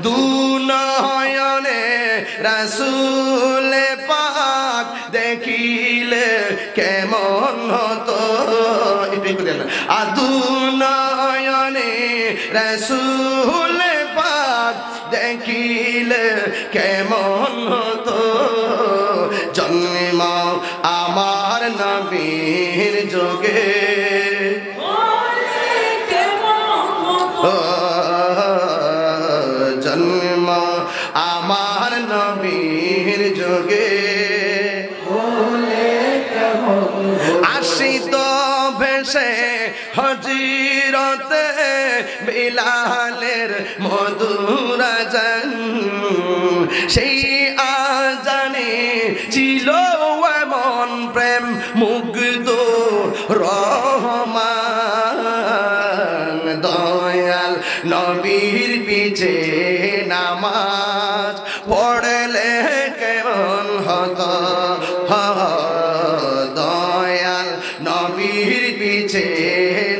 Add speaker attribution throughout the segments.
Speaker 1: দুনয়নে রাসূল পাক দেখিলে কেমন হতো দুনয়নে রাসূল পাক দেখিলে কেমন হতো জন্ম আমার নবীর যোগে জন্ম আমার নবীর যোগে আসিত ভেসে হজিরতে বিলালের মধুর আযান সেই আযানে ছিল এমন প্রেম মুগ্ধ রহমান দয়াল নবীর পিছে নামাজ পড়লে কেমন হতো দয়াল নবীর পিছে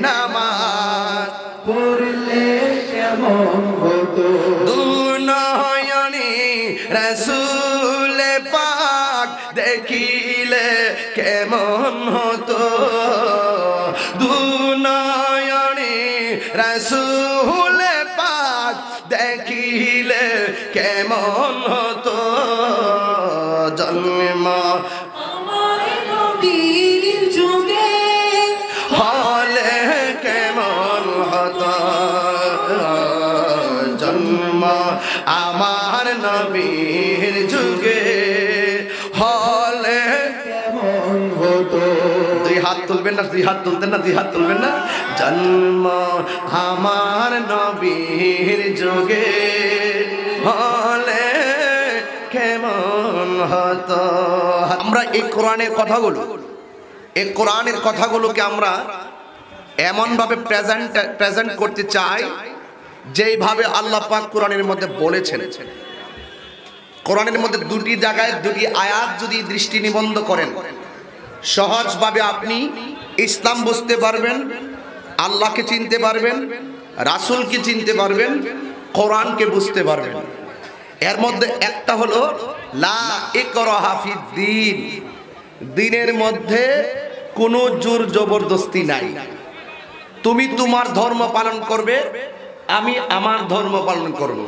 Speaker 1: নামাজ পড়লে কেমন হতো দুনয়নে রাসূল পাক দেখিলে কেমন হতো দুনয়নে রাসূল পাক দেখিলে কেমন হতো জন্ম আমার নবীর যুগে হলে কেমন হতো জন্ম আমার নবীর যুগে হলে কেমন হতো দুই হাত তুলবেন না দুই হাত তুলতেন না দুই হাত তুলবেন না জন্ম আমার নবীর যুগে হলে কেমন হতো আমরা এই কোরআনের কথাগুলোকে আমরা এমন ভাবে প্রেজেন্ট করতে চাই যেইভাবে আল্লাহ পাক কোরআনের মধ্যে বলেছেন কোরআনের মধ্যে দুটি জায়গায় দুটি আয়াত যদি দৃষ্টি নিবদ্ধ করেন সহজভাবে আপনি ইসলাম বুঝতে পারবেন আল্লাহকে চিনতে পারবেন রাসূলকে চিনতে পারবেন কোরআনকে বুঝতে পারবেন এর মধ্যে একটা হলো লা ইকরাহা ফিদ্দীন দ্বীনের মধ্যে কোনো জোর জবরদস্তি নাই তুমি তোমার ধর্ম পালন করবে আমি আমার ধর্ম পালন করব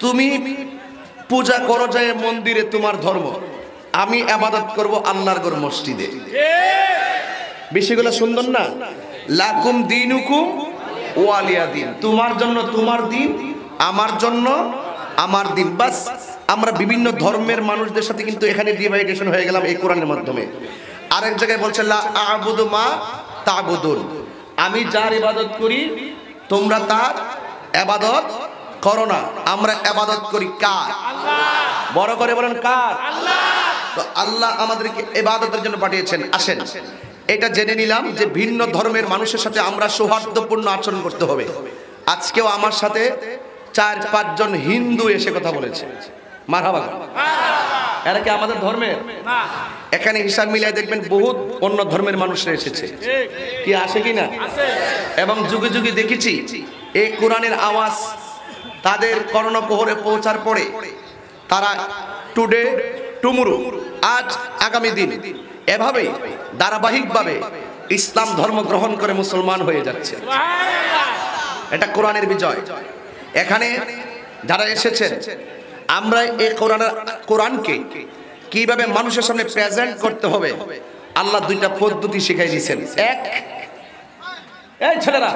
Speaker 1: তুমি পূজা করো যায় মন্দিরে তোমার ধর্ম আমি ইবাদত করব আল্লাহর ঘর মসজিদে বিষয়গুলো সুন্দর না লাকুম দীনুকুম ওয়ালিয়া দিন তোমার জন্য তোমার দিন আমার জন্য আমার দিন বাস আমরা বিভিন্ন ধর্মের মানুষদের সাথে কিন্তু এখানে ডিভাইডেশন হয়ে গেলাম এই কোরআনের মাধ্যমে আরেক জায়গায় বলছে লা আ'বুদু মা তা'বুদুন আমি যার ইবাদত করি তোমরা তার ইবাদত করো না আমরা ইবাদত করি কার আল্লাহ বড় করে বলেন কার আল্লাহ তো আল্লাহ আমাদেরকে ইবাদতের জন্য পাঠিয়েছেন আসেন এটা জেনে নিলাম যে ভিন্ন ধর্মের মানুষের সাথে আমরা সৌহার্দ্যপূর্ণ আচরণ করতে হবে আজকেও আমার সাথে 4-5 জন হিন্দু এসে কথা বলেছে মারহাবা এরা কি আমাদের ধর্মের না এখানে হিসাব মিলাই দেখবেন বহুত অন্য ধর্মের মানুষরা এসেছে কি আসে কি না আসে এবং যুগে যুগে দেখেছি এই কোরআনের আওয়াজ তাদের কর্ণকুহরে পৌঁছার পরে তারা টুডে টুমুরু আজ আগামী দিন এভাবে ধারাবাহিকভাবে ইসলাম ধর্ম গ্রহণ করে মুসলমান হয়ে যাচ্ছে এটা কোরআনের বিজয় এখানে যারা এসেছেন আমরা এই কোরআনকে কিভাবে মানুষের সামনে প্রেজেন্ট করতে হবে আল্লাহ দুইটা পদ্ধতি শিখাই দিয়েছেন এক এই ছেলেরা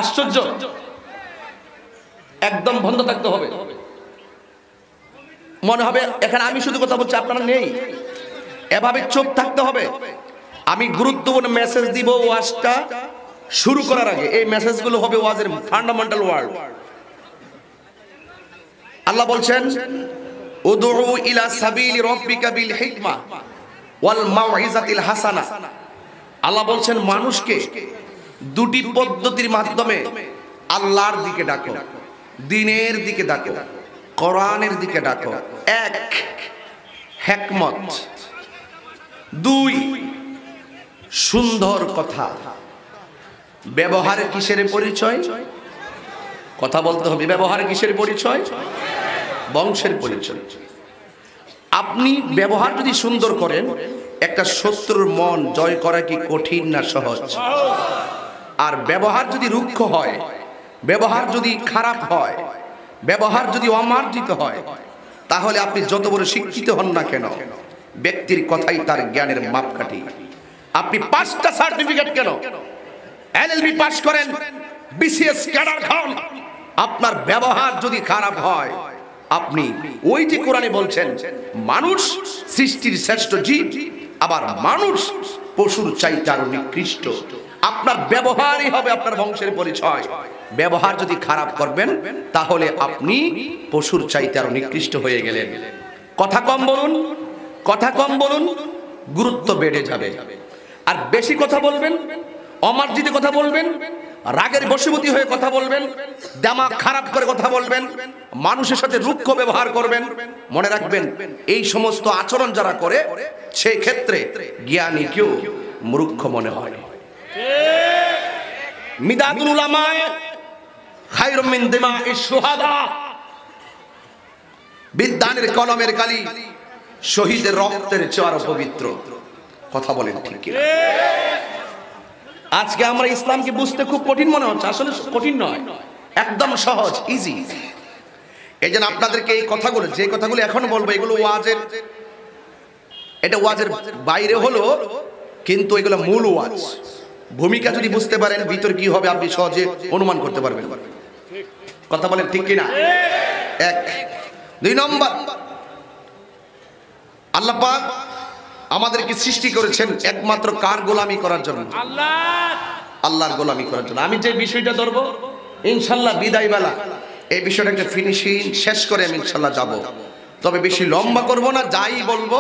Speaker 1: আশ্চর্য একদম বন্ধ থাকতে হবে মনে হবে এখানে আমি শুধু কথা বলছি আপনারা নেই এভাবে চুপ থাকতে হবে আমি গুরুত্বপূর্ণ মেসেজ দিব ওয়াজটা শুরু করার আগে এই মেসেজগুলো হবে ওয়াজের ফান্ডামেন্টাল ওয়ার্ড আল্লাহ বলছেন উদউ ইলা সাবিলি রাব্বিকা বিল হিকমা ওয়াল মাউইজাতিল হাসানা আল্লাহ বলছেন মানুষকে দুটি পদ্ধতির মাধ্যমে আল্লাহর দিকে ডাকো দ্বীনের দিকে ডাকো কোরআনের দিকে ডাকো এক হিকমত দুই সুন্দর কথা ব্যবহার কিসের পরিচয় কথা বলতে হবে। ব্যবহার কিসের পরিচয়? বংশের পরিচয়। আপনি ব্যবহার যদি সুন্দর করেন, একটা শত্রুর মন জয় করা কি কঠিন না সহজ? আর ব্যবহার যদি রুক্ষ হয়, ব্যবহার যদি খারাপ হয়, ব্যবহার যদি অমার্জিত হয়, তাহলে আপনি যত বড় শিক্ষিত হন না কেন, ব্যক্তির কথাই তার জ্ঞানের মাপকাঠি। আপনি 5টা সার্টিফিকেট কেন, এলএলবি পাস করেন, বিসিএস ক্যাডার খান, আপনার ব্যবহার যদি খারাপ হয়, আপনি ওই যে কোরআনে বলছেন মানুষ সৃষ্টির শ্রেষ্ঠ জীব, আবার মানুষ পশুর চাইতে আরো নিকৃষ্ট। আপনার ব্যবহারই হবে আপনার বংশের পরিচয়। ব্যবহার যদি খারাপ করবেন, তাহলে আপনি পশুর চাইতে আরো নিকৃষ্ট হয়ে গেলেন। কথা কম বলুন, কথা কম বলুন, গুরুত্ব বেড়ে যাবে। আর বেশি কথা বলবেন, অমার্জিত কথা বলবেন, রাগের বশীভূত হয়ে কথা বলবেন, দিমাগ খারাপ করে কথা বলবেন, মানুষের সাথে রুক্ষ ব্যবহার করবেন, মনে রাখবেন এই সমস্ত আচরণ যারা করে, সেই ক্ষেত্রে জ্ঞানীকেও মূর্খ মনে হয়। মিদাদুল উলামায়ে খায়রুম মিন দিমাইশ শুহাদা, বিদ্বানের কলমের কালি শহীদের রক্তের চেয়ে আরো পবিত্র। কথা বলেন ঠিক কি? আজকে আমরা ইসলামকে বুঝতে খুব কঠিন মনে হচ্ছে, আসলে কঠিন নয়, একদম সহজ, ইজি। এই জন্য আপনাদেরকে এই কথাগুলো, যে কথাগুলো এখন বলবো, এগুলো ওয়াজের, এটা ওয়াজের বাইরে হলো, কিন্তু এগুলো মূল ওয়াজ। ভূমিকা যদি বুঝতে পারেন ভিতর কি হবে, আপনি সহজে অনুমান করতে পারবেন। কথা বলেন ঠিক কিনা? 1 2 নম্বর, আল্লাহ পাক আমাদেরকে সৃষ্টি করেছেন একমাত্র কার গোলামি করার জন্য? আল্লাহর গোলামি করার জন্য। আমি যে বিষয়টা ধরবো ইনশাআল্লাহ বিদায় বেলা এই বিষয়টা একটা ফিনিশিং শেষ করে আমি ইনশাআল্লাহ যাব। তবে বেশি লম্বা করব না, যাই বলবো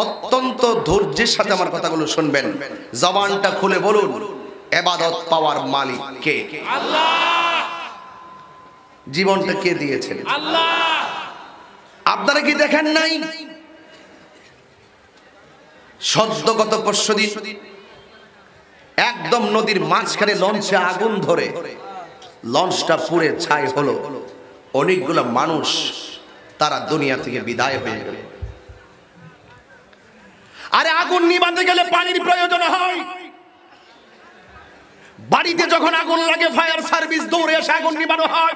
Speaker 1: অত্যন্ত ধৈর্যের সাথে আমার কথাগুলো শুনবেন। জবানটা খুলে বলুন, ইবাদত পাওয়ার মালিক কে? আল্লাহ। জীবনটা কে দিয়েছেন? আল্লাহ। আপনারা কি দেখেন নাই সদ্যগত পরশুদিন একদম নদীর মাঝখানে লঞ্চে আগুন ধরে লঞ্চটা পুড়ে ছাই হলো, অনেকগুলো মানুষ তারা দুনিয়া থেকে বিদায় হয়ে গেল। আরে আগুন নিভাতে গেলে পানির প্রয়োজন হয়। বাড়িতে যখন আগুন লাগে ফায়ার সার্ভিস দৌড়ে এসে আগুন নিভানো হয়।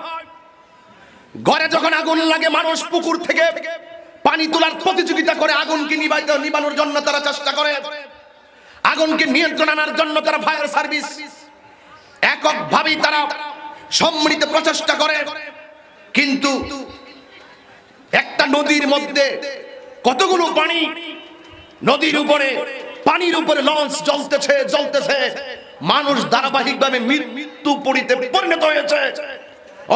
Speaker 1: ঘরে যখন আগুন লাগে মানুষ পুকুর থেকে পানি তোলার প্রতিযোগিতা করে আগুনকে নিভানোর জন্য তারা চেষ্টা করে। আগুনকে নিয়ন্ত্রণ আনার জন্য তারা ফায়ার সার্ভিস এককভাবেই তারা সম্মিলিত প্রচেষ্টা করে। কিন্তু একটা নদীর মধ্যে কতগুলো পানি, নদীর উপরে পানির উপরে লঞ্চ জ্বলতেছে, মানুষ ধারাবাহিকভাবে মৃত্যু পরিণত হয়েছে,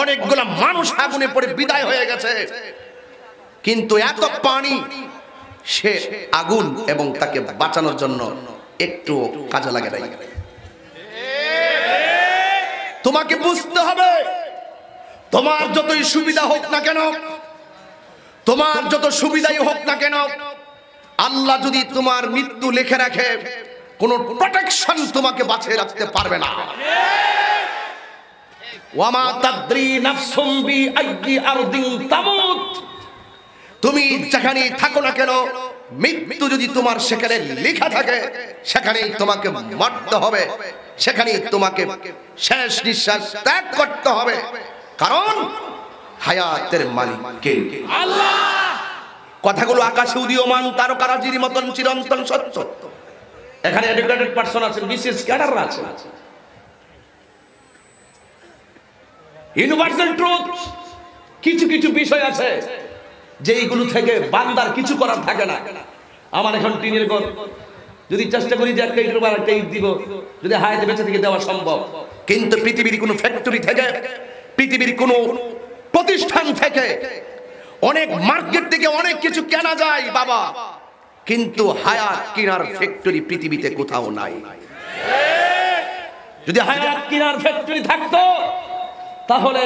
Speaker 1: অনেকগুলো মানুষ আগুনে পড়ে বিদায় হয়ে গেছে। কিন্তু এত পানি, সে আগুন এবং তাকে বাঁচানোর জন্য একটু কাজে লাগে নাই। তোমাকে বুঝতে হবে, তোমার যতই সুবিধা হোক না কেন, তোমার যত সুবিধাই হোক না কেন, আল্লাহ যদি তোমার মৃত্যু লিখে রাখে, কোন প্রোটেকশন তোমাকে বাঁচিয়ে রাখতে পারবে না। ওয়ামা তাদরি নাফসুম বিআইয়ি আরদিন তামুত, তুমি যেখানেই থাকো না কেন, মৃত্যু যদি তোমার সেখানে লেখা থাকে, সেখানেই তোমাকে মরতে হবে, সেখানেই তোমাকে শেষ নিঃশ্বাস ত্যাগ করতে হবে। কারণ হায়াতের মালিক কে? আল্লাহ। কথাগুলো আকাশে উদীয়মান তারকারাজির মতন চিরন্তন সত্য। এখানে এডুকেটেড পারসন আছেন, বিশেষ ক্যাডাররা আছেন। ইউনিভার্সাল ট্রুথ, কিছু কিছু বিষয় আছে যেইগুলো থেকে বান্দার কিছু করার থাকে না। আমার এখন টিনের ঘর, যদি চেষ্টা করি যে একটা ইটের উপর একটা ইট দিব, যদি হায়াতে বেঁচে থেকে দেওয়া সম্ভব। কিন্তু পৃথিবীর কোনো ফ্যাক্টরি থেকে, পৃথিবীর কোনো প্রতিষ্ঠান থেকে, অনেক মার্কেট থেকে অনেক কিছু কেনা যায় বাবা, কিন্তু হায়াত কেনার ফ্যাক্টরি পৃথিবীতে কোথাও নাই। যদি হায়াত কেনার ফ্যাক্টরি থাকতো, তাহলে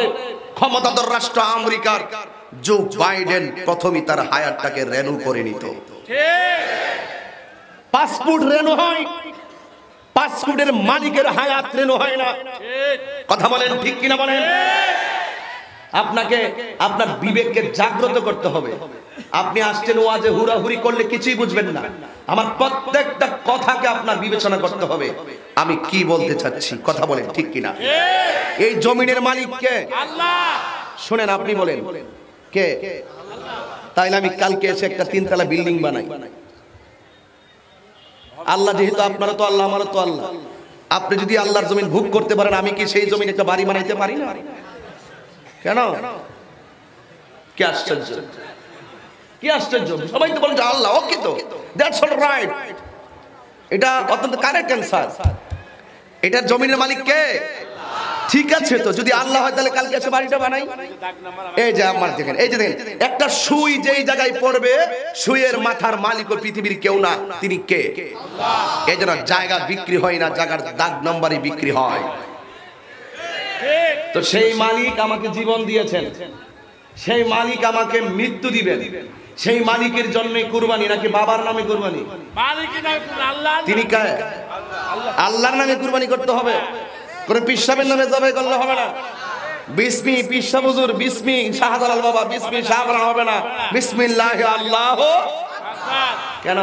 Speaker 1: ক্ষমতাধর রাষ্ট্র আমেরিকার জো বাইডেন প্রথমে তার হায়াতটাকে রেনু করে নিত। পাসপোর্ট রেনু হয়, পাসপোর্টের মালিকের হায়াত রেনু হয় না। কথা বলেন ঠিক কিনা বলেন? আপনাকে আপনার বিবেককে জাগ্রত করতে হবে। আপনি আসছেন ওয়াজে হুড়াহুড়ি করলে কিছুই বুঝবেন না। আমার প্রত্যেকটা কথাকে আপনার বিবেচনা করতে হবে, আমি কি বলতে চাচ্ছি, কথা বলেন ঠিক কিনা? এই জমিনের মালিক কে? আল্লাহ। শুনেন, আপনি বলেন কে? তাইলে আমি কালকে এসে একটা 3 তলা বিল্ডিং বানাই। আল্লাহ যেহেতু, আপনারা তো আল্লাহ, আমারও তো আল্লাহ। আপনি যদি আল্লাহর জমিন ভোগ করতে পারেন, আমি কি সেই জমিনে একটা বাড়ি বানাইতে পারি না? কেন? কি আশ্চর্য, কি আশ্চর্য! সবাই তো বলেন যে আল্লাহ, ওকে, তো দ্যাটস অল রাইট, এটা অত্যন্ত কারেক্ট অ্যানসার। এটার জমিনের মালিক কে? ঠিক আছে, তো যদি আল্লাহ হয় তাহলে কালকে এসে বাড়িটা বানাই। এই যে আমার দেখেন, এই যে দেখেন, একটা সুই যেই জায়গায় পড়বে, সুইয়ের মাথার মালিক ও পৃথিবীর কেউ না, তিনি কে? আল্লাহ। এই জন্য জায়গা বিক্রি হয় না, জায়গার দাগ নম্বরই বিক্রি হয়। তো সেই মালিক আমাকে জীবন দিয়েছেন, সেই মালিক আমাকে মৃত্যু দিবেন। সেই মালিকের জন্য কুরবানি নাকি বাবার নামে কুরবানি? তিনি কে? আল্লাহর নামে কুরবানি করতে হবে। কোন পিসাবের নামে জবাই করলে হবে না। বিসমি পিসা হুজুর, বিসমি শাহজালাল বাবা, বিসমি শাহজালাল হবে না, বিসমিল্লাহ আল্লাহ। কেন?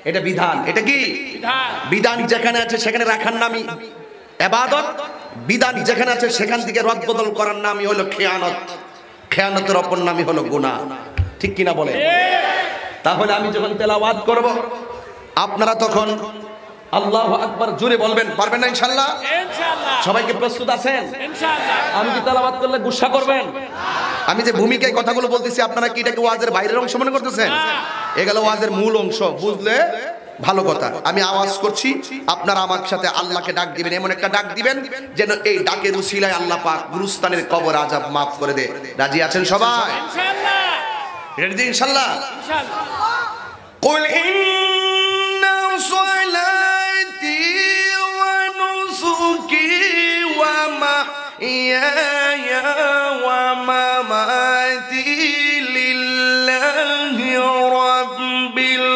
Speaker 1: এটা বিধান। এটা কি বিধান? যেখানে আছে সেখানে রাখার নামই ইবাদত। বিধান যেখানে আছে সেখান থেকে রদবদল করার নামই হলো খেয়ানত। খেয়ানতের অপর নামই হলো গুনাহ। ঠিক কিনা বলেন? তাহলে আমি যখন তেলাওয়াত করব, আপনারা তখন আল্লাহু আকবার জোরে বলবেন, পারবেন না ইনশাআল্লাহ? ইনশাআল্লাহ। সবাইকে প্রস্তুত আছেন? ইনশাআল্লাহ। আমি কি তেলাওয়াত করলে গুসা করবেন? আমি যে ভূমিকায় কথাগুলো বলতেছি, আপনারা কি এটাকে ওয়াজের বাইরের অংশ মনে করতেছেন? এগুলো ওয়াজের মূল অংশ, বুঝলে ভালো কথা। আমি আওয়াজ করছি, আপনারা আমার সাথে আল্লাহকে ডাক দিবেন, এমন একটা ডাক দিবেন যেন এই ডাকের উসিলায় আল্লাহ পাক গুরুস্থানের কবর আযাব মাফ করে দে। রাজি আছেন সবাই? ইনশাআল্লাহ। রেডি ইনশাআল্লাহ? ইনশাআল্লাহ। কুল ইন্না সালাতি ওয়া নুসুকি ওয়া মাহইয়ায়া ওয়া মামাতি লিল্লাহি রাব্বিল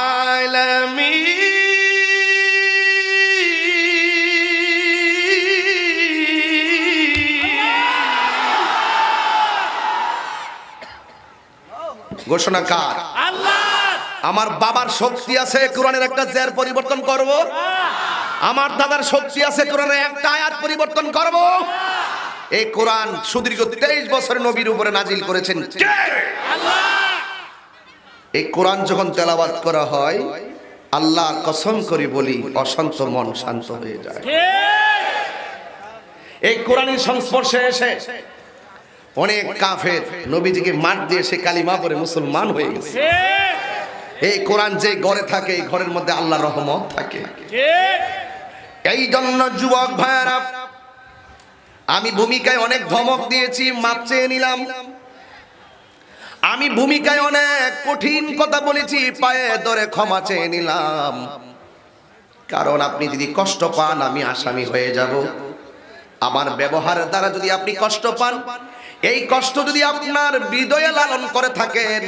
Speaker 1: আলামিন। ঘোষণা কার? আল্লাহ। আমার বাবার শক্তি আছে কোরআনের একটা জের পরিবর্তন করব, আমার দাদার শক্তি আছে কোরআনের একটা আয়াত পরিবর্তন করব। এই কোরআন সুদীর্ঘ 23 বছর নবীর উপরে নাজিল করেছেন কে? আল্লাহ। এই কোরআন যখন তেলাওয়াত করা হয়, আল্লাহ কসম করে বলি, অশান্ত মন শান্ত হয়ে যায়। এই কোরআনের সংস্পর্শে এসে অনেক কাফের নবীজিকে মার দিয়ে সে কালিমা পড়ে মুসলমান হয়ে গেছে। এই কোরআন যে ঘরে থাকে, এই ঘরের মধ্যে আল্লাহর রহমত থাকে। এই জন্য যুবক ভাইরা, আমি ভূমিকায় অনেক ধমক দিয়েছি, মাপ চেয়ে নিলাম। আমি ভূমিকায় অনেক কঠিন কথা বলেছি, পায়ে ধরে ক্ষমা চেয়ে নিলাম। কারণ আপনি যদি কষ্ট পান, আমি আসামি হয়ে যাব। আমার ব্যবহারের দ্বারা যদি আপনি কষ্ট পান, এই কষ্ট যদি আপনার হৃদয়ে লালন করে থাকেন,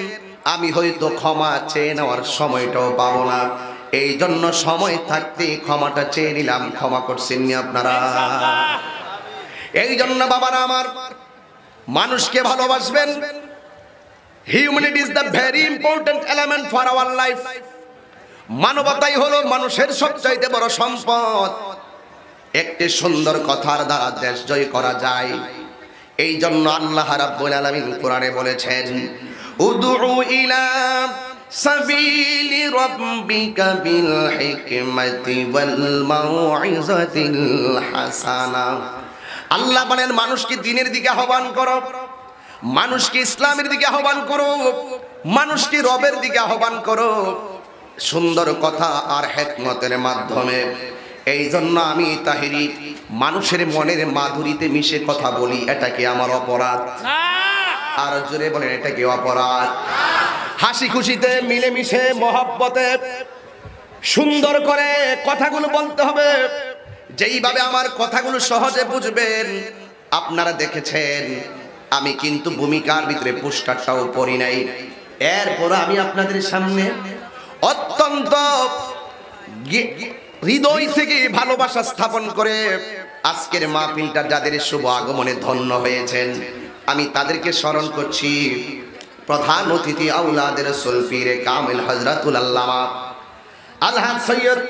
Speaker 1: আমি হয়তো ক্ষমা চেয়ে নেওয়ার সময়টাও পাবো না। এই জন্য সময় থাকতে ক্ষমাটা চেয়ে নিলাম। ক্ষমা করছেন নি আপনারা? এই জন্য বাবারা আমার, মানুষকে ভালোবাসবেন। Humanity is the very important element for our life. মানবতাই হলো মানুষের সবচাইতে বড় সম্পদ। একটি সুন্দর কথার দ্বারা দেশ জয় করা যায়। এই জন্য আল্লাহ রাব্বুল আলামিন কোরআনে বলেছেন, উদউ ইলা সাবিলি রাব্বিকা বিল হিকমাতি ওয়াল মাউইযাতিল হাসানা। আল্লাহ বলেন, মানুষকে দ্বীনের দিকে আহ্বান করো, মানুষকে ইসলামের দিকে আহ্বান করো, মানুষকে রবের দিকে আহ্বান করো সুন্দর কথা আর হিকমতের মাধ্যমে। এই জন্য আমি তাহিরি মানুষের মনের মাধুরীতে মিশে কথা বলি, এটা কি আমার অপরাধ? আর জোরে বলেন, এটা কি অপরাধ? হাসি খুশিতে মিলেমিশে মহব্বতে সুন্দর করে কথাগুলো বলতে হবে, যেইভাবে আমার কথাগুলো সহজে বুঝবেন। আপনারা দেখেছেন আমি কিন্তু ভূমিকার ভিতরে পোস্টারটাও পড়ি নাই, এরপর আমি আপনাদের সামনে অত্যন্ত হৃদয় থেকে ভালোবাসা স্থাপন করে আজকের মাহফিলটা যাদের শুভ আগমনে ধন্য হয়েছেন, আমি তাদেরকে স্মরণ করছি। প্রধান অতিথি আউলাদের রাসূল পীরে কামিল হযরতুল আল্লামা আলহাজ সৈয়দ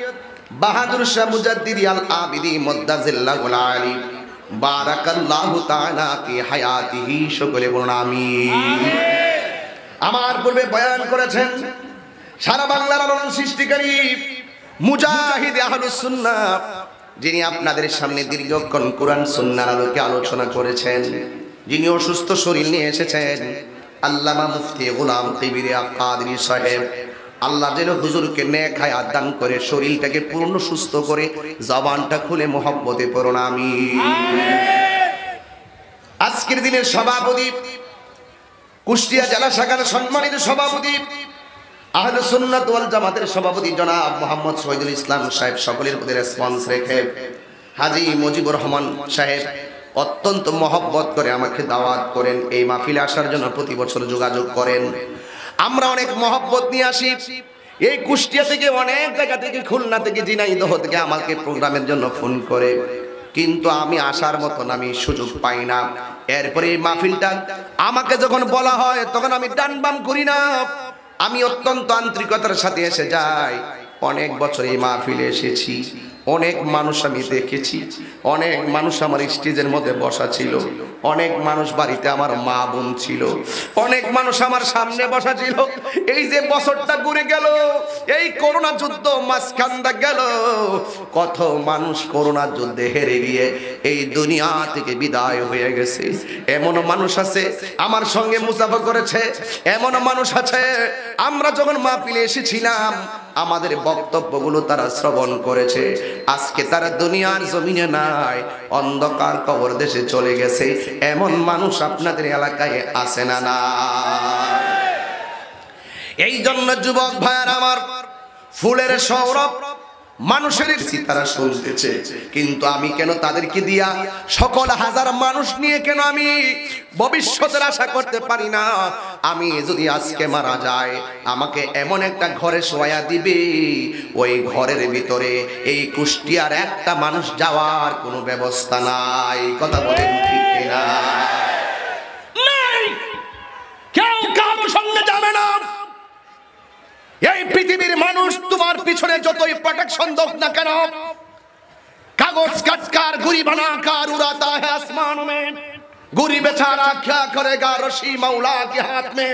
Speaker 1: বাহাদুর শাহ মুজাদ্দিদি আল আবিদি মুদ্দাজিল্লাহুল আলী বারাকাল্লাহু তাআলা ফি হায়াতিহি। সকলে বলুন আমিন। আমার পূর্বে বয়ান করেছেন সারা বাংলার আলোড়ন সৃষ্টিকারী মুজাহিদ আহলুস সুন্নাহ, যিনি আপনাদের সামনে দীর্ঘক্ষণ কোরআন সুন্নাহর আলোকে আলোচনা করেছেন, যিনি অসুস্থ শরীর নিয়ে এসেছেন, আল্লামা মুফতি গোলাম কবির কাদরী সাহেব। আল্লাহ যেন হুজুরকে নেক হায়াত দান করে, শরীরটাকে পূর্ণ সুস্থ করে, জবানটা খুলে মুহাব্বতে পড়ুন আমিন। আজকের দিনের সভাপতি, কুষ্টিয়া জেলা শাখার সম্মানিত সভাপতি, আহলে সুন্নাত ওয়াল জামাতের সভাপতি জনাব মোহাম্মদ শহীদুল ইসলাম সাহেব, সকলের প্রতি রেসপন্স রেখে হাজী মুজিবুর রহমান সাহেব অত্যন্ত মহব্বত করে আমাকে দাওয়াত করেন এই মাহফিলে আসার জন্য, প্রতি বছর যোগাযোগ করেন। আমরা অনেক মহব্বত নিয়ে আসি এই কুষ্টিয়া থেকে, অনেক জায়গা থেকে, খুলনা থেকে, ঝিনাইদহ থেকে আমাকে প্রোগ্রামের জন্য ফোন করে, কিন্তু আমি আসার মতন আমি সুযোগ পাই না। এরপরে এই মাহফিলটা আমাকে যখন বলা হয় তখন আমি ডান বাম করি না, আমি অত্যন্ত আন্তরিকতার সাথে এসে যাই। অনেক বছর এই মাহফিলে এসেছি, অনেক মানুষ আমি দেখেছি, অনেক মানুষ আমার স্টেজের মধ্যে বসা ছিল, অনেক মানুষ বাড়িতে আমার মা বোন ছিল, অনেক মানুষ আমার সামনে বসা ছিল। এই যে বছরটা ঘুরে গেল, এই করোনা যুদ্ধ মাঝখানটা গেল, কত মানুষ করোনা যুদ্ধে হেরে গিয়ে এই দুনিয়া থেকে বিদায় হয়ে গেছে। এমন মানুষ আছে আমার সঙ্গে মুসাফা করেছে, এমন মানুষ আছে আমরা যখন মাহফিলে এসেছিলাম আমাদের বক্তব্যগুলো তারা শ্রবণ করেছে, আজকে তারা দুনিয়ার জমিনে নাই, অন্ধকার কবর দেশে চলে গেছে। এমন মানুষ আপনাদের এলাকায় আছে না? না। এই জন্য যুবক ভাইয়ার আমার, ফুলের সৌরভ মানুষের তারা শুনতেছে, কিন্তু আমি কেন তাদেরকে দিয়া সকল হাজার মানুষ নিয়ে কেন আমি ভবিষ্যতের আশা করতে পারি না? আমি যদি আজকে মারা যাই, আমাকে এমন একটা ঘরে শোয়া দিবে, ওই ঘরের ভিতরে এই কুষ্টিয়ার একটা মানুষ যাওয়ার কোনো ব্যবস্থা নাই। কথা বলেন ঠিক কিনা? কেউ কারোর সঙ্গে যাবে না। এই পৃথিবীর মানুষ তোমার পিছনে যতই প্রোটেকশন দোক না কেন, কাগজ কাটকার গুড়ি বানাকার উড়াতা है आसमान में, गुरी बेचारा क्या करेगा रशी मौला के हाथ में।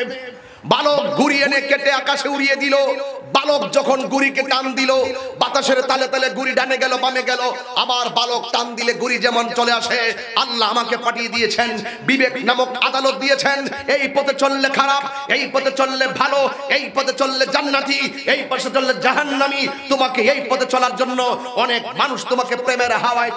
Speaker 1: বালক গুড়ি এনে কেটে আকাশে উড়িয়ে দিল, বালক যখন গুড়িকে টান দিল, বাতাসের তালে তালে গুড়ি ডানে গেল বামে গেল, আবার বালক টান দিলে গুড়ি যেমন চলে আসে। আল্লাহ আমাকে পাঠিয়ে দিয়েছেন, বিবেক নামক আদালত দিয়েছেন, এই পথে চললে খারাপ, এই পথে চললে ভালো, এই পথে চললে জান্নাতি, এই পথে চললে জাহান্নামী। তোমাকে এই পথে চলার জন্য অনেক মানুষ তোমাকে প্রেমের হাওয়ায়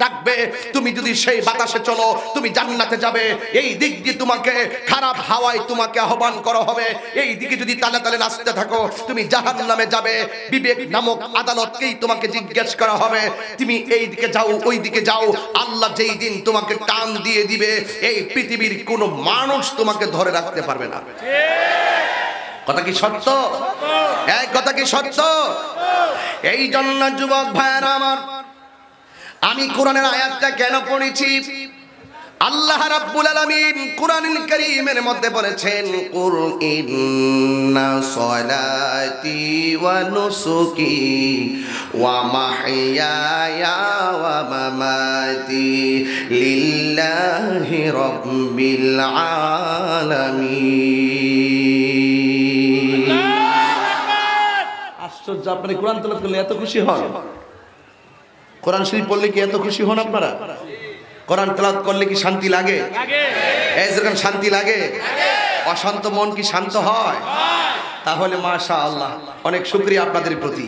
Speaker 1: ডাকবে, তুমি যদি সেই বাতাসে চলো তুমি জান্নাতে যাবে। এই দিক দিয়ে তোমাকে খারাপ হাওয়ায় তোমাকে আহ্বান করা হবে, এই দিকে যদি তালে তালে নাচতে থাকো তুমি জাহান্নামে যাবে। বিবেক নামক আদালতকেই তোমাকে জিজ্ঞেস করা হবে, তুমি এই দিকে যাও ওই দিকে যাও। আল্লাহ যেই দিন তোমাকে টান দিয়ে দিবে, এই পৃথিবীর কোনো মানুষ তোমাকে ধরে রাখতে পারবে না। কথা কি সত্য? এই কথা কি সত্য? এই জন্য যুবক ভাইয়েরা আমার, আমি কোরআনের আয়াতটা কেন পড়েছি? আল্লাহ রাব্বুল আলামিন কোরআনুল কারীমের মধ্যে বলেছেন, কুল ইন্না সলাতি ওয়া নুসুকি ওয়া মাহইয়ায়া ওয়া মামাতি লিল্লাহি রাব্বিল আলামিন। আশ্চর্য, আপনারা কোরআন তেলাওয়াত করলে এত খুশি হন? কোরআন শরীফ পড়লে কি এত খুশি হন আপনারা? কোরআন তেলাওয়াত করলে কি শান্তি লাগে? এই যখন শান্তি লাগে, অশান্ত মন কি শান্ত হয়? তাহলে মাশাআল্লাহ, অনেক শুকরিয়া আপনাদের প্রতি।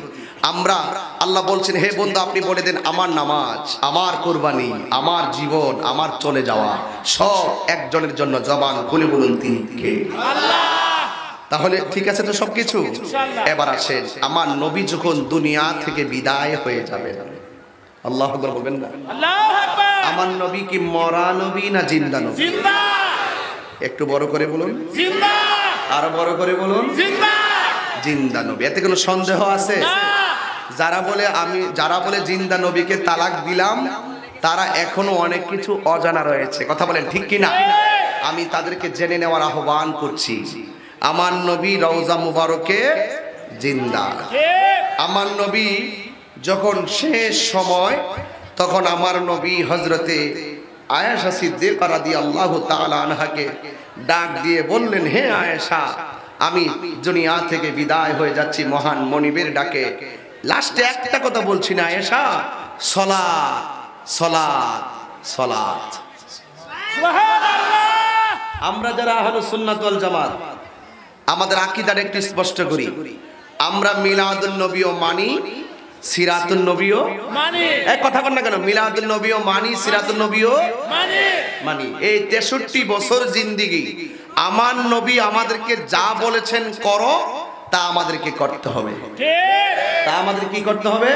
Speaker 1: আমরা, আল্লাহ বলছেন, হে বন্ধু আপনি বলে দেন আমার নামাজ, আমার কুরবানি, আমার জীবন, আমার চলে যাওয়া সব একজনের জন্য। জবান খুলে বলুন তিনি কে? আল্লাহ। তাহলে ঠিক আছে তো সবকিছু? এবার আসেন, আমার নবী যখন দুনিয়া থেকে বিদায় হয়ে যাবেন, আল্লাহু আকবার বলবেন না? আল্লাহু আকবার। আমার নবী কি মরা নবী না জিন্দা নবী? জিন্দা। একটু বড় করে বলুন জিন্দা। আরো বড় করে বলুন জিন্দা। জিন্দা নবী, এতে কোনো সন্দেহ আছে? যারা বলে জিন্দা নবীকে তালাক দিলাম, তারা এখনো অনেক কিছু অজানা রয়েছে। কথা বলেন ঠিক কিনা? আমি তাদেরকে জেনে নেওয়ার আহ্বান করছি। আমার নবী রওজা মুবারকে জিন্দা। আমার নবী যখন শেষ সময়, তখন আমার নবী হযরতে আয়েশা সিদ্দিকা রাদিয়াল্লাহু তাআলা আনহাকে ডাক দিয়ে বললেন, হে আয়েশা, আমি দুনিয়া থেকে বিদায় হয়ে যাচ্ছি মহান মনিবের ডাকে। লাস্টে একটা কথা বলছি না আয়েশা, সালাত সালাত সালাত। সুবহানাল্লাহ। আমরা যারা আহলুস সুন্নাত ওয়াল জামাত, আমাদের আকীদাটা একটু স্পষ্ট করি। আমরা মিলাদুন নবীও মানি, সিরাতুন নবীও মানি। এক কথা বল না কেন? মিলাদুন নবীও মানি, সিরাতুন নবীও মানি। এই 63 বছর জিন্দেগি আমার নবী আমাদেরকে যা বলেছেন করো, তা আমাদেরকে করতে হবে। তা আমাদের কি করতে হবে?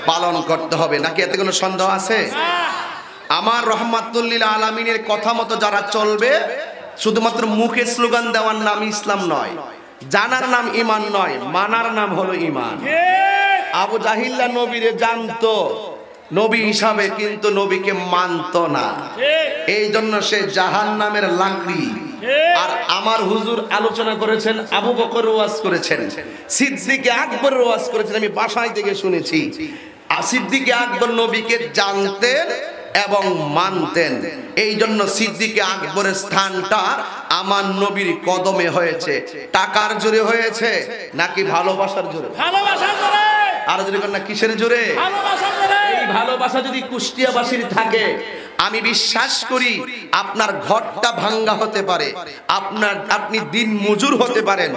Speaker 1: পালন করতে হবে। নাকি এতে কোনো সন্দেহ আছে? আমার রহমাতুল লিল আলামিনের কথা মতো যারা চলবে, শুধুমাত্র মুখে স্লোগান দেওয়ার নাম ইসলাম নয়, জানার নাম ঈমান নয়, মানার নাম হলো ঈমান। আবু জাহিল্লা নবীরে জানতো নবী হিসাবে, কিন্তু নবীকে মানতো না। এই জন্য সে জাহান্নামের লাকড়ি। আর আমার হুজুর আলোচনা করেছেন, আবু বকর ওয়াজ করেছেন, সিদ্দিক আকবর ওয়াজ করেছেন, আমি বাসায় থেকে শুনেছি। সিদ্দিক আকবর নবীকে জানতেন এবং মানতেন। এই জন্য সিদ্দিক আকবরের স্থানটা আমার নবীর কদমে হয়েছে। টাকার জোরে হয়েছে নাকি ভালোবাসার জোরে? ভালোবাসার জোরে। আর যদি না কিসের জোরে? ভালোবাসার জোরে। এই ভালোবাসা যদি কুষ্টিয়াবাসীর থাকে, আমি বিশ্বাস করি আপনার ঘরটা ভাঙ্গা হতে পারে, আপনি দিন মজুর হতে পারেন,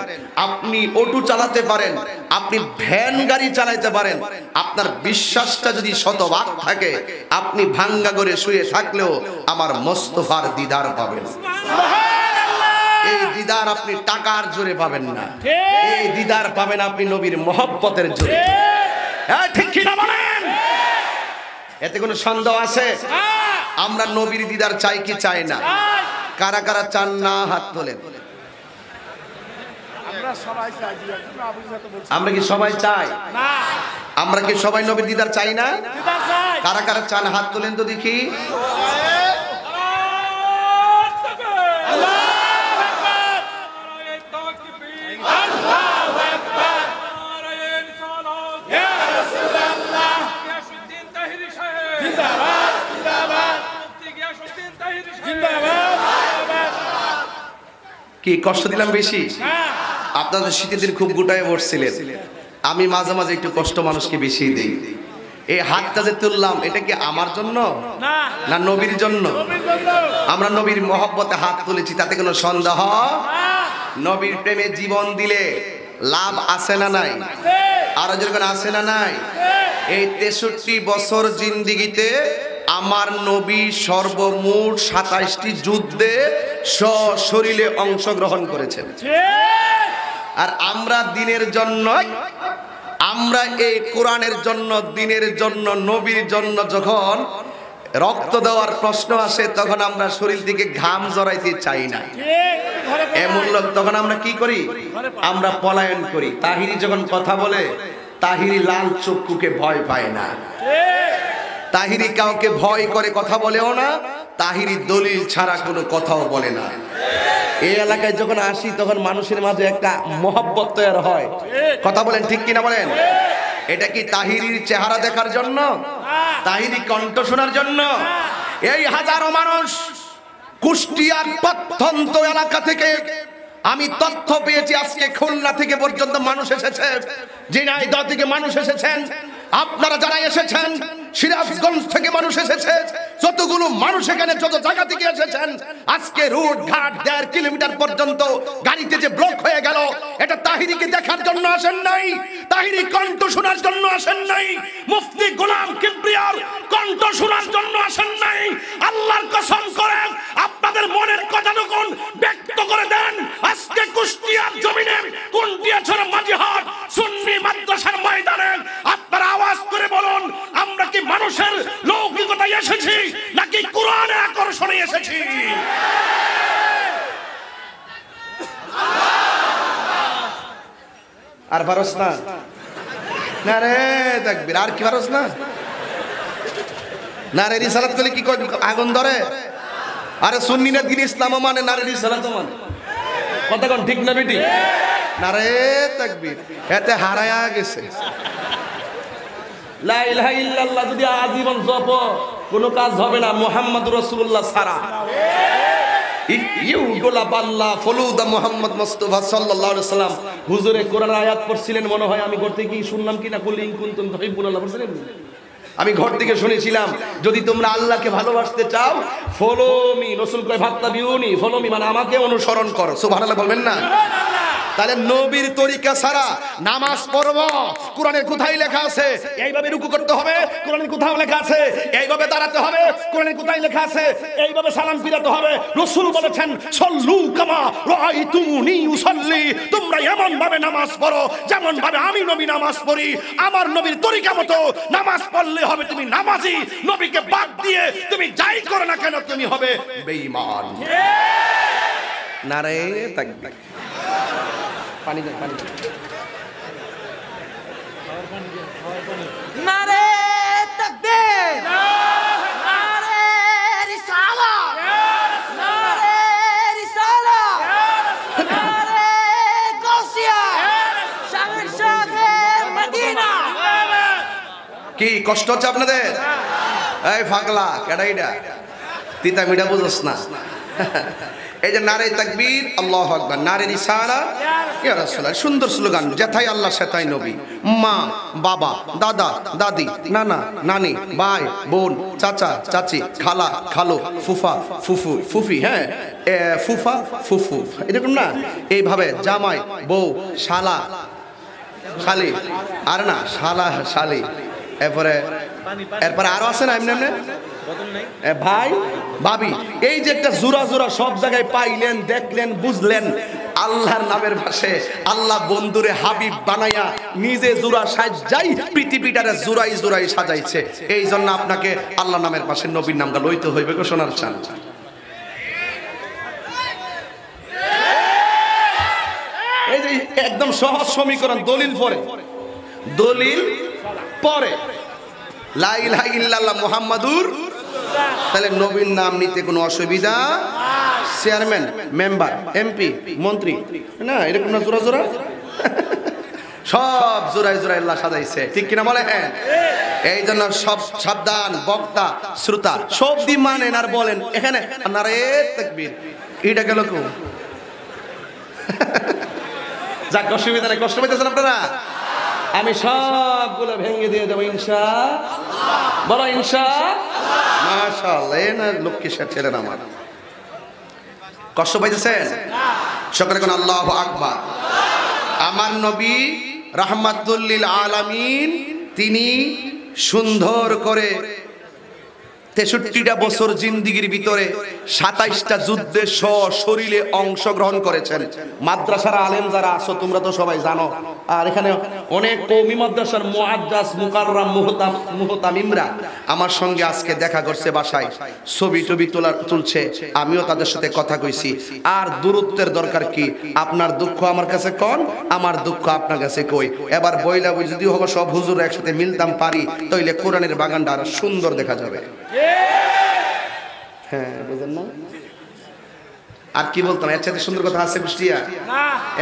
Speaker 1: আপনি অটো চালাতে পারেন, আপনি ভ্যান গাড়ি চালাতে পারেন। আপনার বিশ্বাসটা যদি শতভাগ থাকে, আপনি ভাঙ্গা করে শুয়ে থাকলেও আমার মোস্তফার দিদার পাবেন। এই দিদার আপনি টাকার জোরে পাবেন না, এই দিদার পাবেন আপনি নবীর মহব্বতের জোরে। হ্যাঁ, ঠিক কি না বলেন? এতে কোনো সন্দেহ আছে? আমরা নবীর দিদার চাই কি চাই না? কারা কারা চান না হাত তোলেন। আমরা কি সবাই চাই? আমরা কি সবাই নবীর দিদার চাই না? কারা কারা চান হাত তোলেন তো দেখি। কি কষ্ট দিলাম বেশি? আপনাদের শীতের দিন খুব গুটায় বসছিলেন, আমি মাঝে মাঝে একটু কষ্ট মানুষকে বেশি দিই। এই হাতটা যে তুললাম, এটা কি আমার জন্য না নবীর জন্য? আমরা নবীর মহব্বতে হাত তুলেছি, তাতে কোনো সন্দেহ? নবীর প্রেমে জীবন দিলে লাভ আছে না নাই? আরো যেরকম আছে না নাই? এই 63 বছর জিন্দিগিতে আমার নবী সর্বমোট 27টি যুদ্ধে সশরীরে অংশগ্রহণ করেছেন। আর আমরা দিনের জন্য, আমরা এই কোরআনের জন্য, দিনের জন্য, নবীর জন্য যখন রক্ত দেওয়ার প্রশ্ন আসে, তখন আমরা শরীর থেকে ঘাম জড়াইতে চাই না। এমন লোক তখন আমরা কি করি? আমরা পলায়ন করি। তাহিরি যখন কথা বলে, তাহিরি লাল চক্ষুকে ভয় পায় না, তাহিরি কাউকে ভয় করে কথা বলেও না, তাহিরি দলিল ছাড়া কোনো কথাও বলে না। এই এলাকায় যখন আসি, তখন মানুষের মাঝে একটা মহব্বত তৈরি হয়। কথা বলেন ঠিক কিনা বলেন? এটা কি তাহিরির চেহারা দেখার জন্য? তাহিরি কণ্ঠ শোনার জন্য? এই হাজারো মানুষ কুষ্টিয়ার প্রত্যন্ত এলাকা থেকে আমি তথ্য পেয়েছি, আজকে খুলনা থেকে পর্যন্ত মানুষ এসেছে, ঝিনাইদহ থেকে মানুষ এসেছেন, আপনারা যারা এসেছেন, সিরাজগঞ্জ থেকে মানুষ এসেছে, যতগুলো মানুষ এখানে যত জায়গা থেকে এসেছেন, আজকে রোড ঘাট 1.5 কিলোমিটার পর্যন্ত গাড়িতে যে ব্লক হয়ে গেল, এটা তাহিরিকে দেখার জন্য আসেন নাই, তাহিরি কণ্ঠ শোনার জন্য আসেন নাই, মুফতি গোলাম কিবরিয়ার কণ্ঠ শোনার জন্য আসেন নাই। আল্লাহর কসম করে আপনাদের মনের কথাটুকু ব্যক্ত করে দেন। আজকে কুষ্টিয়ার জমিনে কুন্ডিয়াছড়া মাঝিহাট সুন্নি মাদ্রাসার ময়দানে আপনারা আওয়াজ করে বলুন, আমরা কি মানুষের লৌকিকতায় এসেছি নাকি কোরআনের আকর্ষণে এসেছি? আর পারস না? না রে তাকবীর, আর কি পারস না? নারে রিসালাত করলে কি কয় আগুন ধরে? আরে সুন্নিরা দিন ইসলাম মানে, নারে রিসালাত মানে। কথা কোন ঠিক না বেটি? নারে তাকবীর, এতে হারায়া গেছে। লা ইলাহা ইল্লাল্লাহ যদি আজীবন জপ কোনো কাজ হবে না মুহাম্মদুর রাসূলুল্লাহ ছাড়া। মুহাম্মদ মুস্তাফা সাল্লাল্লাহু আলাইহি ওয়াসাল্লাম হুজুরে কোরআন আয়াত পড়ছিলেন, মনে হয় আমি ঘর থেকে শুনলাম কিনা, কুল ইন কুনতুম তুহিব্বুনাল্লাহ পড়ছিলেন। আমি ঘর থেকে শুনেছিলাম যদি তোমরা আল্লাহকে ভালোবাসতে চাও ফলো মি, রাসূল কয় ফাত্তাবিউনি, ফলো মি মানে আমাকে অনুসরণ করো। সুবহানাল্লাহ বলবেন না? তাহলে নবীর তরিকা ছাড়া নামাজ পড়ব, কোরআনের কোথায় লেখা আছে এইভাবে রুকু করতে হবে, কোরআনের কোথাও লেখা আছে এইভাবে দাঁড়াতে হবে, কোরআনের কোথায় লেখা আছে এইভাবে সালাম ফিরাতে হবে। রাসূল বলেছেন সল্লু কামা রাআইতুমুনি উসাল্লি, তোমরা এমন ভাবে নামাজ পড়ো যেমন ভাবে আমি নবী নামাজ পড়ি। আমার নবীর তরিকা মতো নামাজ পড়লে হবে তুমি নামাজি, নবীকে বাদ দিয়ে তুমি যাই করো না কেন তুমি হবে বেঈমান। নারে তাকবীর। পানি দে, পানি দে।
Speaker 2: নারে তাকবীর, নারে রিসালাত, নারে রিসালাত, নারে গাউসিয়া, শাহের শাহের মদিনা।
Speaker 1: কি কষ্ট হচ্ছে আপনাদের? এই ফাগলা কেডাইডা তিতা মিঠা বুঝছ না? এই যে নারে তাকবীর, আল্লাহু আকবার, নারে রিসালাত, ইয়া রাসূলুল্লাহ, সুন্দর স্লোগান। যেথায় আল্লাহ সেথায় নবী। মা বাবা দাদা দাদি নানা নানি ভাই বোন চাচা চাচি খালা খালো ফুফা ফুফু ফুফি, হ্যাঁ ফুফা ফুফু, এরকম না? এইভাবে জামাই বউ শালা শালি, আর না শালা শালি, এরপরে আরো আছে না এমনি এমনি ভাই ভাবি। এই যে একটা জোড়া জোড়া সব জায়গায় পাইলেন, দেখলেন, বুঝলেন। আল্লাহর নামের ভাষে আল্লাহ বন্ধুরে হাবিব বানাইয়া নিজে জোড়া সাজাই পৃথিবীটারে জোড়াই জোড়াই সাজাইছে। এই জন্য আপনাকে আল্লাহ নামের পাশে নবীর নামটা লইতে হইবে গো সোনার চান। এই যে একদম সহজ সমীকরণ, দলিল পরে, দলিল পরে লা ইলাহা ইল্লাল্লাহ মুহাম্মাদুর, তাহলে নবীর নাম নিতে কোনো অসুবিধা। চেয়ারম্যান মেম্বার এমপি মন্ত্রী না এরকম না, জোড়া জোড়া সব জোড়ায় জোড়ায় আল্লাহ সাজাইছে, ঠিক কিনা বলে? হ্যাঁ। এই জন্য সব সাবধান, বক্তা শ্রোতা সব দি মানেন আর বলেন এখানে নারে তাকবীর। এটা গেল কো যাক, অসুবিধা নেই, কষ্ট পাইতেছেন আপনারা? আমি সবগুলো ভেঙে দিয়ে দেবো ইনশাআল্লাহ। বলো ইনশাআল্লাহ। মাশাআল্লাহ, এই না লক্ষ্মী ছেলের আমার। কষ্ট পাইতেছেন? সকলে কোন আল্লাহু আকবার। আমার নবী রাহমাতুল লিল আলামিন, তিনি সুন্দর করে 63টা বছর জিন্দিগির ভিতরে 27টা যুদ্ধে সশরীরে অংশগ্রহণ করেছেন। মাদ্রাসার আলেম যারা আছো তোমরা তো সবাই জানো, আর এখানে অনেক কওমি মাদ্রাসার মুআদ্দাস মুকাররম মুহতামিমরা আমার সঙ্গে আজকে দেখা করছে, বাসায় ছবি টবি তুলছে, আমিও তাদের সাথে কথা কইছি। আর দূরত্বের দরকার কি? আপনার দুঃখ আমার কাছে কোন, আমার দুঃখ আপনার কাছে কই। এবার বইলা বই যদি হবে সব হুজুর একসাথে মিলতাম পারি, তাইলে কোরআনের বাগানটা আরো সুন্দর দেখা যাবে। হ্যাঁ, বুঝেন না? আর কি বলতাম, এর সাথে সুন্দর কথা আছে কুষ্টিয়া?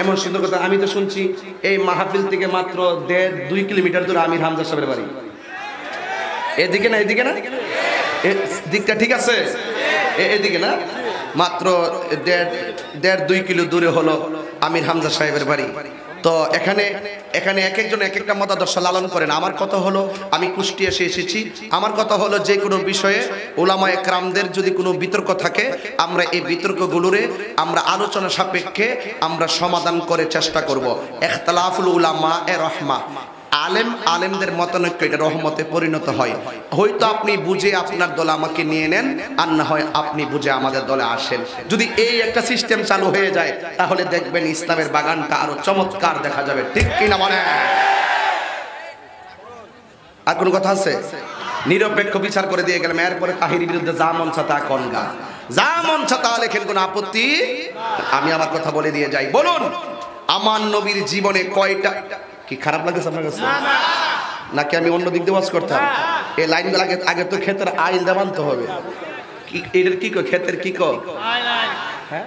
Speaker 1: এমন সুন্দর কথা আমি তো শুনছি এই মাহফিল থেকে মাত্র 1.5-2 কিলোমিটার দূরে আমির হামজা সাহেবের বাড়ি। এদিকে না, এদিকে না, দিকটা ঠিক আছে, এদিকে না, মাত্র 1.5-2 কিলো দূরে হলো আমির হামজা সাহেবের বাড়ি। তো এখানে এক একজন এক একটা মতাদর্শ লালন করেন। আমার কথা হলো আমি কুষ্টিয়া এসেছি, আমার কথা হলো যে কোনো বিষয়ে উলামায়ে কেরামদের যদি কোনো বিতর্ক থাকে, আমরা এই বিতর্কগুলোরে আমরা আলোচনা সাপেক্ষে আমরা সমাধান করে চেষ্টা করব। ইখতিলাফুল উলামা এ রহমা, আলেমদের মতানৈক্য এটা রহমতে পরিণত হয়। হয়তো আপনি বুঝে আপনার দলে আমাকে নিয়ে নেন, আর না হয় আপনি বুঝে আমাদের দলে আসেন। যদি এই একটা সিস্টেম চালু হয়ে যায় তাহলে দেখবেন ইসলামের বাগানটা আরো চমৎকার দেখা যাবে, ঠিক কিনা বলেন? আর কোন কথা আছে? নিরপেক্ষ বিচার করে দিয়ে গেলাম। এরপরে তাহিরির বিরুদ্ধে যা মন চাতা কনগা, যা মন চাতা লেখেন, কোনো আপত্তি? আমি আমার কথা বলে দিয়ে যাই। বলুন আমার নবীর জীবনে কয়টা, কি খারাপ লাগছে আপনার কাছে নাকি আমি অন্য দিক দিয়ে ওয়াজ করতাম? এই লাইনগুলো আগে আগে তো ক্ষেতের আইল দেওয়ান তো হবে। কি এটার কি কো ক্ষেতের কি কো? হ্যাঁ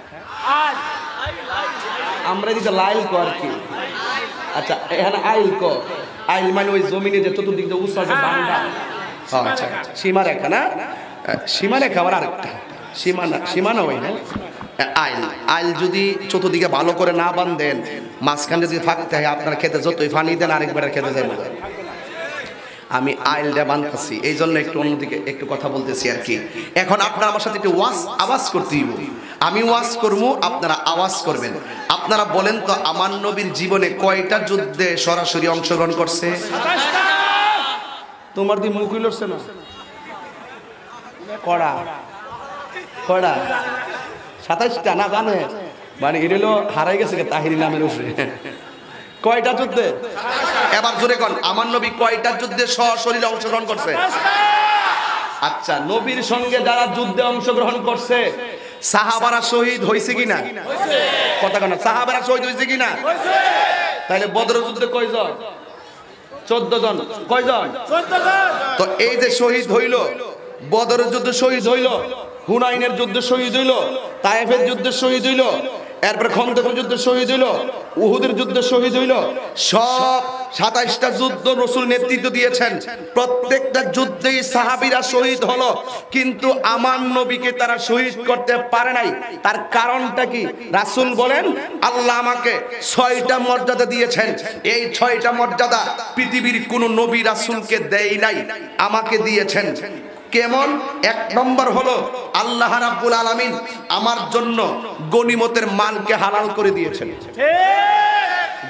Speaker 1: আমরা দিতে লাইল কো আর কি। আচ্ছা এখানে আইল কো, আইল মানে ওই জমিনে যে চতুর্দিক দিয়ে উঁচু আছে বান্দা। আচ্ছা সীমারেখা না, সীমারেখা আবার আরেকটা সীমানা হয় না। আইল আইল যদি চতুর্দিকে ভালো করে না বাঁধেন, মাঝখানে যদি থাকতে হয় আপনার খেতে যতই ফানি দেন আরেকবার খেতে যাবেন। আমি আইলটা বাঁধতেছি এই জন্য একটু অন্যদিকে একটু কথা বলতেছি আর কি। এখন আপনারা আমার সাথে একটু আওয়াজ করতে দিব, আমি ওয়াজ করবো আপনারা আওয়াজ করবেন। আপনারা বলেন তো আমার নবীর জীবনে কয়টা যুদ্ধে সরাসরি অংশগ্রহণ করছে? তোমার দি মুখ লড়ছে না কড়া কড়া 27টা না জানে মানে এগুলো হারাই গেছে তাহিরি নামের উপরে। কয়টা যুদ্ধে? এবার জোরে কোন আমার নবী কয়টা যুদ্ধে সশরীরে অংশগ্রহণ করছে? আচ্ছা নবীর সঙ্গে যারা যুদ্ধে অংশগ্রহণ করছে সাহাবারা শহীদ হয়েছে কিনা? কথা কেন সাহাবারা শহীদ হয়েছে কিনা? তাহলে বদর যুদ্ধে কয়জন? 14 জন। কয়জন? 14 জন। তো এই যে শহীদ হইল, বদর যুদ্ধে শহীদ হইল, হুনাইনের যুদ্ধে শহীদ হইল, তায়েফের যুদ্ধে শহীদ হইল, এরপর খন্দকের যুদ্ধে শহীদ হইল, উহুদের যুদ্ধে শহীদ হইল। সব 27টা যুদ্ধ রাসূল নেতৃত্ব দিয়েছেন। প্রত্যেকটা যুদ্ধেই সাহাবীরা শহীদ হলো, কিন্তু আমার নবীকে তারা শহীদ করতে পারে নাই। তার কারণটা কি? রাসূল বলেন আল্লাহ আমাকে 6টা মর্যাদা দিয়েছেন, এই 6টা মর্যাদা পৃথিবীর কোন নবী রাসূলকে দেয় নাই, আমাকে দিয়েছেন। কেমন? 1 নম্বর হলো আল্লাহ রাব্বুল আলামিন আমার জন্য গনিমতের মালকে হালাল করে দিয়েছেন।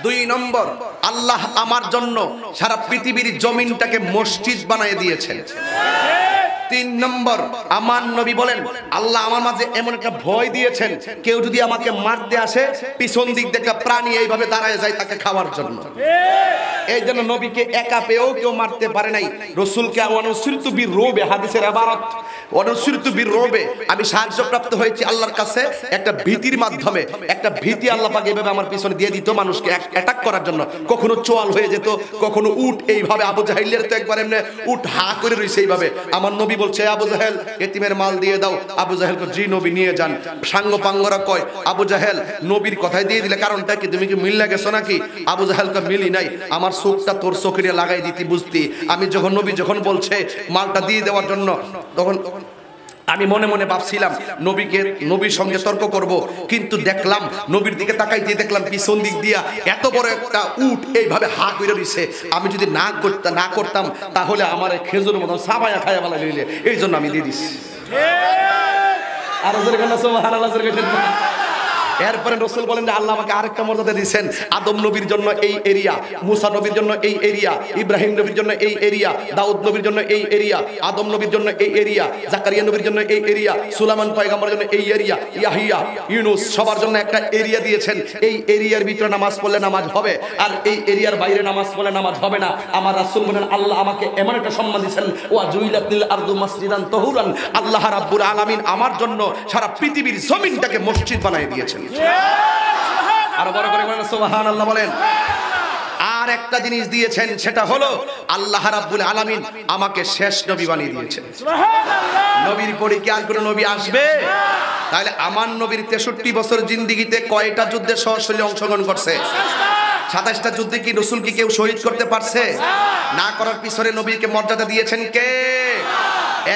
Speaker 1: 2 নম্বর আল্লাহ আমার জন্য সারা পৃথিবীর জমিনটাকে মসজিদ বানিয়ে দিয়েছেন। 3 নম্বর আমার নবী বলেন আল্লাহ আমার মাঝে এমন একটা ভয় দিয়েছেন, কেউ যদি আমাকে মারতে আসে পিছন দিক থেকে প্রাণী এইভাবে দাঁড়ায় যায় তাকে খাওয়ার জন্য। এই জন্য নবীকে একা পেয়েও কেউ মারতে পারে নাই। রাসূলকে অনুসৃতু বির রোবে, হাদিসের ইবারত অনুসৃতু বির রোবে, আমি সাহায্যপ্রাপ্ত হয়েছি আল্লাহর কাছে একটা ভীতির মাধ্যমে। একটা ভীতি আল্লাহ পাক এইভাবে আমার পিছনে দিয়ে দিত মানুষকে অ্যাটাক করার জন্য। কখনো চোয়াল হয়ে যেত, কখনো উট এইভাবে আবু জাহেলের তো একবার এমনি উট হা করে রইছে এইভাবে। আমার নবী বলছে আবু জাহেল এতিমের মাল দিয়ে দাও। আবু জাহেল কয় জি নবী নিয়ে যান। সাঙ্গ পাঙ্গরা কয় আবু জাহেল নবীর কথাই দিয়ে দিলে, কারণটা কি তুমি কি মিল্লা গেছো নাকি? আবু জাহেল কয় মিলি নাই, আমার চোখটা তোর চোখে লাগাই দিতি বুঝতি। আমি যখন নবী যখন বলছে মালটা দিয়ে দেওয়ার জন্য, তখন আমি মনে মনে ভাবছিলাম নবীর সঙ্গে তর্ক করব, কিন্তু দেখলাম নবীর দিকে তাকাইতে দেখলাম পিছন দিক দিয়া এত বড় একটা উট এইভাবে হা করে দিছে। আমি যদি না করতাম তাহলে আমার খেজুর মতন সাবায়া খায়া বলা লইলে, এই জন্য আমি দিয়ে দিছি। আর সুবহানাল্লাহ। এরপরে রাসূল বলেন যে আল্লাহ আমাকে আরেকটা মর্যাদা দিয়েছেন। আদম নবীর জন্য এই এরিয়া, মুসা নবীর জন্য এই এরিয়া, ইব্রাহিম নবীর জন্য এই এরিয়া, দাউদ নবীর জন্য এই এরিয়া, আদম নবীর জন্য এই এরিয়া, জাকারিয়া নবীর জন্য এই এরিয়া, সুলাইমান পয়গম্বরের জন্য এই এরিয়া, ইয়াহিয়া, ইউনূস সবার জন্য একটা এরিয়া দিয়েছেন। এই এরিয়ার ভিতরে নামাজ পড়লে নামাজ হবে, আর এই এরিয়ার বাইরে নামাজ পড়লে নামাজ হবে না। আমার রাসূল বলেন আল্লাহ আমাকে এমন একটা সম্মান দিয়েছেন, ওয়া জুইলাতিল আরদু মাসজিদান তাহুরান, আল্লাহ রাব্বুল আলামিন আমার জন্য সারা পৃথিবীর জমিনটাকে মসজিদ বানিয়ে দিয়েছেন। আরো বড় করে বলেন সুবহানাল্লাহ বলেন। আর একটা জিনিস দিয়েছেন, সেটা হলো আল্লাহ রাব্বুল আলামিন আমাকে শেষ নবী বানিয়ে দিয়েছেন। সুবহানাল্লাহ। নবীর পরে কি আর কোনো নবী আসবে? তাহলে আমার নবীর 63 বছর জিন্দেগিতে কয়টা যুদ্ধে সরাসরি অংশগ্রহণ করছে? 27টা যুদ্ধে কি রাসূল কি কেউ শহীদ করতে পারছে? না করার পিছনে নবীকে মর্যাদা দিয়েছেন কে?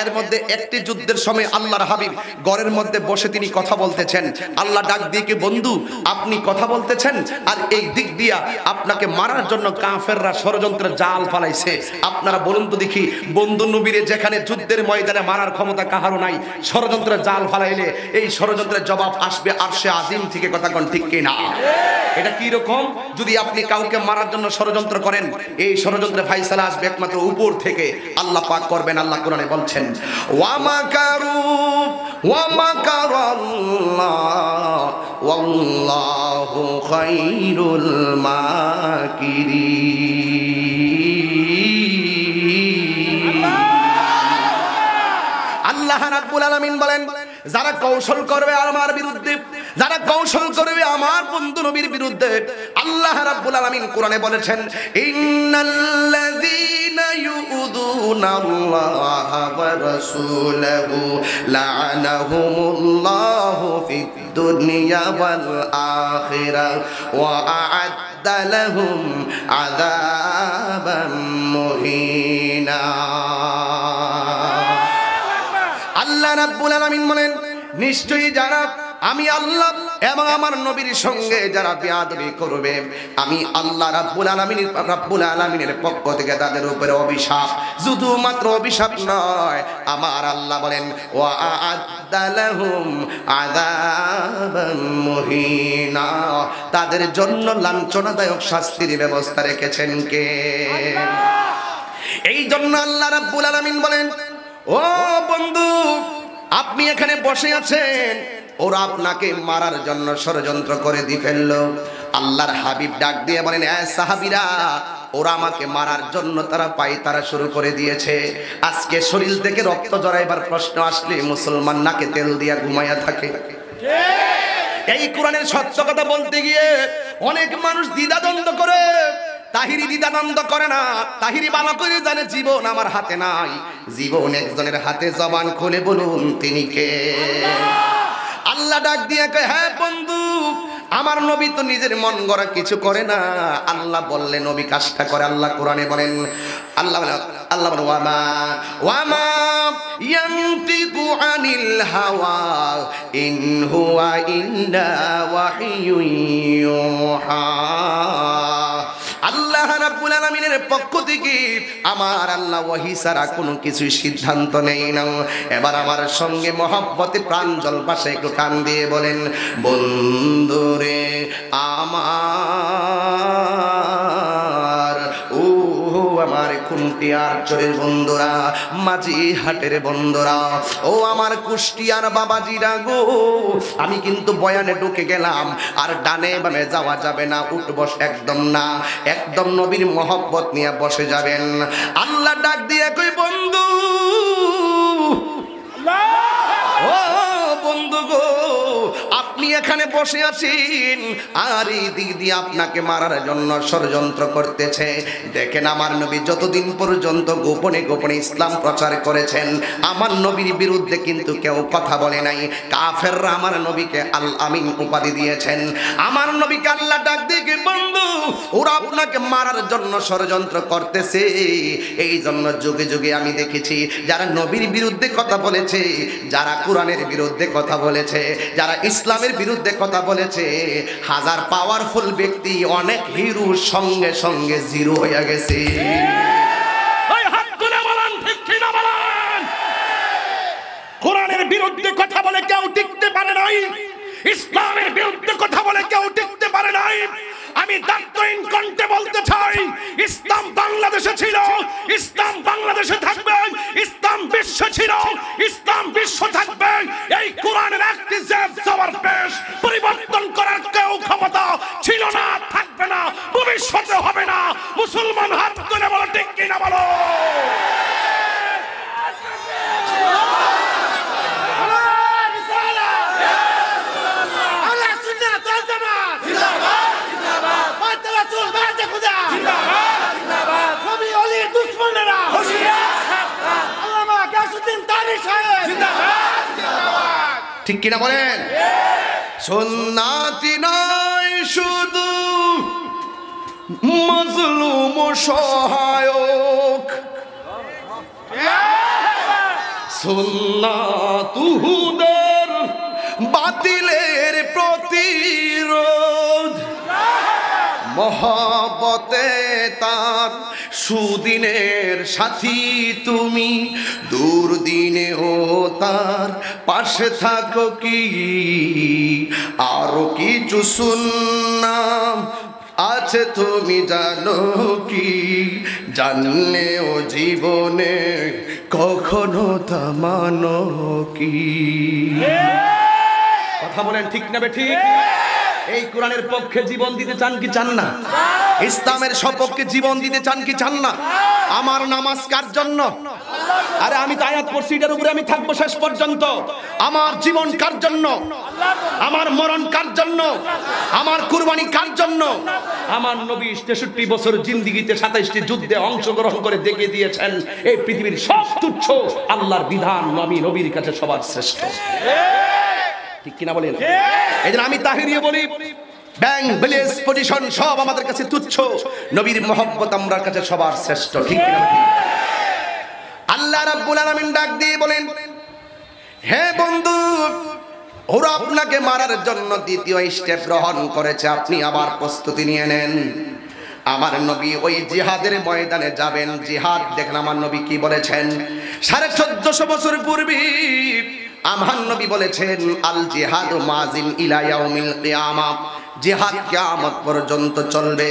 Speaker 1: এর মধ্যে একটি যুদ্ধের সময় আল্লাহর হাবিব ঘরের মধ্যে বসে তিনি কথা বলতেছেন। আল্লাহ ডাক দিয়ে কি বন্ধু আপনি কথা বলতেছেন, আর এই দিক দিয়া আপনাকে মারার জন্য কাফেররা ষড়যন্ত্রের জাল ফালাইছে। আপনারা বলুন তো দেখি, বন্ধু নবীরে যেখানে যুদ্ধের ময়দানে মারার ক্ষমতা কাহারও নাই, ষড়যন্ত্রের জাল ফালাইলে এই ষড়যন্ত্রের জবাব আসবে আরশে আজিম থেকে। কথা কোন ঠিক কি না? এটা কি রকম? যদি আপনি কাউকে মারার জন্য ষড়যন্ত্র করেন, এই ষড়যন্ত্রের ফায়সালা আসবে একমাত্র উপর থেকে, আল্লাহ পাক করবেন। আল্লাহ কোরআনে বলছেন ওয়া মাকারু ওয়া মাকারাল্লাহ ওয়াল্লাহু খায়রুল মাকিরিন। আল্লাহ রাব্বুল আলামিন বলেন যারা কৌশল করবে আমার বিরুদ্ধে, যারা কৌশল করবে আমার বন্ধু নবীর বিরুদ্ধে, আল্লাহ রাব্বুল আলামিন কোরআনে বলেছেন ইন্নাল্লাযীনা ইউযুনাল্লাহা ওয়া রাসূলাহু লা'নাহুমুল্লাহু ফিদ দুনিয়া ওয়াল আখিরাহ ওয়া আ'আদ্দা লাহুম আযাবাম মুহিনা। আল্লাহ রাব্বুল আলামিন বলেন নিশ্চয়ই যারা আমি আল্লাহ এবং আমার নবীর সঙ্গে যারা বেয়াদবি করবে, আমি আল্লাহ রাব্বুল আলামিনের পক্ষ থেকে তাদের উপরে অভিশাপ, শুধুমাত্র অভিশাপ নয়, আমার আল্লাহ বলেন ওয়া আ'আদ্দা লাহুম আযাবাম মুহিনা, তাদের জন্য লাঞ্ছনাদায়ক শাস্তির ব্যবস্থা রেখেছেন কে? এই জন্য আল্লাহ রাব্বুল আলামিন বলেন ও বন্ধু, আপনি এখানে বসে আছেন, ওরা আপনাকে মারার জন্য ষড়যন্ত্র করে দিয়ে ফেললো। আল্লাহর হাবিব ডাক দিয়ে বলেন এ সাহাবীরা, ওরা আমাকে মারার জন্য তারা শুরু করে দিয়েছে। আজকে শরীর থেকে রক্ত জড়াইবার প্রশ্ন আসলে মুসলমান নাকে তেল দিয়া ঘুমাইয়া থাকে। এই কোরআনের সত্য কথা বলতে গিয়ে অনেক মানুষ দ্বিধাদ্বন্দ্ব করে। তাহিরি দ্বিধাদ্বন্দ্ব করে না, তাহিরি ভালো করে জানে জীবন আমার হাতে নাই, জীবন একজনের হাতে। জবান খুলে বলুন তিনি কে? আল্লাহ ডাক দিয়ে কয় হ্যাঁ বন্ধু, আমার নবী তো নিজের মন গড়া কিছু করে না। আল্লাহ বললে নবী কাজটা করে। আল্লাহ কোরআনে বলেন, আল্লাহ বলেন ওয়ামা ইয়ানতিকু আনিল হাওয়া ইন হুয়া ইল্লা ওয়াহিয়ুন ইউহা। আল্লাহ রাব্বুল আলামিনের পক্ষ থেকে আমার আল্লাহ ওহী ছাড়া কোনো কিছু সিদ্ধান্ত নেই না। এবার আমার সঙ্গে মহব্বতে প্রাঞ্জল ভাষায় একটু টান দিয়ে বলেন বন্ধুরে আমার, ও আমার খুনটিয়ার চরের বন্ধুরা, মাঝি হাটের বন্ধুরা, ও আমার কুষ্টিয়ার বাবাজিরা গো, আমি কিন্তু বয়ানে ঢুকে গেলাম, আর ডানে বামে যাওয়া যাবে না, উঠ বস একদম না, একদম নবীর মহব্বত নিয়ে বসে যাবেন। আল্লাহ ডাক দিয়ে কই বন্ধু, ও বন্ধু গো, আপনি এখানে বসে আছেন আর এই দিক দিয়ে আপনাকে মারার জন্য ষড়যন্ত্র করতেছে। দেখেন আমার নবী যতদিন পর্যন্ত গোপনে গোপনে ইসলাম প্রচার করেছেন, আমার নবীর বিরুদ্ধে কিন্তু কেউ কথা বলে নাই। কাফেররা আমার নবীকে আল আমিন উপাধি দিয়েছেন। আমার নবীকে আল্লাহ ডাক দিয়ে বন্ধু, ওরা আপনাকে মারার জন্য ষড়যন্ত্র করতেছে। এই জন্য যুগে যুগে আমি দেখেছি যারা নবীর বিরুদ্ধে কথা বলেছে, যারা কোরআনের বিরুদ্ধে কথা বলেছে, যারা ইসলামের বিরুদ্ধে কথা বলেছে, হাজার পাওয়ারফুল ব্যক্তি অনেক হিরো সঙ্গে সঙ্গে জিরো হয়ে গেছে। কোরআনের বিরুদ্ধে কথা বলে কেউ টিকতে পারে নাই, ইসলামের বিরুদ্ধে কথা বলে কেউ টিকতে পারে নাই। আমি দায়িত্বহীন কণ্ঠে বলতে চাই, ইসলাম বাংলাদেশে ছিল, ইসলাম বাংলাদেশে থাকবে, ইসলাম বিশ্বে ছিল, ইসলাম বিশ্ব থাকবে। এই কোরআনের একটি জবাব পেশ পরিবর্তন করার কেউ ক্ষমতা ছিল না, থাকবে না, ভবিষ্যতে হবে না। মুসলমান হাত তুলে বলো ঠিক কিনা বলো। ঠিক কিনা বলেন? সুন্নাতি নয় শুধু মজলুম সহায়ক, সুন্নাত হুদের বাতিলের প্রতিরোধ, মহব্বতে তার সুদিনের সাথী তুমি, দুর্দিনেও তার পাশে থাকো কি। আরো কিছু সুন্নাত আছে তুমি জানো কি, জানলেও জীবনে কখনো তা মানো কি। কথা বলেন ঠিক না বে ঠিক? এই কোরআনের পক্ষে জীবন দিতে চান কি চান না? ইসলামের সপক্ষে জীবন দিতে চান কি চান না? আমার নামাজ কার জন্য? আরে আমি তো আয়াত পড়ছি, এটার উপরে আমি থাকবো শেষ পর্যন্ত। আমার জীবন কার জন্য? আমার মরণ কার জন্য? আমার কুরবানি কার জন্য? আমার নবী 63 বছর জিন্দেগিতে 27টি যুদ্ধে অংশগ্রহণ করে দেখিয়ে দিয়েছেন এই পৃথিবীর সব তুচ্ছ, আল্লাহর বিধান নবীর কাছে সবার শ্রেষ্ঠ। ঠিক কিনা বলেন? এই জন্য আমি তাহিরিয়ে বলি, ব্যাংক ব্যালেন্স পজিশন সব আমাদের কাছে তুচ্ছ, নবীর মহব্বত আমার কাছে সবার শ্রেষ্ঠ। ঠিক কিনা? আল্লাহ রাব্বুল আলামিন ডাক দিয়ে বলেন, হে বন্ধু, ওরা আপনাকে মারার জন্য দ্বিতীয় স্টেপ গ্রহণ করেছে, আপনি আবার প্রস্তুতি নিয়ে নেন। আমার নবী ওই জিহাদের ময়দানে যাবেন। জিহাদ দেখেন আমার নবী কি বলেছেন 1450 বছর পূর্বে। আমার নবী বলেছেন, আল জিহাদু মাজিন ইলা ইয়াউমিল কিয়ামাহ, জিহাদ কিয়ামত পর্যন্ত চলবে।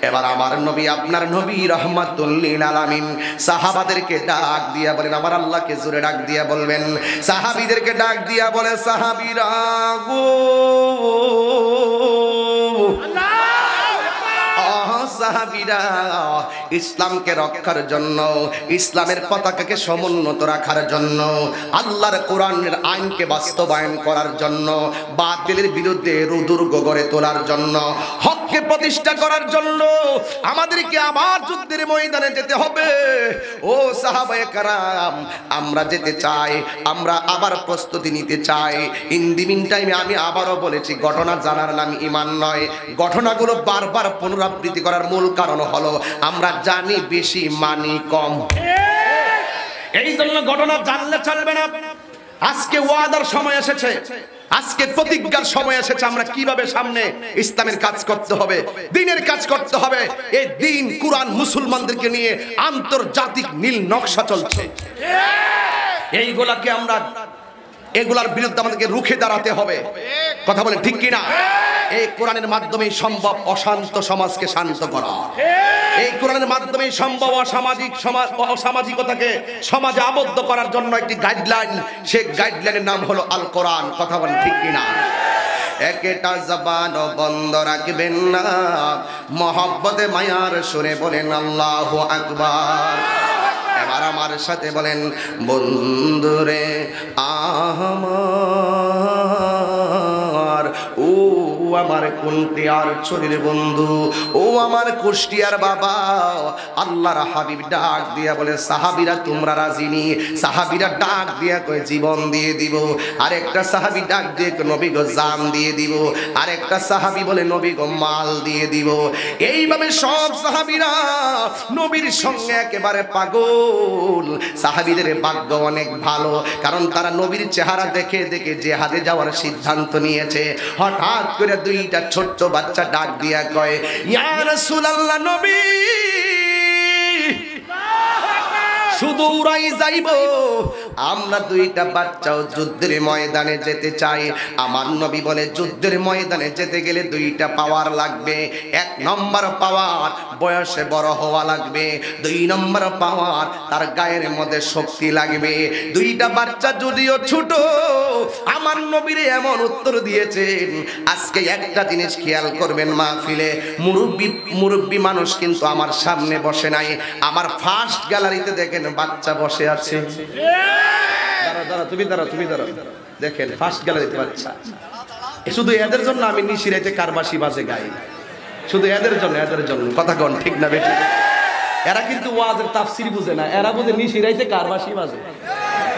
Speaker 1: এবার আমার নবী, আপনার নবী রাহমাতুল লিল আলামিন সাহাবাদেরকে ডাক দিয়া বলেন, আমার আল্লাহকে জোরে ডাক দিয়া বলবেন, সাহাবীদেরকে ডাক দিয়া বলে, সাহাবীরা গো, সাহাবীরা, ইসলামকে রক্ষার জন্য, ইসলামের পতাকাকে সমুন্নত রাখার জন্য, আল্লাহর কোরআনের আইনকে বাস্তবায়ন করার জন্য, বাতিলের বিরুদ্ধে দুর্গ গড়ে তোলার জন্য, হককে প্রতিষ্ঠা করার জন্য আমাদেরকে আবার যুদ্ধের ময়দানে যেতে হবে। ও সাহাবায়ে কেরাম, আমরা যেতে চাই, আমরা আবার প্রস্তুতি নিতে চাই। ইন দি মিন টাইমে আমি আবারও বলেছি, ঘটনা জানার নাম ঈমান নয়। ঘটনাগুলো বারবার পুনরাবৃত্তি করার মূল কারণ হলো আমরা জানি বেশি, মানি কম। এই জন্য ঘটনা জানলে চলবে না। আজকে ওয়াদার সময় এসেছে, আজকে প্রতিজ্ঞার সময় এসেছে। আমরা কিভাবে সামনে ইসলামের কাজ করতে হবে, দ্বীনের কাজ করতে হবে। এই দ্বীন, কুরআন মুসলমানদেরকে নিয়ে আন্তর্জাতিক নীল নকশা চলছে। এইগুলাকে আমরা, এগুলার বিরুদ্ধে আমাদেরকে রুখে দাঁড়াতে হবে। কথা বলেন ঠিক কিনা? এই কোরআনের মাধ্যমেই সম্ভব অশান্ত সমাজকে শান্ত করা। এই কোরআনের মাধ্যমেই সম্ভব অসামাজিকতাকে সমাজে আবদ্ধ করার জন্য একটি গাইডলাইন, সেই গাইডলাইনের নাম হলো আল কোরআন। কথা বলেন ঠিক কিনা? একটা জবান বন্ধ রাখবেন না, মহব্বতে মায়ার সুরে বলেন আল্লাহু আকবার। এবার আমার সাথে বলেন, বন্ধুরে আমার, ও আমার কুষ্টিয়ার শরীর বন্ধু, ও আমার কুষ্টিয়ার বাবা। আল্লাহর হাবিব ডাক দিয়া বলে, সাহাবীরা তোমরা রাজি নি? সাহাবীরা ডাক দিয়া কয়, জীবন দিয়ে দিব। আরেকটা সাহাবী ডাক দিয়ে নবী গো জান দিয়ে দিব। আরেকটা সাহাবী বলে, নবী গো মাল দিয়ে দিব। এইভাবে সব সাহাবীরা নবীর সঙ্গে একেবারে পাগল। সাহাবীদের ভাগ্য অনেক ভালো, কারণ তারা নবীর চেহারা দেখে দেখে জিহাদে যাওয়ার সিদ্ধান্ত নিয়েছে। হঠাৎ করে দুইটা ছোট্ট বাচ্চা ডাক দিয়া কয়, ইয়া রাসূলুল্লাহ, নবী শুধু উড়াই যাইব, আমরা দুইটা বাচ্চাও যুদ্ধের ময়দানে যেতে চাই। আমার নবী বলে, যুদ্ধের ময়দানে যেতে গেলে দুইটা পাওয়ার লাগবে। এক নম্বর পাওয়ার, বয়সে বড় হওয়া লাগবে। দুই নম্বর পাওয়ার, তার গায়ের মধ্যে শক্তি লাগবে। দুইটা বাচ্চা যদিও ছোট, আমার নবীরে এমন উত্তর দিয়েছেন। আজকে একটা জিনিস খেয়াল করবেন, মাহফিলে মুরব্বী মানুষ কিন্তু আমার সামনে বসে নাই। আমার ফার্স্ট গ্যালারিতে দেখেন বাচ্চা বসে আছে। তুমি দাঁড়া, দেখেন ফার্স্ট গ্যালারিতে বাচ্চা। শুধু এদের জন্য আমি নিশিরাইতে কারবাসি বাজে গাই, শুধু এদের জন্য। কথা কোন ঠিক না বেটি? এরা কিন্তু ওয়াজের তাফসীর বুঝে না, এরা বুঝে নিশিরাইতে কারবাসি বাজে।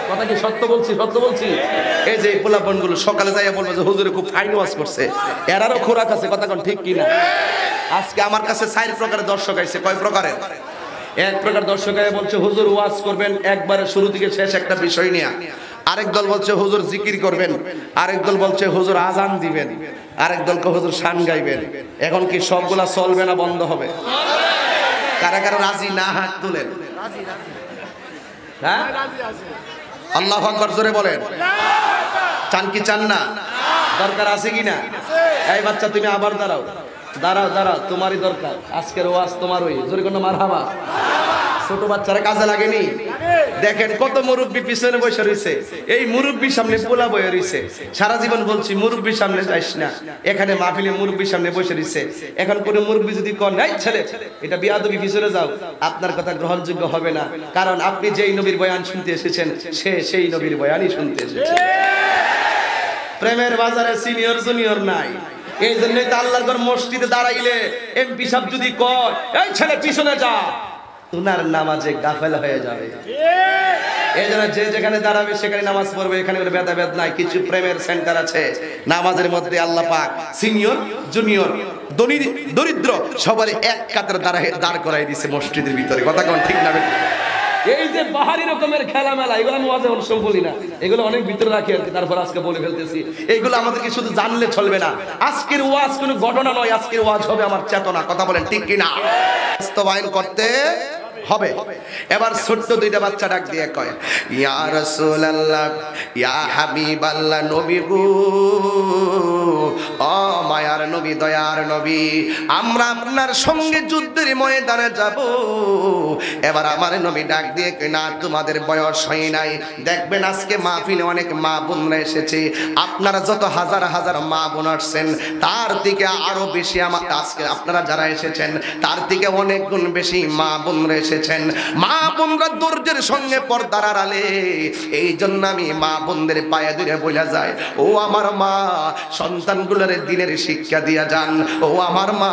Speaker 1: কথা কি সত্য বলছি? এই যে পোলাপনগুলো সকালে যাইয়া বলবো যে হুজুরে খুব ফাইন ওয়াজ করছে, এরারও খোরাক আছে। কথা কোন ঠিক কিনা? আজকে আমার কাছে 4 প্রকারের দর্শক আইছে। কয় প্রকারের? এক প্রকার দর্শক বলছে হুজুর ওয়াজ করবেন একবারে শুরু থেকে শেষ একটা বিষয় নিয়ে। আরেক দল বলছে হুজুর জিকির করবেন। আরেক দল বলছে হুজুর আজান দিবেন। আরেক দলকে হুজুর শান গাইবেন। এখন কি সবগুলা চলবে না বন্ধ হবে? কারা কারা রাজি না হাত তুলেন। হ্যাঁ, আল্লাহু আকবার জোরে বলেন। চান কি চান না? দরকার আছে কিনা? এই বাচ্চা তুমি আবার দাঁড়াও, তোমারই দরকার। আজকের ওয়াজ তোমার, ওই জোরে কোন মারহাবা। ছোট বাচ্চারা কাজে লাগেনি? দেখেন কত মুরব্বী পিছনে বসে রয়েছে, এই মুরব্বীর সামনে পোলা বয়ে রয়েছে। সারা জীবন বলছি মুরব্বীর সামনে যাইস না, এখানে মাহফিলে মুরব্বীর সামনে বসে রয়েছে। এখন কোন মুরব্বী যদি কন নাই ছেলে এটা বিয়াদবি, পিছনে যাও, আপনার কথা গ্রহণযোগ্য হবে না। কারণ আপনি যেই নবীর বয়ান শুনতে এসেছেন সে সেই নবীর বয়ানই শুনতে এসেছে। প্রেমের বাজারে সিনিয়র জুনিয়র নাই। এই জন্যই তো আল্লাহর ঘর মসজিদে দাঁড়াইলে এমপি সাহেব যদি কয় এই ছেলে পিছনে যা, উনার নামাজে গাফেল হয়ে যাবে। এই জন্য যে যেখানে দাঁড়াবে সেখানে নামাজ পড়বে, এখানে কোনো ভেদাভেদ নাই। কিছু প্রেমের সেন্টার আছে, নামাজের মধ্যে আল্লাহ পাক সিনিয়র জুনিয়র দরিদ্র সবারই এক কাতার দাঁড় করাই দিয়েছে মসজিদের ভিতরে। কথা কোন ঠিক না? এই যে বাহারি রকমের খেলা মেলা, এগুলো আমি ওয়াজে অংশ বলি না, এগুলো অনেক ভিতরে রাখি আর কি, তারপর আজকে বলে ফেলতেছি। এইগুলো আমাদেরকে শুধু জানলে চলবে না। আজকের ওয়াজ কোনো ঘটনা নয়, আজকের ওয়াজ হবে আমার চেতনা। কথা বলেন ঠিক কিনা? বাস্তবায়ন করতে হবে। এবার ছোট্ট দুইটা বাচ্চা ডাক দিয়ে কয় ইয়া রাসূলুল্লাহ, ইয়া হাবিবাল্লাহ, নবী গো, ও মায়ার নবী, দয়ার নবী, আমরা আপনার সঙ্গে যুদ্ধের ময়দানে যাব। এবার আমার নবী ডাক দিয়ে কয় না, তোমাদের বয়স হয় নাই। দেখবেন আজকে মাহফিলে অনেক মা বোনরা এসেছে, আপনারা যত হাজার হাজার মা বোন আসছেন তার থেকে আরো বেশি আমার আজকে আপনারা যারা এসেছেন তার থেকে অনেক গুণ বেশি মা বোনরা এসেছেন। মা বোনরা ধৈর্যের সঙ্গে পর্দার আড়ালে। এই জন্য আমি মা বোনদের পায়ে ধরে বলে যায়, ও আমার মা, সন্তানগুলোর দিনের শিক্ষা দিয়া যান। ও আমার মা,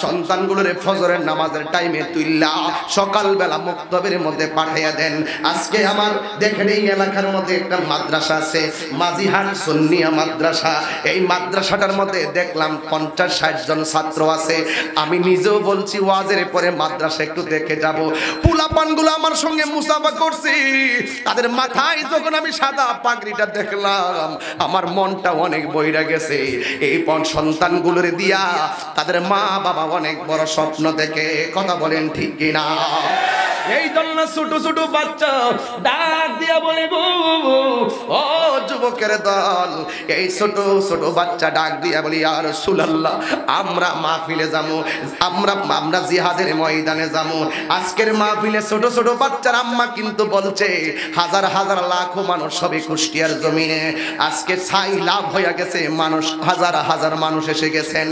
Speaker 1: সন্তানগুলোর ফজরের নামাজের টাইমে তুইল্লা সকালবেলা মুক্তবের মধ্যে পাঠাইয়া দেন। আজকে আমার দেখেন এই এলাকার মধ্যে একটা মাদ্রাসা আছে, মাজিহান সুন্নিয়া মাদ্রাসা। এই মাদ্রাসাটার মধ্যে দেখলাম 50-60 জন ছাত্র আছে। আমি নিজেও বলছি ওয়াজের পরে মাদ্রাসা একটু দেখে যাব। পোলাপানগুলো আমার সঙ্গে মুসাফা করছি, তাদের মাথায় যখন আমি সাদা পাগড়িটা দেখলাম আমার মনটা অনেক বইরা গেছে। এই সন্তানগুলোরে দিয়া তাদের মা বাবা অনেক বড় স্বপ্ন দেখে। কথা বলেন ঠিক কিনা? এই জন্য ছোট ছোট বাচ্চা ডাক দিয়া বলে গো, ও যুবকের দল, এই ছোট ছোট বাচ্চা ডাক দিয়া বলি ইয়া রাসূলুল্লাহ, আমরা মাহফিলে যাবো, আমরা জিহাদের ময়দানে যাবো। আজকের মাহফিলে ছোট ছোট বাচ্চার আম্মা কিন্তু বলছে হাজার হাজার লাখো মানুষ সবে কুষ্টিয়ার জমিনে আজকে ছাই লাভ হয়ে গেছে, মানুষ হাজার হাজার মানুষ এসে গেছেন।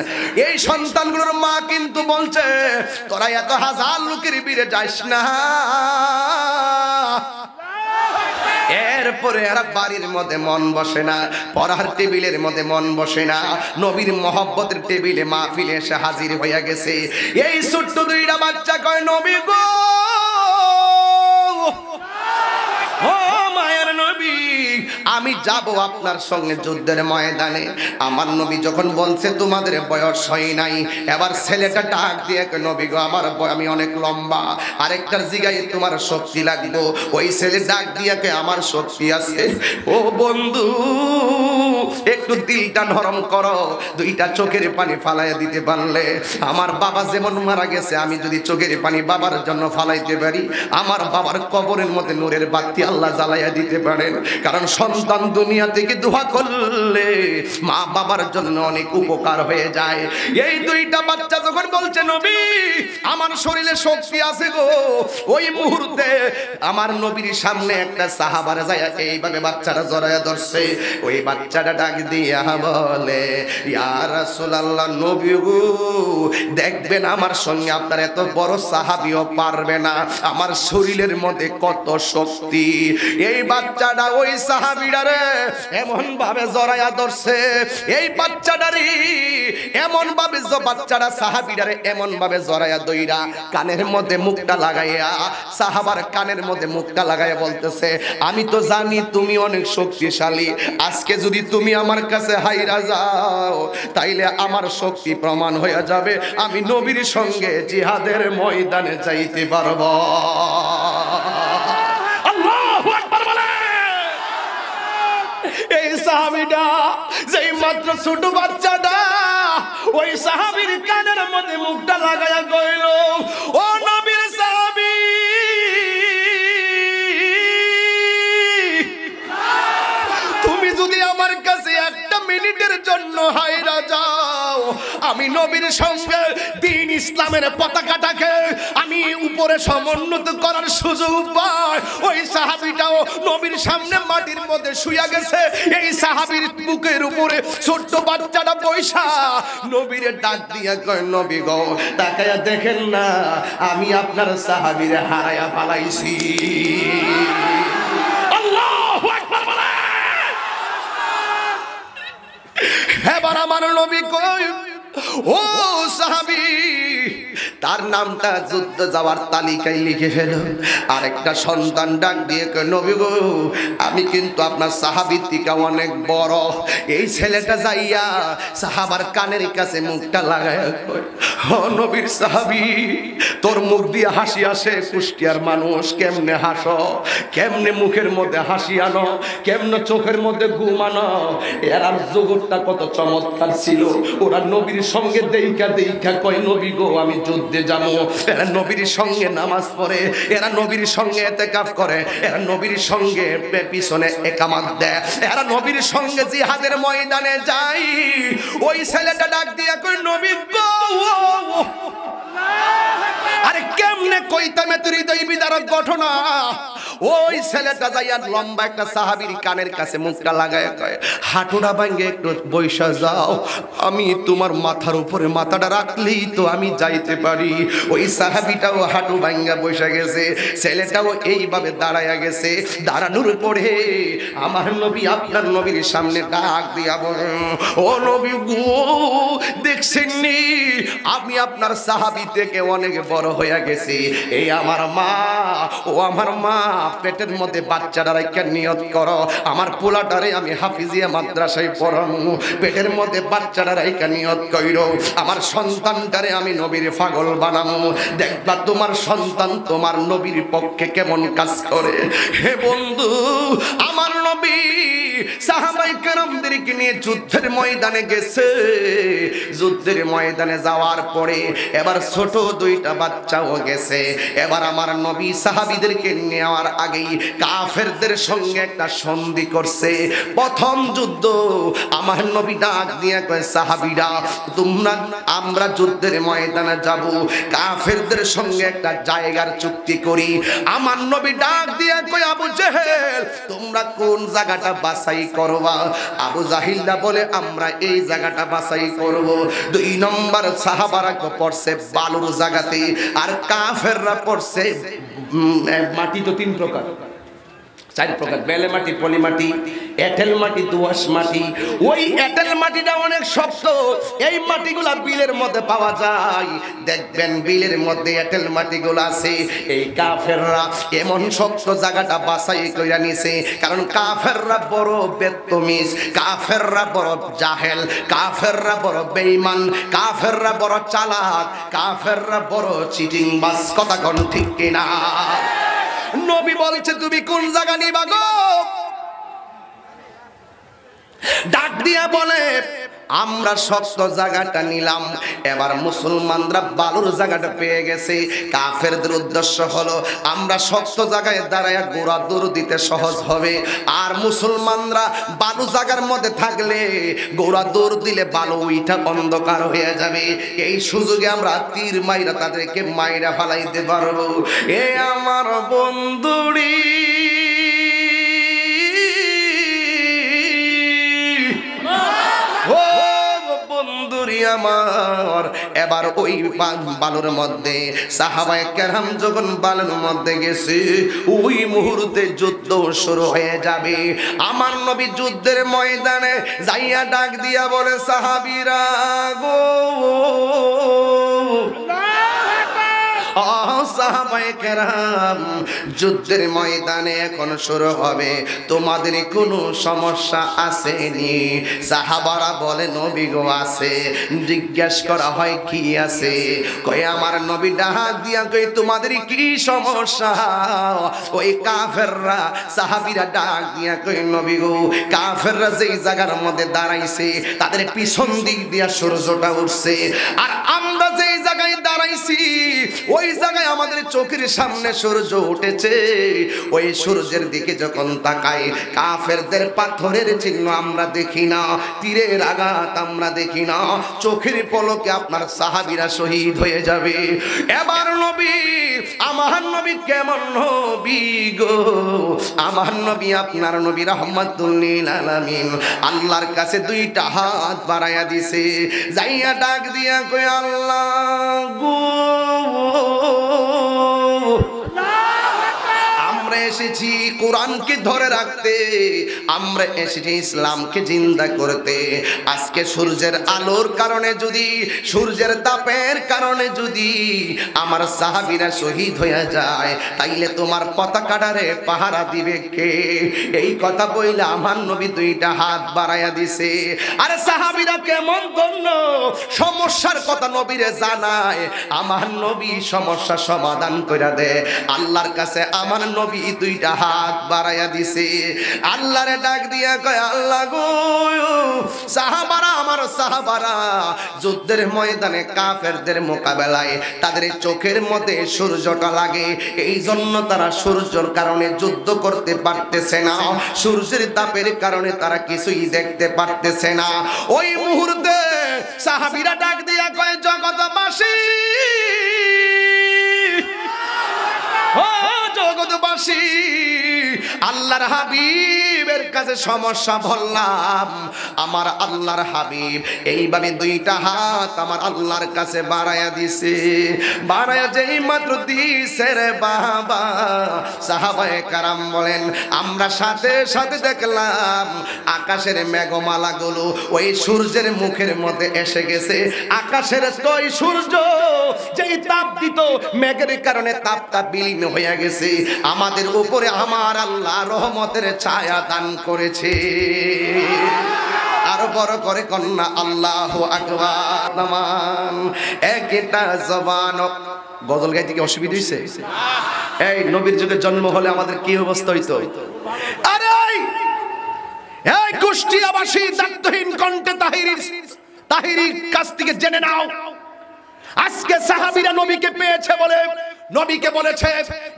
Speaker 1: এই সন্তানগুলোর মা কিন্তু বলছে তোরা এত হাজার লোকের ভিড়ে যাস না। এরপরে এরা বাড়ির মধ্যে মন বসে না, পড়ার টেবিলের মধ্যে মন বসে না, নবীর মহব্বতের টেবিলে মাহফিলে এসে হাজির হয়ে গেছে। এই ছোট্ট দুইটা বাচ্চা কয় নবী গো, ও মায়ের নবী, আমি যাব আপনার সঙ্গে যুদ্ধের ময়দানে। আমার নবী যখন বলছে তোমাদের বয়স হয় নাই, এবার ছেলেটা ডাক দিয়ে নবী গো, আমার আমি অনেক লম্বা, আরেকটার জিগায় তোমার শক্তি লাগবো। ওই ছেলে ডাক দিয়ে আমার শক্তি আছে। ও বন্ধু, একটু দিলটা নরম করো, দুইটা চোখের পানি ফালাইয়া দিতে পারলে, আমার বাবা যেমন মারা গেছে আমি যদি চোখের পানি বাবার জন্য ফালাইতে পারি, আমার বাবার কবরের মধ্যে নূরের বাতি আল্লাহ জ্বালাইয়া দিতে পারেন। কারণ সন্তান দুনিয়া থেকে দোয়া করলে মা বাবার জন্য অনেক উপকার হয়ে যায়। এই দুইটা বাচ্চা যখন বলছে নবী আমার শরীরে শক্তি আছে গো, ওই মুহূর্তে আমার নবীর সামনে একটা সাহাবারা যায় এইভাবে বাচ্চাটা জড়ায়া ধরছে। ওই বাচ্চাটা ডাক দিয়া বলে ইয়া রাসূলুল্লাহ, নবী গো, দেখবেন আমার সঙ্গে আপনার এত বড় সাহাবীও পারবে না, আমার শরীরের মধ্যে কত শক্তি। এই বাচ্চাটা ওই সাহাবীটারে এমন ভাবে জড়ায়া ধরছে, এই বাচ্চাটারে এমন ভাবে বাচ্চাটা সাহাবীটারে এমন ভাবে জড়ায়া দইরা কানের মধ্যে মুখটা লাগাইয়া, সাহাবার কানের মধ্যে মুখটা লাগাইয়া বলতেছে আমি তো জানি তুমি অনেক শক্তিশালী, আজকে যদি তুমি আমার কাছে হাইরা যাও তাইলে আমার শক্তি প্রমাণ হয়ে যাবে, আমি নবীর সঙ্গে জিহাদের ময়দানে যাইতে পারবো। এই সাহাবীটা যেই মাত্র ছোট বাচ্চাটা ওই সাহাবীর কানের মধ্যে মুখটা লাগায়া কইল, ও নবীর সাহাবী, তুমি যদি আমার কাছে একটা মিনিট মিনিটের জন্য হায়রা যাও, আমি নবীর সঙ্গে দ্বীন ইসলামের পতাকাটাকে আমি উপরে সমুন্নত করার সুযোগ পাই। ওই সাহাবীটাও নবীর সামনে মাটির মধ্যে শুয়ে গেছে। এই সাহাবীর বুকের উপরে ছোট্ট বাচ্চাটা বৈশা নবীর ডাক দিয়া কয়, নবী গো তাকায়া দেখেন না, আমি আপনার সাহাবীরে হারায়া পালাইছি। আল্লাহু আকবার বলেন। এবার আমার নবী কই, ও সাহাবী, তার নামটা যুদ্ধ যাওয়ার তালিকায় লিখে ফেল। আরেকটা সন্তান ডাক দিয়ে কয়, নবী গো আমি কিন্তু আপনার সাহাবীর থেকে অনেক বড়। এই ছেলেটা যাইয়া সাহাবার কানের কাছে মুখটা লাগায় কয়, ও নবীর সাহাবী, তোর মুখ দিয়ে হাসি আসে, কুষ্টিয়ার মানুষ কেমনে হাসো, কেমনে মুখের মধ্যে হাসি আনো, কেমনে চোখের মধ্যে ঘুম আনো। এরা জগৎটা কত চমৎকার ছিল। ওরা নবীর সঙ্গে দেইখা দেইখা কয়, নবী গো আমি যুদ্ধে যাবো। এরা নবীর সঙ্গে নামাজ পড়ে, এরা নবীর সঙ্গে ইতিকাফ করে, এরা নবীর সঙ্গে পিছনে একামত দেয়, এরা নবীর সঙ্গে জিহাদের ময়দানে যায়। ওই ছেলেটা ডাক দিয়া কয়, নবী গো, আরে কেমনে কইতামে তোর হৃদয় বিদারক ঘটনা। ওই ছেলেটা যাইয়া লম্বা একটা সাহাবীর কানের কাছে মুখটা লাগায় কয়, হাঁটুটা ভাঙ্গে একটু বৈশা যাও, আমি তোমার মাথার উপরে মাথাটা রাখলেই তো আমি যাইতে পারি। ওই সাহাবীটাও হাঁটু ভাঙ্গা বৈশা গেছে, ছেলেটাও এইভাবে দাঁড়ায়া গেছে। দাঁড়ানোর পরে আমার নবী আপনার নবীর সামনে ডাক দিয়া বলেন, ও নবী গো দেখছেন নি, আমি আপনার সাহাবী থেকে অনেক বড় হয়ে গেছি। এই আমার মা, ও আমার মা, পেটের মধ্যে বাচ্চাটা রাইখা নিয়ত করো, আমার পোলাটারে আমি হাফিজিয়া মাদ্রাসায় পড়াবো। পেটের মধ্যে বাচ্চাটা রাইখা নিয়ত কইরো, আমার সন্তানটারে আমি নবীর পাগল বানাবো। দেখবা তোমার সন্তান তোমার নবীর পক্ষে কেমন কাজ করে। হে বন্ধু, আমার নবী সাহাবায়ে কেরামদেরকে নিয়ে যুদ্ধের ময়দানে গেছে। যুদ্ধের ময়দানে যাওয়ার পরে এবার ছোট দুইটা বাচ্চাও গেছে। এবার আমার নবী সাহাবীদেরকে নেওয়ার আগেই কাফেরদের সঙ্গে একটা সন্ধি করছে। প্রথম যুদ্ধ আমার নবী ডাক দিয়ে কয়, সাহাবীরা তোমরা আমরা যুদ্ধের ময়দানে যাব, কাফেরদের সঙ্গে একটা জায়গার চুক্তি করি। আমার নবী ডাক দিয়ে কয়, আবু জেহেল তোমরা কোন জায়গাটা বাছাই করবা? আবু জাহিলরা বলে আমরা এই জায়গাটা বাছাই করব। 2 নম্বর সাহাবারা পড়ছে বালুর জায়গাতে, আর কাফেররা পড়ছে মাটি তো 3 প্রকার 4 প্রকার, বেলে মাটি, পলি মাটি, এঁটেল মাটি, দোআঁশ মাটি। ওই এঁটেল মাটিটা অনেক শক্ত, এই মাটিগুলা বিলের মধ্যে পাওয়া যায়। দেখবেন বিলের মধ্যে এঁটেল মাটিগুলো আছে। এই কাফেররা এমন শক্ত জায়গাটা বাছাই কইরা নিছে, কারণ কাফেররা বড় বেত্তমিজ, কাফেররা বড় জাহেল, কাফেররা বড় বেঈমান, কাফেররা বড় চালাক, কাফেররা বড় চিটিংবাজ। কথা কোন ঠিক কিনা? নবী বলছে তুমি কোন জায়গা নিবা গো? ডাক দিয়া বলে আমরা শক্ত জায়গাটা নিলাম। এবার মুসলমানরা বালুর জায়গাটা পেয়ে গেছে। কাফেরদের উদ্দেশ্য হলো আমরা শক্ত জায়গায় দাঁড়ায় গোড়া দৌড় দিতে সহজ হবে, আর মুসলমানরা বালু জায়গার মধ্যে থাকলে গোড়া দৌড় দিলে বালু উইঠা অন্ধকার হয়ে যাবে। এই সুযোগে আমরা তীর মাইরা তাদেরকে মাইরা ফালাইতে পারবো। এ আমার বন্ধুরি, আমার এবার ওই বালুর মধ্যে সাহাবায়ে কেরাম যখন বালুর মধ্যে গেছে, ওই মুহূর্তে যুদ্ধ শুরু হয়ে যাবে। আমার নবী যুদ্ধের ময়দানে যাইয়া ডাক দিয়া বলে, সাহাবীরা গো, সাহাবায়ে কেরাম যুদ্ধের ময়দানে এখন শুরু হবে, তোমাদের কোনো সমস্যা আসেনি? সাহাবারা বলে, নবী গো আছে। জিজ্ঞেস করা হয় কি আছে? কই আমার নবী ডাক দিয়া কই তোমাদের কি সমস্যা? ওই কাফেররা সাহাবীরা ডাক দিয়া কই, নবী গো কাফেররা যেই জায়গার মধ্যে দাঁড়াইছে তাদের পিছন দিক দিয়া সূর্যটা উঠছে, আর আমরা যেই জায়গায় দাঁড়াইছি ওই জায়গায় আমাদের আমাদের চোখের সামনে সূর্য উঠেছে, ওই সূর্যের দিকে যখন তাকাই কাফেরদের পাথরের চিহ্ন আমরা দেখি না, তীরের আঘাত আমরা দেখি না, চোখের পলকে আপনার সাহাবীরা শহীদ হয়ে যাবে। এবার নবী, আমার নবী কেমন নবী গো, আমার নবী আপনার নবী রাহমাতুল লিল আলামিন আল্লাহর কাছে দুইটা হাত বাড়ায়া দিছে, যাইয়া ডাক দিয়া কই আল্লাহ গো, আমরা এসেছি কোরআনকে ধরে রাখতে, আমরা এসেছি ইসলামকে জিন্দা করতে। আজকে সূর্যের আলোর কারণে যদি, সূর্যের তাপের কারণে যদি আমার সাহাবীরা শহীদ হয়ে যায়, তাইলে তোমার পতাকাটারে পাহারা দিবে কে? এই কথা বইলা আমার নবী দুইটা হাত বাড়াইয়া দিছে। আরে সাহাবীরা কেমন ধন্য, সমস্যার কথা নবীরে জানায়, আমার নবী সমস্যা সমাধান কইরা দেয়। আল্লাহর কাছে আমার নবী দুইটা হাত বাড়াইয়া দিছে, আল্লাহরে ডাক দিয়া কয় আল্লাহ গো, সাহাবারা, আমার সাহাবারা যুদ্ধের ময়দানে কাফেরদের মোকাবেলায় তাদের চোখের মধ্যে সূর্যটা লাগে, এই জন্য তারা সূর্যের কারণে যুদ্ধ করতে পারতেছে না, সূর্যের তাপের কারণে তারা কিছুই দেখতে পারতেছে না। ওই মুহূর্তে সাহাবীরা ডাক দিয়া কয় জগৎবাসী, ও জগৎবাসী, আল্লাহর হাবিবের কাছে সমস্যা বললাম, আমার আল্লাহর হাবিব এইভাবে দুইটা হাত আমার আল্লাহর কাছে বাড়ায়া দিছে, বাড়ায়া যেই মাত্র দিছে রে বাবা, সাহাবায়ে কেরাম বলেন আমরা সাথে সাথে দেখলাম আকাশের মেঘমালাগুলো ওই সূর্যের মুখের মধ্যে এসে গেছে। আকাশের ওই সূর্য যেই তাপ দিত, মেঘের কারণে তাপটা বিলীন হয়ে গেছে, আমাদের উপরে আমার আল্লাহ রহমতের ছায়া দান করেছে। আরো বড় করে কন্যা আল্লাহু আকবার। নামান একটা জবান, গজল গাইতে কি অসুবিধা হইছে? এই নবীর যুগে জন্ম হলে আমাদের কি অবস্থা হইতো? আরে এই কুষ্টিয়াবাসী দায়িত্বহীন কণ্ঠে তাহিরির কাছ থেকে জেনে নাও, আজকে সাহাবীরা নবীকে পেয়েছে বলে নবীকে বলেছে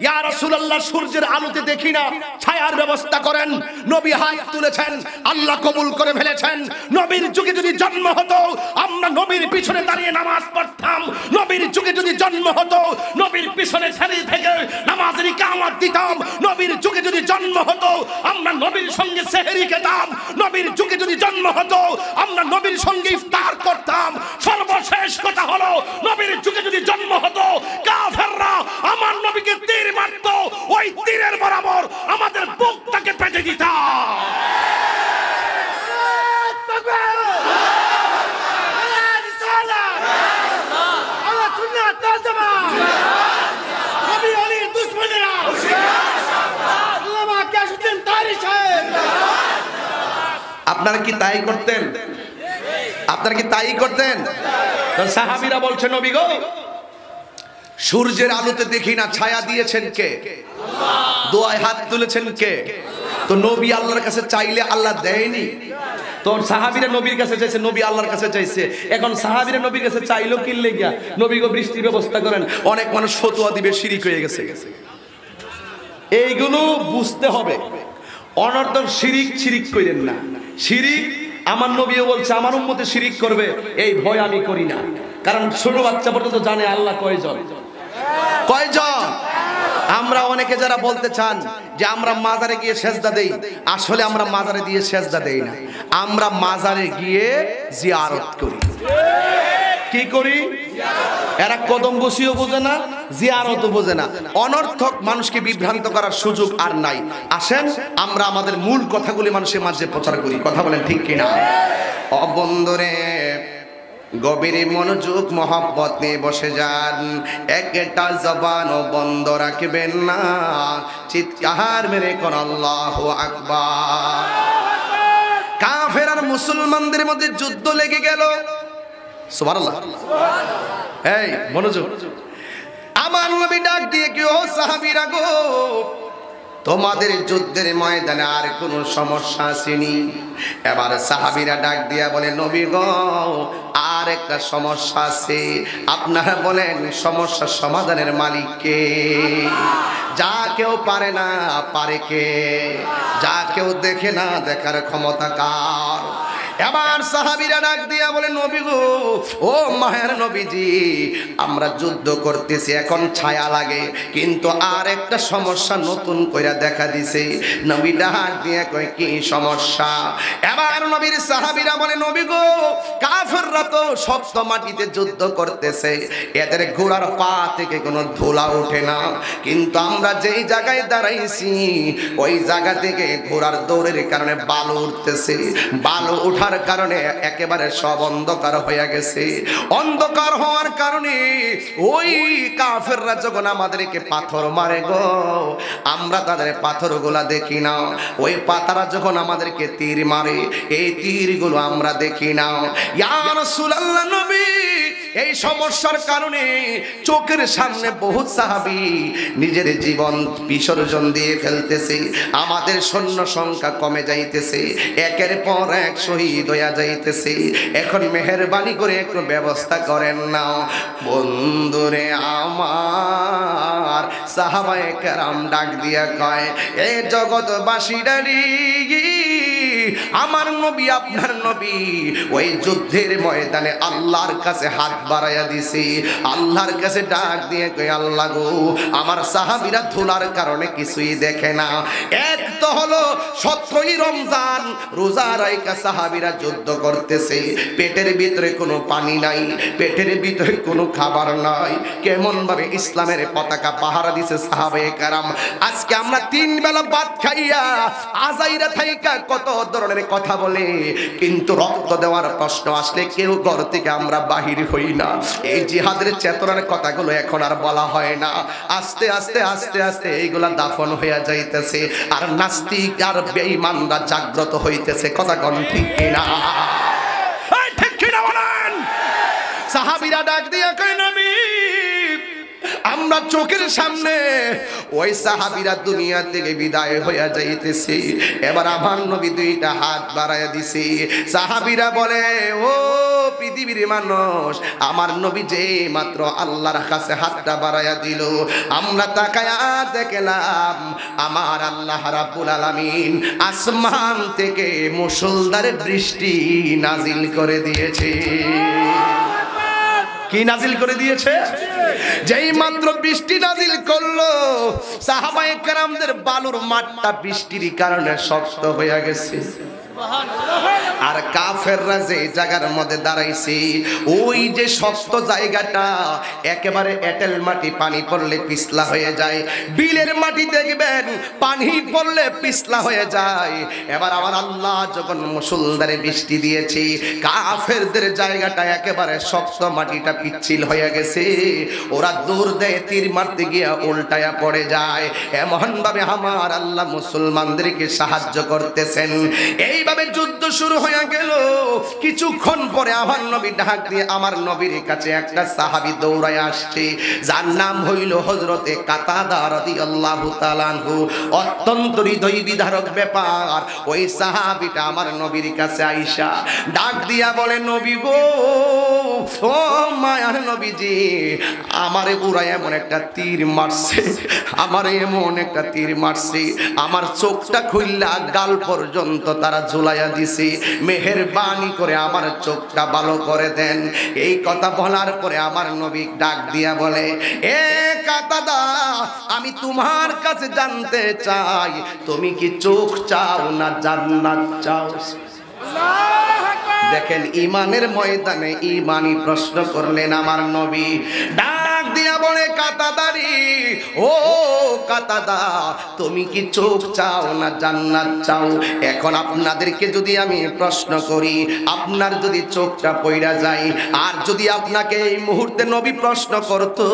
Speaker 1: ইয়া রাসূলুল্লাহ সূর্যের আলোতে দেখি না, ছায়ার ব্যবস্থা করেন। নবী হাত তুলেছেন, আল্লাহ কবুল করে ফেলেছেন। নবীর যুগে যদি জন্ম হতো আমরা নবীর পিছনে দাঁড়িয়ে নামাজ পড়তাম, নবীর যুগে যদি জন্ম হতো নবীর পিছনে সারিয়ে থেকে নামাজের ইকামত দিতাম, নবীর যুগে যদি জন্ম হতো আমরা নবীর সঙ্গে সেহরি খেতাম, নবীর যুগে যদি জন্ম হতো আমরা নবীর সঙ্গে ইফতার করতাম। সর্বশেষ কথা হলো নবীর যুগে যদি জন্ম হতো কাফেররা আমার নবীকে তীর মারত, ওই তীরের বরাবর আমাদের বুকটাকে পেটে দিতাম। আপনারা কি তাই করতেন? আপনারা কি তাই করতেন? সাহাবীরা বলছে নবী গো, সূর্যের আলোতে দেখি না, ছায়া দিয়েছেন কে? আল্লাহ। দোয়ায় হাত তুলেছেন কে? তো নবী আল্লাহর কাছে চাইলে আল্লাহ দেয়নি? তো সাহাবীরা নবীর কাছে চাইছে, নবী আল্লাহর কাছে চাইছে। এখন সাহাবীরা নবীর কাছে চাইলো কি লেগিয়া? নবী গো বৃষ্টির ব্যবস্থা করেন। অনেক মানুষ ফতোয়া দিবে, শিরিক হয়ে গেছে। এইগুলো বুঝতে হবে। অনর্থক শিরিক কইরেন না। শিরিক আমার নবীও বলছে আমার উম্মতে শিরিক করবে, এই ভয় আমি করি না। কারণ ছোট বাচ্চা পর্যন্ত জানে আল্লাহ কয়জন। আমরা অনেকে যারা বলতে চান যে আমরা মাজারে গিয়ে সেজদা দেই, আসলে আমরা মাজারে দিয়ে সেজদা দেই না, আমরা মাজারে গিয়ে জিয়ারত করি। কি করি? এরা কদম বসিও বোঝে না, জিয়ারতও বোঝে না। অনর্থক মানুষকে বিভ্রান্ত করার সুযোগ আর নাই। আসেন আমরা আমাদের মূল কথাগুলি মানুষের মাঝে প্রচার করি। কথা বলেন ঠিক কিনা? অবন্ধরে গভীর মনোযোগ মহব্বত নিয়ে বসে যান, একটা জবানও বন্ধ রাখবেন না, চিৎকার মেরে কোন আল্লাহু আকবার। কাফের আর মুসলমানদের মধ্যে যুদ্ধ লেগে গেল। সুবহানাল্লাহ। এই মনোযোগ, আমার নবী ডাক দিয়ে কি ও সাহাবীরা গো, তোমাদের যুদ্ধের ময়দানে আর কোনো সমস্যা আসেনি? এবার সাহাবীরা ডাক দিয়া বলে নবী গো, আর আর একটা সমস্যা আছে। আপনারা বলেন সমস্যার সমাধানের মালিক কে? যা কেউ পারে না, পারে কে? যা কেউ দেখে না, দেখার ক্ষমতা কার? এবার সাহাবীরা ডাক দিয়া বলে, নবী গো, ও মায়ের নবীজি, আমরা যুদ্ধ করতেছি, এখন ছায়া লাগে, কিন্তু আর একটা সমস্যা নতুন কইরা দেখা দিছে। নবী ডাক দিয়া কয়, কি সমস্যা? এবার নবীর সাহাবীরা বলে, নবী গো, কাফেররা তো শক্ত মাটিতে যুদ্ধ করতেছে, এদের ঘোড়ার পা থেকে কোনো ধুলা ওঠে না, কিন্তু আমরা যেই জায়গায় দাঁড়াইছি ওই জায়গা থেকে ঘোড়ার দৌড়ের কারণে বালু উঠতেছে, বালু ওঠার কারণে একেবারে সব অন্ধকার হয়ে গেছে। অন্ধকার হওয়ার কারণে ওই কাফেররা যখন আমাদেরকে পাথর মারে গো, আমরা তাদের পাথরগুলা দেখি না, ওই পাতারা যখন আমাদেরকে তীর মারে, এই তীরগুলো আমরা দেখি না। ইয়া রাসূলুল্লাহ, নবী, এই সমস্যার কারণে চোখের সামনে বহুত সাহাবী নিজের জীবন বিসর্জন দিয়ে ফেলতেছে, আমাদের সৈন্য সংখ্যা কমে যাইতেছে, একের পর এক শহীদ হইয়া যাইতেছে। এখন মেহেরবানি করে একটু ব্যবস্থা করেন না। বন্ধুরে আমার, সাহাবায়ে কেরাম ডাক দিয়া কয়, এ জগৎবাসীরারি, আমার নবী, আপনার নবী ওই যুদ্ধের ময়দানে আল্লাহর কাছে হাত বাড়াইয়া দিছে, আল্লাহর কাছে ডাক দিয়ে কই, আল্লাহ গো, আমার সাহাবীরা ধুলার কারণে কিছুই দেখে না। এক তো হলো 17ই রমজান, রোজা রাইখা সাহাবীরা যুদ্ধ করতেছে, পেটের ভিতরে কোনো পানি নাই, পেটের ভিতরে কোনো খাবার নাই, কেমন ভাবে ইসলামের পতাকা পাহারা দিছে সাহাবায়ে কেরাম। আজকে আমরা 3 বেলা ভাত খাইয়া আজাইরা থাইকা কত ধরনের কথা বলে, কিন্তু রক্ত দেওয়ার প্রশ্ন আসলে কেউ ঘর থেকে আমরা বাহির হই না। এই জিহাদের চেতনার কথাগুলো এখন আর বলা হয় না। আস্তে আস্তে আস্তে আস্তে এইগুলা দাফন হইয়া যাইতেছে, আর নাস্তিক আর বেঈমানরা জাগ্রত হইতেছে। কথা কোন ঠিক কিনা? ঠিক কিনা বলেন? সাহাবীরা ডাক দিয়া কয়, নবী, আমরা চোখের সামনে ওই সাহাবীরা দুনিয়া থেকে বিদায় হইয়া যাইতেছে। এবার আমার নবী 2টা হাত বাড়াইয়া দিছে। সাহাবীরা বলে, ও পৃথিবীর মানুষ, আমার নবী যে মাত্র আল্লাহর কাছে হাতটা বাড়াইয়া দিল, আমরা তাকায়া দেখলাম আমার আল্লাহ রাব্বুল আলামিন আসমান থেকে মুষলধারে বৃষ্টি নাজিল করে দিয়েছে। কি নাজিল করে দিয়েছে? যেই মাত্র বৃষ্টি নাজিল করলো, সাহাবায়ে কেরামদের বালুর মাঠটা বৃষ্টির কারণে শক্ত হয়ে গেছে। আর কাফেররা যে জায়গার মধ্যে দাঁড়াইছে, ওই যে শক্ত জায়গাটা একেবারে এঁটেল মাটি, পানি পড়লে পিছলা হয়ে যায়। বিলের মাটি দেখবেন পানি পড়লে পিছলা হয়ে যায়। এবার আমার আল্লাহ যখন মুষলধারে বৃষ্টি দিয়েছে, কাফেরদের জায়গাটা একেবারে শক্ত, মাটিটা পিচ্ছিল হয়ে গেছে। ওরা দূর দেয়, তীর মারতে গিয়া উল্টায়া পড়ে যায়। এমন ভাবে আমার আল্লাহ মুসলমানদেরকে সাহায্য করতেছেন। এইভাবে যুদ্ধ শুরু হয়ে গেল। কিছুক্ষণ পরে আমার নবী ডাক দিয়ে, আমার নবীর কাছে একটা সাহাবী দৌড়ায় আসছে, যার নাম হইল হযরতে কাতাদা রাদিয়াল্লাহু তাআলা আনহু। অত্যন্ত হৃদয় বিদারক ব্যাপার। ওই সাহাবীটা আমার নবীর কাছে আইসা ডাক দিয়া বলে, নবী গো, ও মায়ার নবীজি, আমারে পুরা এমন একটা তীর মারছে, আমারে এমন একটা তীর মারছে, আমার চোখটা খুইল্লা গাল পর্যন্ত তারা ঝুলাইয়া দিছে, মেহেরবানি করে আমার চোখটা ভালো করে দেন। এই কথা বলার পরে আমার নবী ডাক দিয়া বলে, এ কাতাদা, আমি তোমার কাছে জানতে চাই, তুমি কি চোখ চাও না জান্নাত চাও? দেখেন, ইমানের ময়দানে ইমানি প্রশ্ন করলেন আমার নবী। ডাক দিয়া বলে, কাতাদারি, ও কাতাদা, তুমি কি চোখ চাও না জান্নাত চাও? এখন আপনাদেরকে যদি আমি প্রশ্ন করি, আপনার যদি চোখটা পইড়া যায়, আর যদি আপনাকে এই মুহূর্তে নবী প্রশ্ন করতো,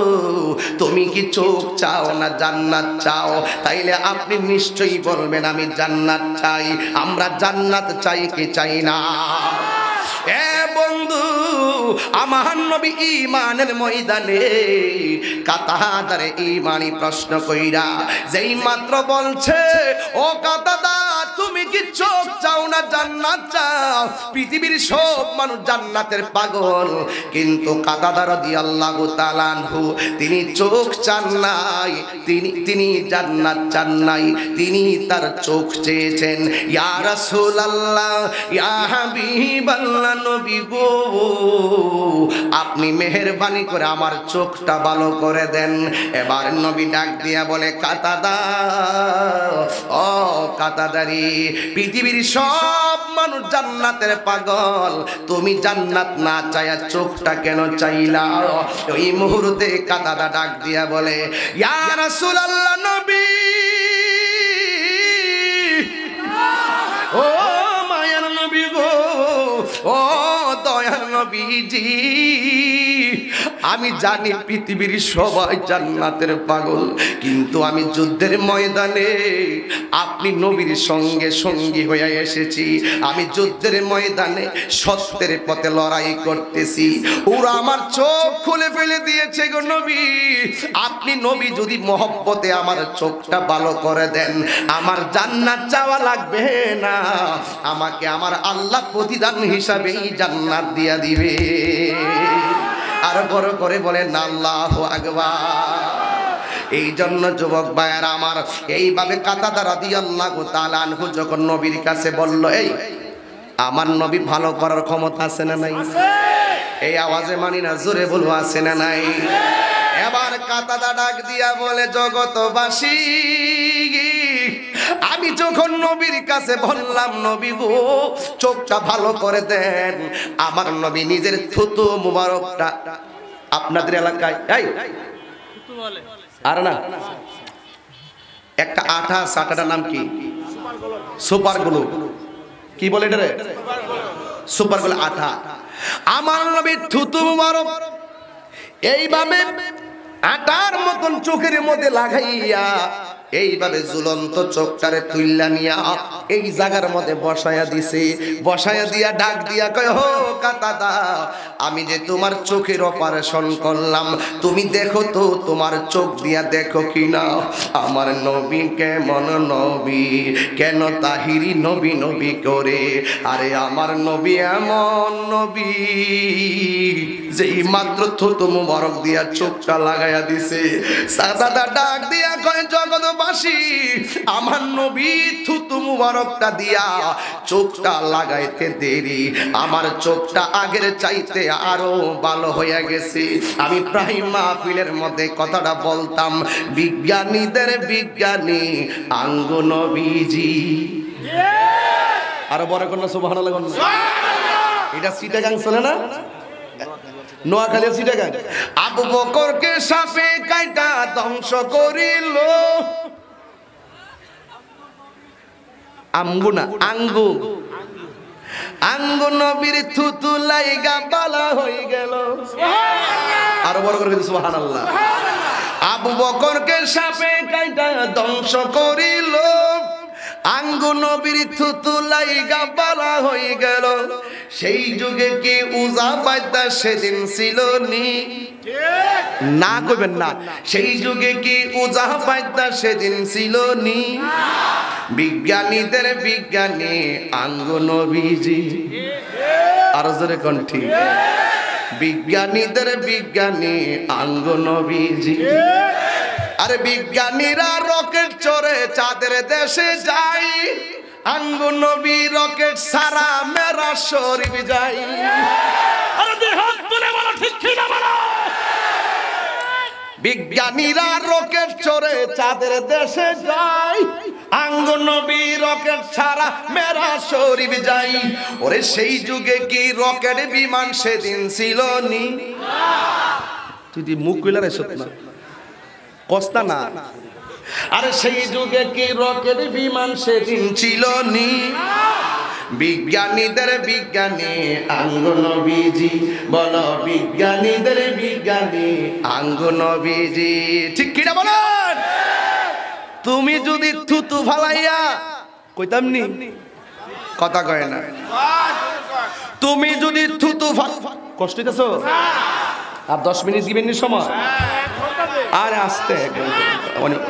Speaker 1: তুমি কি চোখ চাও না জান্নাত চাও, তাইলে আপনি নিশ্চয়ই বলবেন আমি জান্নাত চাই। আমরা জান্নাত চাই কি চাই না? এ বন্ধু, আমার নবী ঈমানের ময়দানে কাতাদারে ঈমানি প্রশ্ন কইরা যেই মাত্র বলছে, ও কাতাদা, তুমি কি চোখ চাও না জান্নাত চাও? পৃথিবীর সব মানুষ জান্নাতের পাগল, কিন্তু কাতাদা রাদিয়াল্লাহু তাআলা আনহু তিনি চোখ চান নাই, তিনি জান্নাত চান নাই, তিনি তার চোখ চেয়েছেন। ইয়া রাসূলুল্লাহ, ইয়া হাবিবাল্লাহ, নবী গো আপনি মেহেরবানি করে আমার চোখটা ভালো করে দেন। এবার নবী ডাক দিয়া বলে, কাতাদা, ও কাতাদারি, পৃথিবীর সব মানুষ জান্নাতের পাগল, তুমি জান্নাত না চাইয়া চোখটা কেন চাইলা? ওই মুহূর্তে কাতাদা ডাক দিয়া বলে, ইয়া রাসূলুল্লাহ, নবী ও মায়ার নবী গো, ও দয়ার নবীজি, আমি জানি পৃথিবীর সবাই জান্নাতের পাগল, কিন্তু আমি যুদ্ধের ময়দানে আপনি নবীর সঙ্গে সঙ্গী হয়ে এসেছি। আমি যুদ্ধের ময়দানে সত্যের পথে লড়াই করতেছি, ওরা আমার চোখ খুলে ফেলে দিয়েছে গো নবী। আপনি নবী যদি মহব্বতে আমার চোখটা ভালো করে দেন, আমার জান্নাত চাওয়া লাগবে না, আমাকে আমার আল্লাহ প্রতিদান হিসাবে জান্নাত দিয়া দিবে। আর বড় করে বলেন আল্লাহু আকবার। এই জন্য যুবক ভাইয়েরা আমার, এইভাবে কাতাদা রাদিয়াল্লাহু তাআলা আনহু যখন নবীর কাছে বলল, এই আমার নবী ভালো করার ক্ষমতা আছে না নাই? এই আওয়াজে মানি না, জোরে বলবো আছে না নাই? এবার কাতাদা ডাক দিয়া বলে, জগতবাসী, আমি যখন নবীর কাছে বললাম, নবী গো চোখটা ভালো করে দেন, আমার নবী নিজের থুতু মুবারকটা আপনাদের এলাকায় আর না একটা আঠা, আঠাটার নাম কি? Super glue. কি বলে এটা রে? সুপার গ্লু আঠা। আমার নবীর থুতু মুবারক এইভাবে আটার মতন চোখের মধ্যে লাগাইয়া এইভাবে ঝুলন্ত চোখটারে তুইলা নিয়া এই জায়গার মধ্যে বসায়া দিছে। বসায়া দিয়া ডাক দিয়া কয়, হো কাতাদা, আমি যে তোমার চোখের অপারেশন করলাম, তুমি দেখো তো তোমার চোখ দিয়া দেখো কিনা আমার নবী কেমন নবী, কেন তাহিরি নবী নবী করে। আরে আমার নবী এমন নবী যেই মাত্র থুতু মুবারক দিয়া চোখটা লাগাইয়া দিছে। কাতাদা ডাক দিয়া কয়, জগৎবাসী, আমার নবী থুতু মুবারকটা দিয়া চোখটা লাগাইতে দেরি, আমার চোখটা আগের চাইতে আরো ভালো হয়ে গেছে। আমি প্রায় মাহফিলের মধ্যে কথাটা বলতাম, বিজ্ঞানীদের বিজ্ঞানী আঙ্গ নবীজি। আরো বড় কোন সুবহানাল্লাহ, এটা চিটাগাং চলে না? নোয়াখালী চিটাগাং। আবু বকরকে সাপে কাইটা ধ্বংস করিল, আঙ্গু না আঙ্গু, আঙ্গু নবীর থুতু লাইগা বালা হয়ে গেল। আরো বড় করে সুবহানাল্লাহ। আবু বকরকে সাপে কাইটা ধ্বংস করিল, আঙ্গু নবীর থুতু লাইগা বালা হয়ে গেল। সেই যুগে কি উজা পাইতা সেদিন ছিল নি? না কইবেন না, সেই যুগে কি উজা পাইতা সেদিন ছিল নি? বিজ্ঞানীদের বিজ্ঞানী আঙ্গু নবীজি। আরো জোরে কোন ঠিক? বিজ্ঞানীদের বিজ্ঞানী আঙ্গু নবীজি। আরে বিজ্ঞানীরা রকেট চড়ে চাঁদের দেশে যায়, আঙ্গু নবী রকেট সারা মেরা শরীফ যাই। আরে দুই হাত তুলে বলো ঠিক কি না বলো। বিজ্ঞানীরা রকেট চড়ে চাঁদের দেশে যায়, আঙ্গু নবী রকেট সারা মেরা শরীফ যাই। ওরে সেই যুগে কি রকেট বিমান সেদিন ছিল নি? তুই মুখ কইলা রে সত্য না কস্তা না। আরে সেই যুগে কি রকেট বিমান সেদিন ছিল নি? বিজ্ঞানীদের বিজ্ঞানী আঙ্গ নবীজি, বলো বিজ্ঞানীদের বিজ্ঞানী আঙ্গ নবীজি। ঠিক কিনা বলেন? তুমি যদি থুতু ফালাইয়া কইতাম নি, কথা কয় না। তুমি যদি থুতু কষ্ট হইতেছ, আর 10 মিনিট দিবেন নি সময়? আরে আসতে অনেক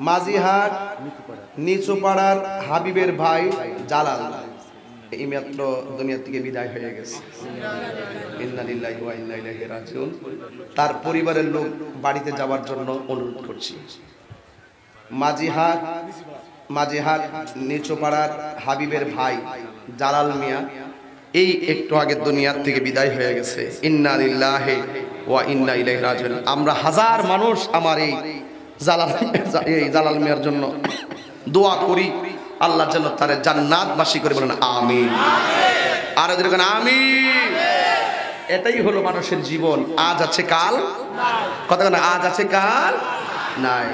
Speaker 1: মাঝিহাট নিচুপাড়ার হাবিবের ভাই জালাল এইমাত্র দুনিয়া থেকে বিদায় হয়ে গেছে। ইন্না লিল্লাহি ওয়া ইন্না ইলাইহি রাজিউন। তার পরিবারের লোক বাড়িতে যাওয়ার জন্য অনুরোধ করছি। মাঝিহাট নিচুপাড়ার হাবিবের ভাই জালাল মিয়া এই একটু আগে দুনিয়া থেকে বিদায় হয়ে গেছে। ইন্না লিল্লাহি ওয়া ইন্না ইলাইহি রাজিউন। আমরা হাজার মানুষ আমার এই জালাল মিয়ার জন্য দোয়া করি, আল্লাহ যেন তার জান্নাতবাসী করে, বলেন আমিন। আর এদের আমিন। এটাই হলো মানুষের জীবন, আজ আছে কাল কথা না, আজ আছে কাল নাই।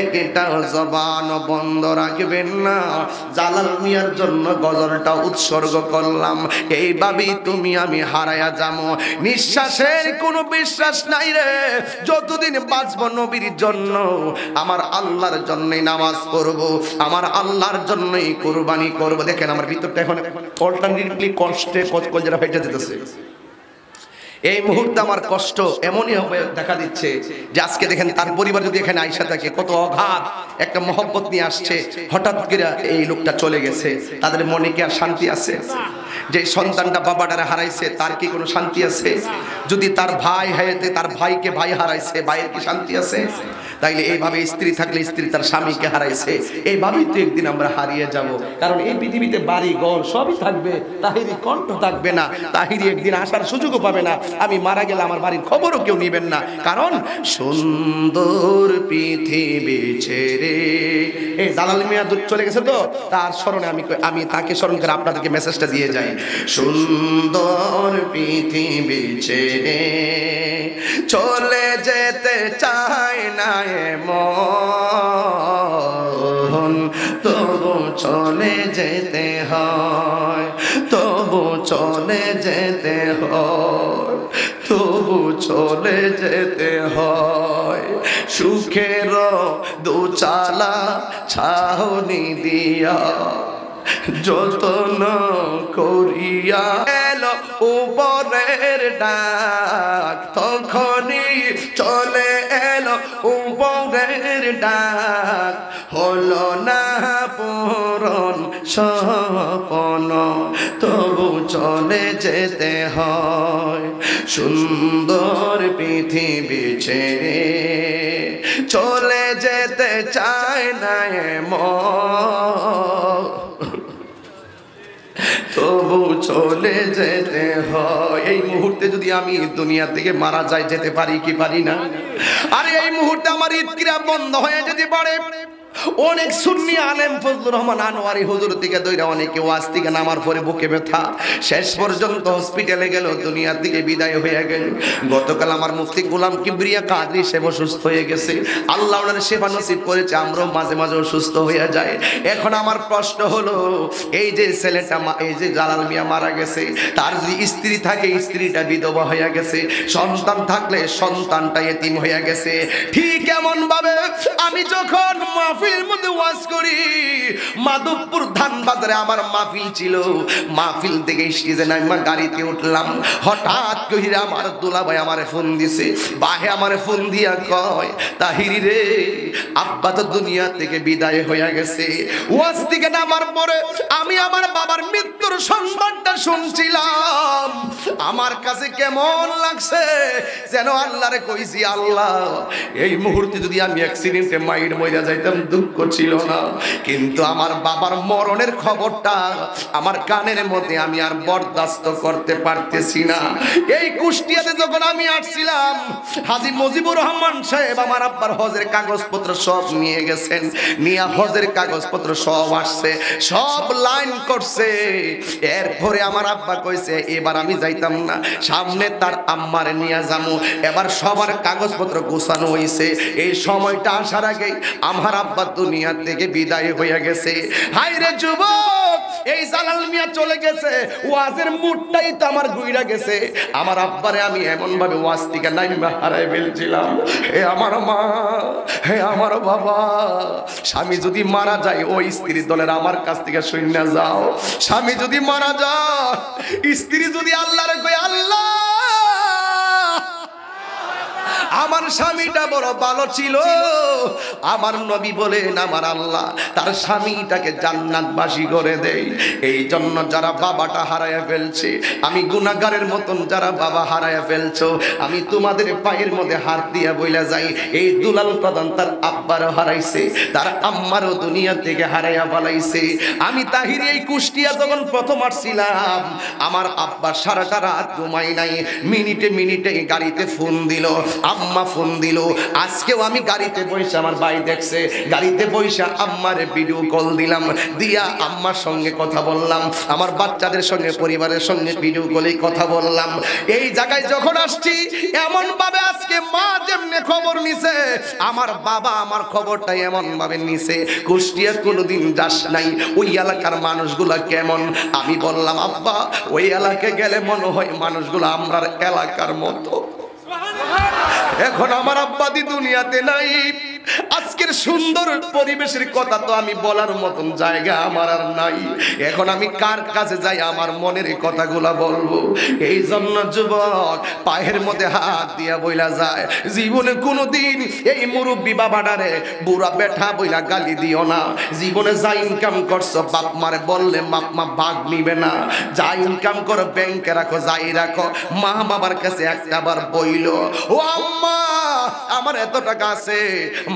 Speaker 1: একটা জবান বন্ধ রাখবেন না। জালাল মিয়ার জন্য গজলটা উৎসর্গ করলাম, এইভাবেই তুমি আমি হারায়া যাবো। নিঃশ্বাসের কোনো বিশ্বাস নাই রে, যতদিন বাঁচবো নবীর জন্য, আমার আল্লাহর জন্যই নামাজ পড়ব, আমার আল্লাহর জন্যই কুরবানি করব। দেখেন আমার ভিতরটা এখন অল্টারনেটলি কষ্টে কলজেরা ফেটে যেতেছে। এই মুহূর্তে আমার কষ্ট এমনই হবে দেখা দিচ্ছে যে আজকে দেখেন তার পরিবার যদি এখানে আইসা থাকে, কত অগাধ একটা মহব্বত নিয়ে আসছে, হঠাৎ করে এই লোকটা চলে গেছে, তাদের মনে কি আর শান্তি আছে? যে সন্তানটা বাবাটারে হারাইছে তার কি কোনো শান্তি আছে? যদি তার ভাই হারাইতে, তার ভাইকে ভাই হারাইছে, ভাইয়ের কি শান্তি আছে? তাইলে এইভাবে স্ত্রী থাকলে স্ত্রী তার স্বামীকে হারাইছে, এইভাবেই তো একদিন আমরা হারিয়ে যাব। কারণ এই পৃথিবীতে বাড়ি ঘর সবই থাকবে, তাহিরি কণ্ঠ থাকবে না, তাহিরি একদিন আসার সুযোগও পাবে না। আমি মারা গেলে আমার বাড়ির খবরও কেউ নেবেন না। কারণ সুন্দর পৃথিবী ছেড়ে এই জালাল মিয়া দূর চলে গেছে, তো তার স্মরণে আমি তাকে স্মরণ করে আপনাদেরকে মেসেজটা দিয়ে যাই। সুন্দর পৃথিবী ছেড়ে চলে যেতে চায় না মন, তবু চলে যেতে হয়, তবু চলে যেতে হয়, তবু চলে যেতে হয়। সুখের দুচালা ছাউনি দিয়া যতন করিয়া এলো উপরের ডাক, তখনই চলে এলো উপরের ডাক, হলো না পূরণ স্বপ্ন, তবু চলে যেতে হয়। সুন্দর পৃথিবী ছেড়ে চলে যেতে চায় না মন, তবু চলে যেতে হয়। এই মুহূর্তে যদি আমি দুনিয়া থেকে মারা যাই, যেতে পারি কি পারি না? আরে এই মুহূর্তে আমার ঈদক্রিয়া বন্ধ হয়ে যেতে পারে। অনেক সুন্নি আলেম ফজলুর রহমান আনোয়ারি হুজুর থেকে দইরা অনেকে ওয়াজ থেকে নামার পরে বুকে ব্যথা, শেষ পর্যন্ত হসপিটালে গেল, দুনিয়া থেকে বিদায় হয়ে গেল। গতকাল আমার মুফতি গোলাম কিবরিয়া কাদরি সাহেব অসুস্থ হয়ে গেছে, আল্লাহ ওনার সেবা নসিব করেছে, আমরাও মাঝে মাঝে অসুস্থ হয়ে যায়। এখন আমার প্রশ্ন হলো, এই যে ছেলেটা, এই যে জালাল মিয়া মারা গেছে, তার যদি স্ত্রী থাকে স্ত্রীটা বিধবা হয়ে গেছে, সন্তান থাকলে সন্তানটা এতিম হয়ে গেছে। ঠিক এমন ভাবে আমি যখন মাহফিল মধ্যে ওয়াজ করি, মাধবপুর ধানবাজারে আমার মাহফিল ছিল, মাহফিল থেকে স্টেজে নাইমা গাড়িতে উঠলাম, হঠাৎ কইরা আমার দুলাভাই আমারে ফোন দিছে, বাহে আমারে ফোন দিয়া কয়, তাহিরি রে আব্বা তো দুনিয়া থেকে বিদায় হয়ে গেছে। ওয়াজ থেকে নামার পরে আমি আমার বাবার মৃত্যুর সংবাদটা শুনছিলাম আমার কাছে কেমন লাগছে যেন আল্লাহরে কইছি, আল্লাহ এই মুহূর্তে যদি আমি অ্যাক্সিডেন্টে মাইর মইরা যাইতাম দুঃখ ছিল না, কিন্তু আমার বাবার মরণের খবরটা আমার কানের মধ্যে আমি আর বরদাস্ত করতে পারতেছি না। এই কুষ্টিয়াতে যখন আমি আসছিলাম, হাজী মুজিবুর রহমান সাহেব আমার আব্বার হজের কাগজপত্র সব নিয়ে গেছেন, নিয়ে হজের কাগজপত্র সব আসছে, সব লাইন করছে। এরপরে আমার আব্বা কইছে এবার আমি যাইতাম না, সামনে তার আম্মারে নিয়ে যামু। এবার সবার কাগজপত্র গোছানো হইছে। এই সময়টা আসার আগে আমার আব্বা দুনিয়া থেকে বিদায় হয়ে গেছে। হায়রে যুবক, এই জালাল মিয়া চলে গেছে, ওয়াজের মুডটাই তো আমার গুইরা গেছে। আমার আব্বারে আমি এমন ভাবে ওয়াজ থেকে নাইমা হারাই ফেলছিলাম। হে আমার মা, হে আমার বাবা, স্বামী যদি মারা যায় ওই স্ত্রী দলের আমার কাছ থেকে শুনে যাও। স্বামী যদি মারা যায়, স্ত্রী যদি আল্লাহরে কই আল্লাহ আমার স্বামীটা বড় ভালো ছিল, আমার নবী বলেন আমার আল্লাহ তার স্বামীটাকে জান্নাতবাসী করে দেয়। এই জন্য যারা বাবাটা হারায়া ফেলছে, আমি গুনাহগারের মতন যারা বাবা হারায়া ফেলছো, আমি তোমাদের পায়ের মধ্যে হাত দিয়া বইলা যাই, এই দুলাল প্রধান তার আব্বারও হারাইছে, তার আম্মারও দুনিয়া থেকে হারাইয়া ফেলাইছে। আমি তাহির এই কুষ্টিয়া যখন প্রথম আসছিলাম, আমার আব্বা সারাটা রাত ঘুমাই নাই, মিনিটে মিনিটে গাড়িতে ফোন দিল, আম্মা ফোন দিল। আজকেও আমি গাড়িতে বসে, আমার ভাই দেখছে, গাড়িতে বসে আম্মারে ভিডিও কল দিলাম, দিয়া আম্মার সঙ্গে কথা বললাম, আমার বাচ্চাদের সঙ্গে পরিবারের সঙ্গে ভিডিও কলে কথা বললাম। এই জায়গায় যখন আসছি এমন ভাবে আজকে মা যেমনে খবর নিছে, আমার বাবা আমার খবরটা এমন ভাবে নিছে কুষ্টিয়া কোনোদিন যাস নাই, ওই এলাকার মানুষগুলা কেমন। আমি বললাম আব্বা ওই এলাকায় গেলে মনে হয় মানুষগুলো আমরার এলাকার মতো। এখন আমার আব্বাদি দুনিয়াতে নাই। আজকের সুন্দর পরিবেশের কথা তো আমি বলার মতন জায়গা আমার আর নাই। এখন আমি কার কাছে যাই আমার মনের কথাগুলা বলবো? এই জন্য যুবক পায়ের মধ্যে হাত দিয়া বইলা যায়, জীবনে কোনোদিন এই মুরব্বী বাবাটারে বুড়া বেঠা বইলা গালি দিও না। জীবনে যা ইনকাম করছো বাপ মারে বললে বাপ মা ভাগ নিবে না। যা ইনকাম করো ব্যাংকে রাখো, যাই রাখো, মা বাবার কাছে একটাবার বইলো ও আম্মা আমার এত টাকা আছে,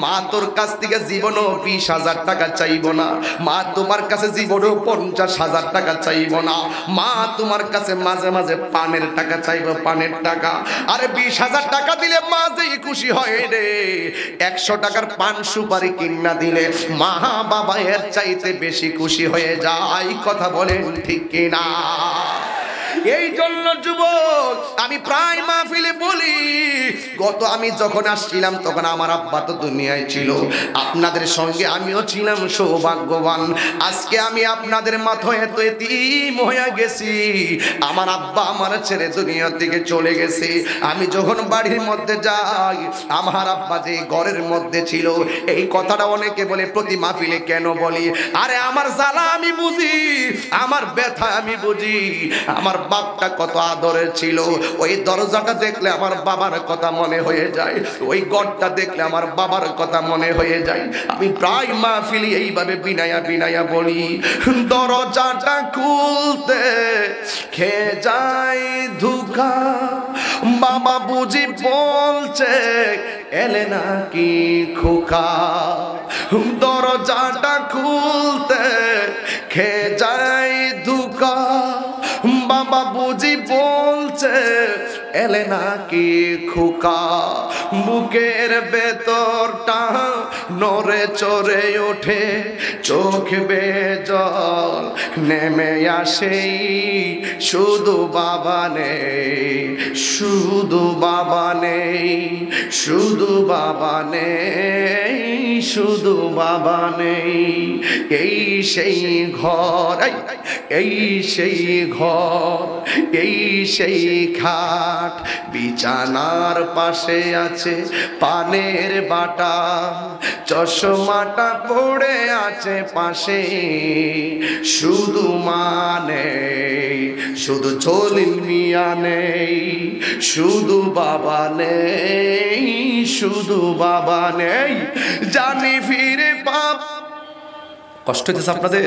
Speaker 1: মা তোর কাছ থেকে জীবনও 20,000 টাকা চাইবো না, মা তোমার কাছে জীবনও 50,000 টাকা চাইবো না, মা তোমার কাছে মাঝে মাঝে পানের টাকা চাইবো, পানের টাকা। আরে 20,000 টাকা দিলে মা যেই খুশি হয় রে, 100 টাকার পান সুপারি কিনা দিলে মা বাবা এর চাইতে বেশি খুশি হয়ে যায়। কথা বলেন ঠিক কিনা? এই জন্য যুবক আমি প্রায় মাহফিলে বলি, গত আমি যখন আসছিলাম তখন আমার আব্বা তো দুনিয়ায় ছিল, আপনাদের সঙ্গে আমিও ছিলাম সৌভাগ্যবান। আজকে আমি আপনাদের মাথায় এত এতিম হয়ে গেছি, আমার আব্বা আমার ছেড়ে দুনিয়া থেকে চলে গেছে। আমি যখন বাড়ির মধ্যে যাই, আমার আব্বা যে ঘরের মধ্যে ছিল, এই কথাটা অনেকে বলে প্রতি মাহফিলে কেন বলি? আরে আমার জ্বালা আমি বুঝি, আমার ব্যথা আমি বুঝি। আমার বাপটা কত আদরের ছিল, ওই দরজাটা দেখলে আমার বাবার কথা মনে হয়ে যায়, ওই ঘরটা দেখলে আমার বাবার কথা মনে হয়ে যায়। আমি প্রায় মাহফিলি এইভাবে বিনায়া বিনায়া বলি, দরজাটা খুলতে খেয়ে যায় ধোঁকা, বাবা বুঝি বলছে এলে নাকি খোকা। দরজাটা খুলতে খেয়ে যায় ধোঁকা, বাবা বুঝি বলছে এলে নাকি খোকা। বুকের ভেতরটা নড়ে চড়ে ওঠে, চোখ বেয়ে জল নেমে আসে, শুধু বাবা নেই, শুধু বাবা নেই, শুধু বাবা নেই, শুধু বাবা নেই। এই সেই ঘর, এই সেই ঘর, এই সেই খাট, বিছানার পাশে আছে পানের বাটা, চশমাটা পড়ে আছে পাশে, শুধু মানে শুধু জলিল মিয়া নেই, শুধু বাবা নেই, শুধু বাবা নেই। জানি ফিরে পাপ কষ্ট হইতেছে আপনাদের?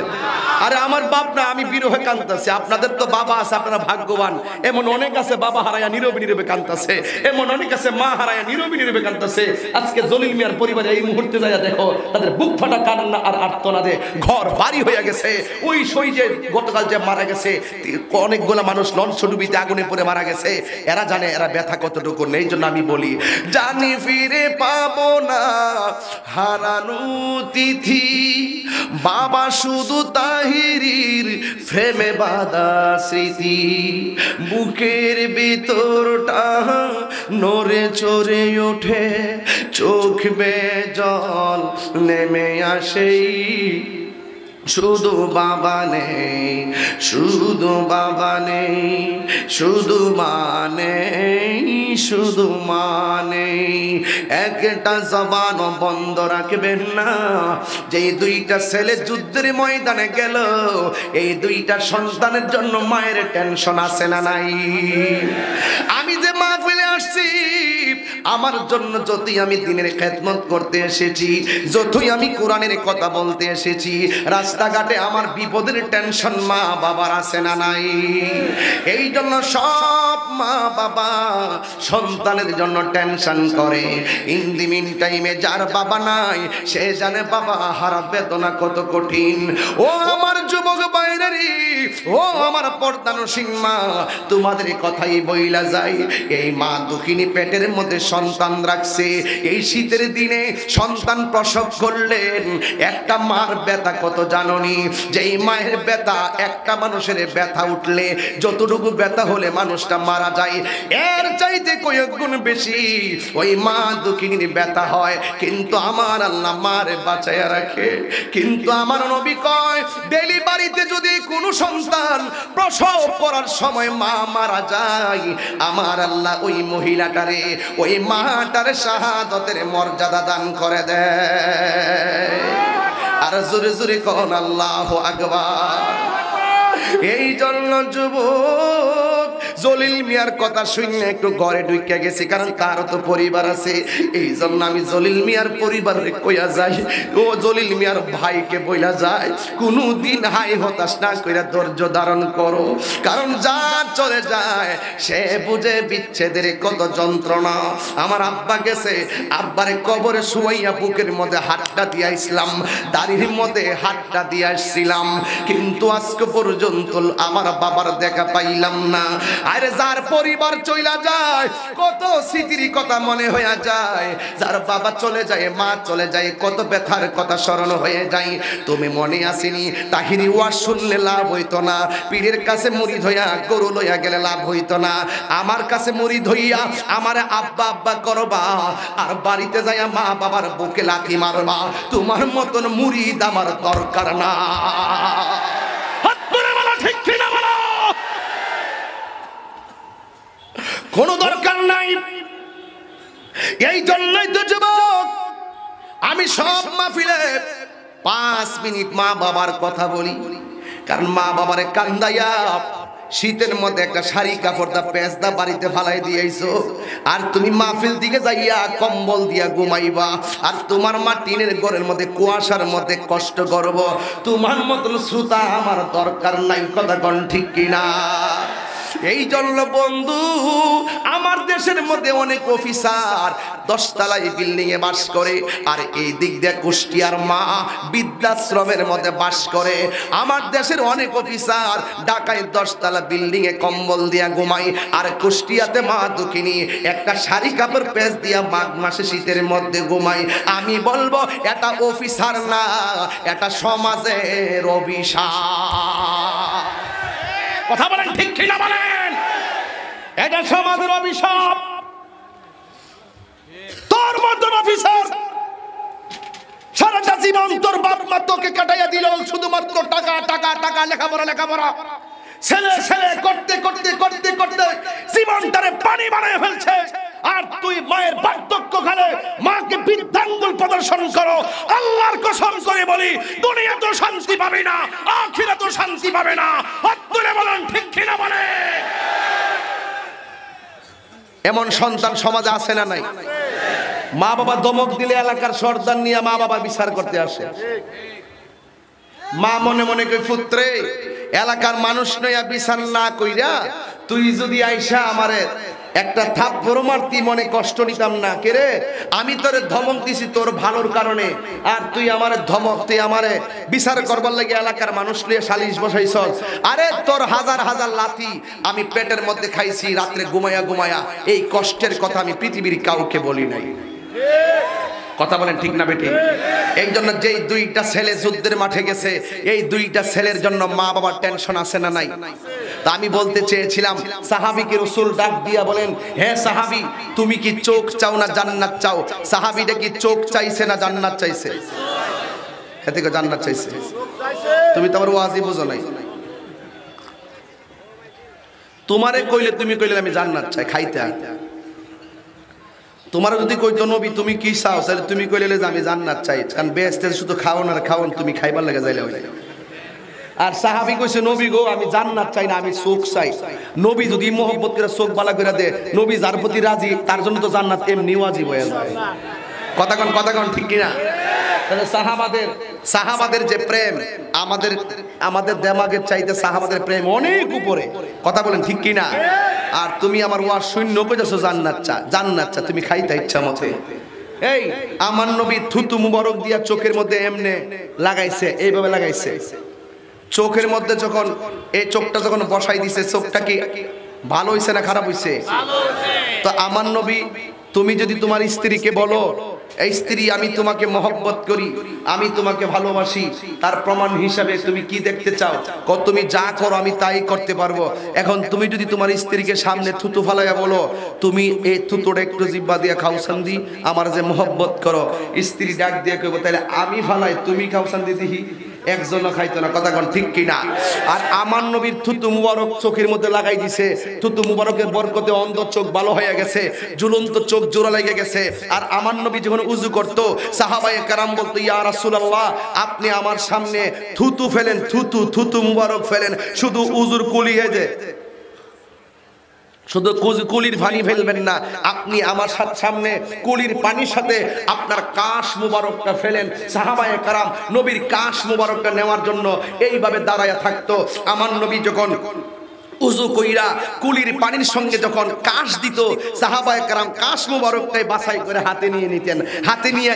Speaker 1: আরে আমার বাপ না, আমি বিরহে কাঁদতেছি। আপনাদের তো বাবা আছে, আপনারা ভাগ্যবান। এমন অনেক আছে বাবা হারায়া নীরবে নীরবে কাঁদতেছে, এমন অনেক আছে মা হারায়া নীরবে নীরবে কাঁদতেছে। আজকে জলিল মিয়ার পরিবারে এই মুহূর্তে যাইয়া দেখো, তাদের বুক ফাটা কান্না আর আর্তনাদে ঘর বাড়ি হয়ে গেছে। ওই সই যে গতকাল যে মারা গেছে, অনেকগুলা মানুষ লঞ্চডুবিতে আগুনে পড়ে মারা গেছে। এরা জানে এরা ব্যথা কতটুকু। এই জন্য আমি বলি, জানি ফিরে পাবো না হারানো তিথি, বাবা শুধু তাহিরির ফেমে বাঁধা স্মৃতি, বুকের ভিতরটা নড়ে চড়ে ওঠে, চোখ বেয়ে জল নেমে আসেই, শুধু বাবা নেই, শুধু বাবা নেই, শুধু মানে, শুধু মানে। একটা জবান বন্ধ রাখবেন না, যে দুইটা ছেলে যুদ্ধের ময়দানে গেল, এই দুইটা সন্তানের জন্য মায়ের টেনশন আছে না নাই? আমি যে মাহফিলে আসছি, আমার জন্য যতই আমি দিনের খেদমত করতে এসেছি, যতই আমি কোরআনের কথা বলতে এসেছি, রাস্তাঘাটে আমার বিপদের টেনশন মা বাবার আছে না নাই? এই জন্য সব মা বাবা সন্তানের জন্য টেনশন করে। ইন দি মিন টাইমে যার বাবা নাই, সে জানে বাবা হারা বেদনা কত কঠিন। ও আমার যুবক বাইরেরই, ও আমার পর্দানসীন মা, তোমাদের কথাই বইলা যায়। এই মা দুঃখিনী পেটের মধ্যে সন্তান রাখছে, এই শীতের দিনে সন্তান প্রসব করলেন। একটা মার ব্যথা কত জাননি? যেই মায়ের ব্যথা, একটা মানুষের ব্যথা উঠলে যতটুকু ব্যথা হলে মানুষটা মারা যায়, এর চাইতে কয়েক গুণ বেশি ওই মা দুঃখিনীর ব্যথা হয়। কিন্তু আমার আল্লাহ মারে বাঁচাইয়া রাখে। কিন্তু আমার নবী কয়, ডেলিভারিতে যদি কোনো সন্তান প্রসব করার সময় মা মারা যায়, আমার আল্লাহ ওই মহিলাটারে, ওই মাটারে শাহাদাতের মর্যাদা দান করে দেয়। আর জোরে জোরে কোন আল্লাহু আকবার। এই জন্য যুবক জলিল মিয়ার কথা শুনে একটু ঘরে ঢুকে গেছি, কারণ তারও তো পরিবার আছে। এই জন্য আমি জলিল মিয়ার পরিবারে কইয়া যাই, ও জলিল মিয়ার ভাইকে বইলা যায়, কোনদিন হাই হতাশ না কইরা ধৈর্য ধারণ করো। কারণ যা চলে যায় সে বুঝে বিচ্ছেদের কত যন্ত্রণা। আমার আব্বা গেছে, আব্বারে কবরে শুয়াইয়া বুকের মধ্যে হাতটা দিয়ে আসলাম, দাড়ির মধ্যে হাতটা দিয়ে আসছিলাম, কিন্তু আজকে পর্যন্ত আমার বাবার দেখা পাইলাম না। আরে যার পরিবার চইলা যায়, কত স্মৃতির কথা মনে হয়ে যায়। যার বাবা চলে যায়, মা চলে যায়, কত ব্যথার কথা স্মরণ হয়ে যায়। তুমি মনে আসেনি তাহিরি ওয়াজ শুনলে লাভ হইতো না, পীরের কাছে মুরিদ হইয়া গরু লইয়া গেলে লাভ হইতো না, আমার কাছে মুরিদ হইয়া আমার আব্বা আব্বা করবা, আর বাড়িতে যাইয়া মা বাবার বুকে লাথি মারবা। তোমার মতন মুরিদ আমার দরকার না। কোনো দরকার নাই। এই জন্যই তো যুবক আমি সব মাহফিলে 5 মিনিট মা বাবার কথা বলি, কারণ মা বাবারে কান্দাইয়া শীতের মধ্যে একটা শাড়ি কাপড় দা পেঁচ দা বাড়িতে ফালাই দিয়েছো, আর তুমি মাহফিল দিকে যাইয়া কম্বল দিয়া ঘুমাইবা, আর তোমার মা টিনের ঘরের মধ্যে কুয়াশার মধ্যে কষ্ট করব। তোমার মতন শ্রোতা আমার দরকার নাই। কথা কোন ঠিক কিনা? এই জন্য বন্ধু, আমার দেশের মধ্যে অনেক অফিসার 10 তলায় বিল্ডিং এ বাস করে, আর এই দিক দিয়ে কুষ্টিয়ার মা বৃদ্ধাশ্রমের মধ্যে বাস করে। আমার দেশের অনেক অফিসার ঢাকায় 10 তলা বিল্ডিং এ কম্বল দিয়া ঘুমাই, আর কুষ্টিয়াতে মা দুঃখিনী একটা শাড়ি কাপড় পেঁচ দিয়া মাঘ মাসে শীতের মধ্যে ঘুমাই। আমি বলবো এটা অফিসার না, এটা সমাজের অভিশাপ। কথা বলেন ঠিক কিনা বলেন? এটা সমাজের অভিশাপ। তোর মতন অফিসার সারাটা জীবন তোর বাপ মা তোকে কাটাইয়া দিল শুধুমাত্র টাকা টাকা টাকা, লেখাপড়া লেখাপড়া, ছেলে ছেলে করতে করতে করতে করতে জীবনটারে পানি বানিয়ে ফেলছে। আর তুই মায়ের বার্ধক্য কালে মাকে বৃদ্ধাঙ্গুল প্রদর্শন করো। আল্লাহর কসম করে বলি, দুনিয়া তো শান্তি পাবে না, আখিরাতে শান্তি পাবে না। হাত তুলে বলেন ঠিক কিনা বলে? এমন সন্তান সমাজে আছে না নাই? মা বাবা দমক দিলে এলাকার সর্দার নিয়ে মা বাবা বিচার করতে আসে। মা মনে মনে কই পুত্রে এলাকার মানুষ নয়া বিচার না কইরা তুই যদি আইসা আমারে একটা থাপ্পড় মারতি মনে কষ্ট নিতাম না কে রে আমি তোরে ধমক দিছি তোর ভালোর কারণে আর তুই আমারে ধমক তুই আমারে বিচার করবার লাগি এলাকার মানুষ নিয়ে সালিশ বসাইছস আরে তোর হাজার হাজার লাথি আমি পেটের মধ্যে খাইছি রাতে ঘুমায়া ঘুমায়া এই কষ্টের কথা আমি পৃথিবীর কাউকে বলি নাই কথা বলেন ঠিক না বেটি এই জন্য যেই দুইটা ছেলে যুদ্ধের মাঠে গেছে এই দুইটা ছেলের জন্য মা বাবার টেনশন আছে না নাই তা আমি বলতে চেয়েছিলাম সাহাবীকে রাসূল ডাক দিয়া বলেন হে সাহাবী তুমি কি চোখ চাও না জান্নাত চাও সাহাবীটা কি চোখ চাইছে না জান্নাত চাইছে এতে কি জান্নাত চাইছে তুমি তো আমার ওয়াজি বুঝো নাই তোমারে কইলে তুমি কইলে আমি জান্নাত চাই খাইতে তোমার যদি কইতো নবী তুমি কি চাও তাহলে তুমি কইলে যে আমি জান্নাত চাই কারণ বেহেশতে শুধু খাওন আর খাওন তুমি খাইবার লাগে যাইলে হইলে আর সাহাবী কইছে নবী গো আমি জান্নাত চাই না আমি সুখ চাই নবী যদি মোহব্বত করে চোখ বালা করে দে নবী যার প্রতি রাজি তার জন্য তো জান্নাত এমনি ওয়াজিব হয়ে যায় কথা কোন ঠিক কি না তাহলে সাহাবাদের যে প্রেম আমাদের দেমাগের চাইতে সাহাবাদের প্রেম অনেক উপরে কথা বলেন ঠিক কি না আর তুমি আমার ওয়াজ শূন্য কইতাছো জান্নাত চা তুমি খাইতে ইচ্ছা মতে এই আমার নবী থুতু মুবারক দিয়া চোখের মধ্যে এমনে লাগাইছে এইভাবে লাগাইছে চোখের মধ্যে যখন এই চোখটা যখন বসাই দিছে চোখটা কি ভালো হইছে না খারাপ হইছে ভালো হইছে তো আমার নবী তুমি যদি তোমার স্ত্রীকে বলো এই স্ত্রী আমি তোমাকে মহব্বত করি আমি তোমাকে ভালোবাসি তার প্রমাণ হিসাবে তুমি কি দেখতে চাও তুমি যা করো আমি তাই করতে পারবো এখন তুমি যদি তোমার স্ত্রীকে সামনে থুতু ফালাইয়া বলো তুমি এই থুতুটা একটু জিহ্বা দিয়া খাও সান্দি আমার যে মহব্বত করো স্ত্রী ডাক দিয়ে কইবো তাহলে আমি ফালাই তুমি খাও সান্দি দিহি একজনও খাইতো না কথা কোন ঠিক কিনা আর আমার নবীর থুতু মুবারক চোখের মধ্যে লাগাই দিছে থুতু মুবারকের বরকতে অন্ধ চোখ ভালো হয়ে গেছে ঝুলন্ত চোখ জোড়া লেগে গেছে আর আমার নবী যখন উযু করত সাহাবায়ে কেরাম বলতো ইয়া রাসূলুল্লাহ আপনি আমার সামনে থুতু ফেলেন থুতু মুবারক ফেলেন শুধু উযুর কুলিয়ে যে শুধু কুলির পানি ফেলবেন না আপনি আমার সামনে কুলির পানির সাথে আপনার কাশ মুবারকটা ফেলেন সাহাবায়ে কেরাম নবীর কাশ মুবারকটা নেওয়ার জন্য এইভাবে দাঁড়ায়া থাকতো আমার নবী যখন উযু কইরা কুলির পানির সঙ্গে যখন কাশ দিত সাহাবায়ে কেরাম কাশ মুবারকটাই বাছাই করে হাতে নিয়ে নিতেন হাতে নিয়ে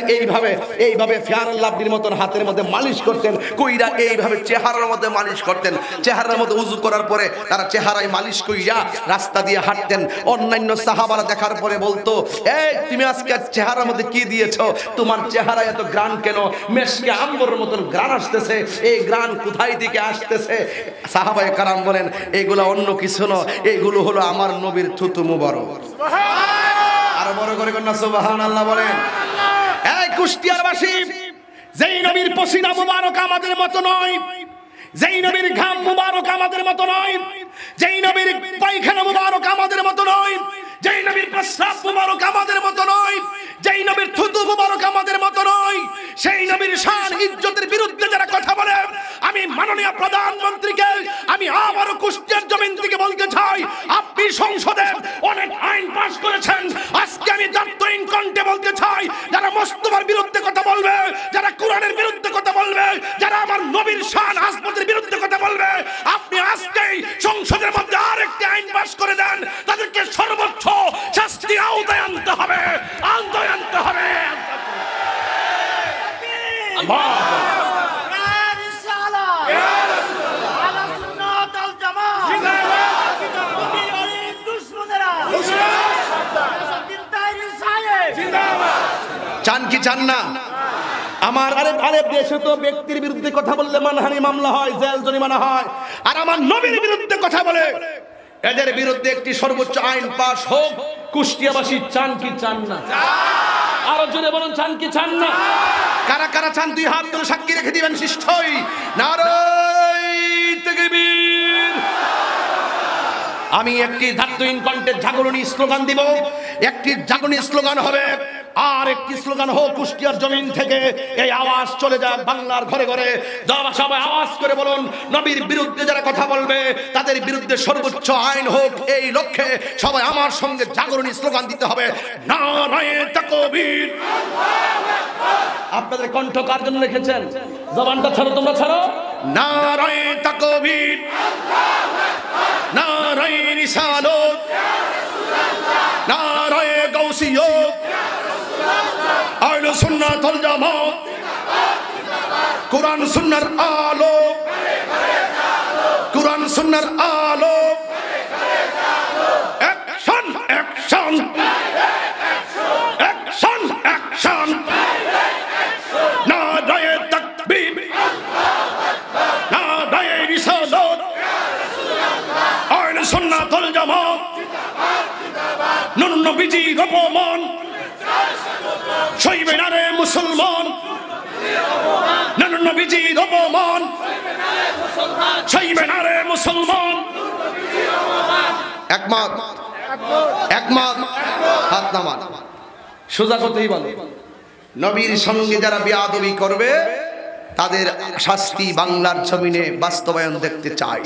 Speaker 1: এইভাবে ফেয়ারুল লাভলির মতন হাতের মধ্যে মালিশ করতেন কইরা এইভাবে চেহারার মধ্যে মালিশ করতেন চেহারার মধ্যে উযু করার পরে তারা চেহারায় মালিশ কইরা রাস্তা দিয়ে হাঁটতেন অন্যান্য সাহাবারা দেখার পরে বলতো এই তুমি আজকে চেহারার মধ্যে কি দিয়েছো তোমার চেহারায় এত গ্রান কেন মেশকে আম্বরের মতন গ্রান আসতেছে এই গ্রান কোথায় থেকে আসতেছে সাহাবায়ে কেরাম বলেন এগুলো অন্য কিছু না এইগুলো হলো আমার নবীর থুতু মুবারক সুবহানাল্লাহ আর বড় করে কন্যা সুবহানাল্লাহ বলেন এই কুষ্টিয়ারবাসী যেই নবীর পসিনা মুবারক আমাদের মত নয় যেই নবীর ঘাম মুবারক আমাদের মত নয় যেই নবীর পায়খানা মুবারক আমাদের মত নয় যেই নবীর প্রস্রাব মুবারক আমাদের মত নয় যেই নবীর থুতু মুবারক আমাদের মত নয় সেই নবীর শান ইজ্জতের বিরুদ্ধে যারা কথা বলে আমি মাননীয় প্রধানমন্ত্রীকে আমি আবারো কুষ্টিয়ার জমিন থেকে বলতে চাই আপনি সংসদে অনেক আইন পাস করেছেন আজকে আমি দায়িত্বহীন কণ্ঠে বলতে চাই যারা মোস্তফার বিরুদ্ধে কথা বলবে যারা কোরআনের বিরুদ্ধে কথা বলবে যারা আমার নবীর শান আজমতের বিরুদ্ধে কথা বলবে আপনি আজকেই সংসদের মধ্যে আরেকটি আইন পাস করে দেন তাদেরকে সর্বোচ্চ শাস্তির আওতায় আনতে হবে চান কি চান না আমার আরেক দেশে তো ব্যক্তির বিরুদ্ধে কথা বললে মানহানি মামলা হয় জেল জরিমানা হয় আর আমার নবীর বিরুদ্ধে কথা বলে এদের বিরুদ্ধে একটি সর্বোচ্চ আইন পাস হোক কুষ্টিয়াবাসী চান কি চান না আরো জোরে বলুন চান কি চান না কারা কারা চান দুই হাত তুলে সাক্ষী রেখে দিবেন শিষ্যই নারায়ে তাকবীর আমি একটি ধাত্রহীন কণ্ঠে জাগরণী স্লোগান দিব একটি জাগরণী স্লোগান হবে আর একটি স্লোগান হোক কুষ্টিয়ার জমিন থেকে, এই আওয়াজ চলে যাক বাংলার ঘরে ঘরে। সবাই আওয়াজ করে বলুন, নবীর বিরুদ্ধে যারা কথা বলবে তাদের বিরুদ্ধে সর্বোচ্চ আইন হোক, এই লক্ষ্যে সবাই আমার সঙ্গে জাগরণী স্লোগান দিতে হবে, নারায়ে তাকবীর। আপনাদের কণ্ঠ কার জন্য রেখেছেন? জবানটা ছাড়ো, তোমরা ছাড়ো। নারায়ে তাকবীর, নারায়ে রিসালাত, নারায়ে গাউসিয়্যত, আহলে সুন্নাত ওয়াল জামাত, কোরআন সুন্নাহর আলো, কোরআন সুন্নাহর আলো। অ্যাকশন অ্যাকশন অ্যাকশন অ্যাকশন, নারায়ে তাকবীর, নারায়ে রিসালাত, আহলে সুন্নাত ওয়াল জামাত, নূর নবীজির অপমান সইবে না রে মুসলমান, নূর নবীজির অপমান সইবে না রে মুসলমান। একমত একমত, হাত নামান, সোজা কথাই বলো। নবীর সঙ্গে যারা বেয়াদবি করবে তাদের শাস্তি বাংলার জমিনে বাস্তবায়ন দেখতে চাই।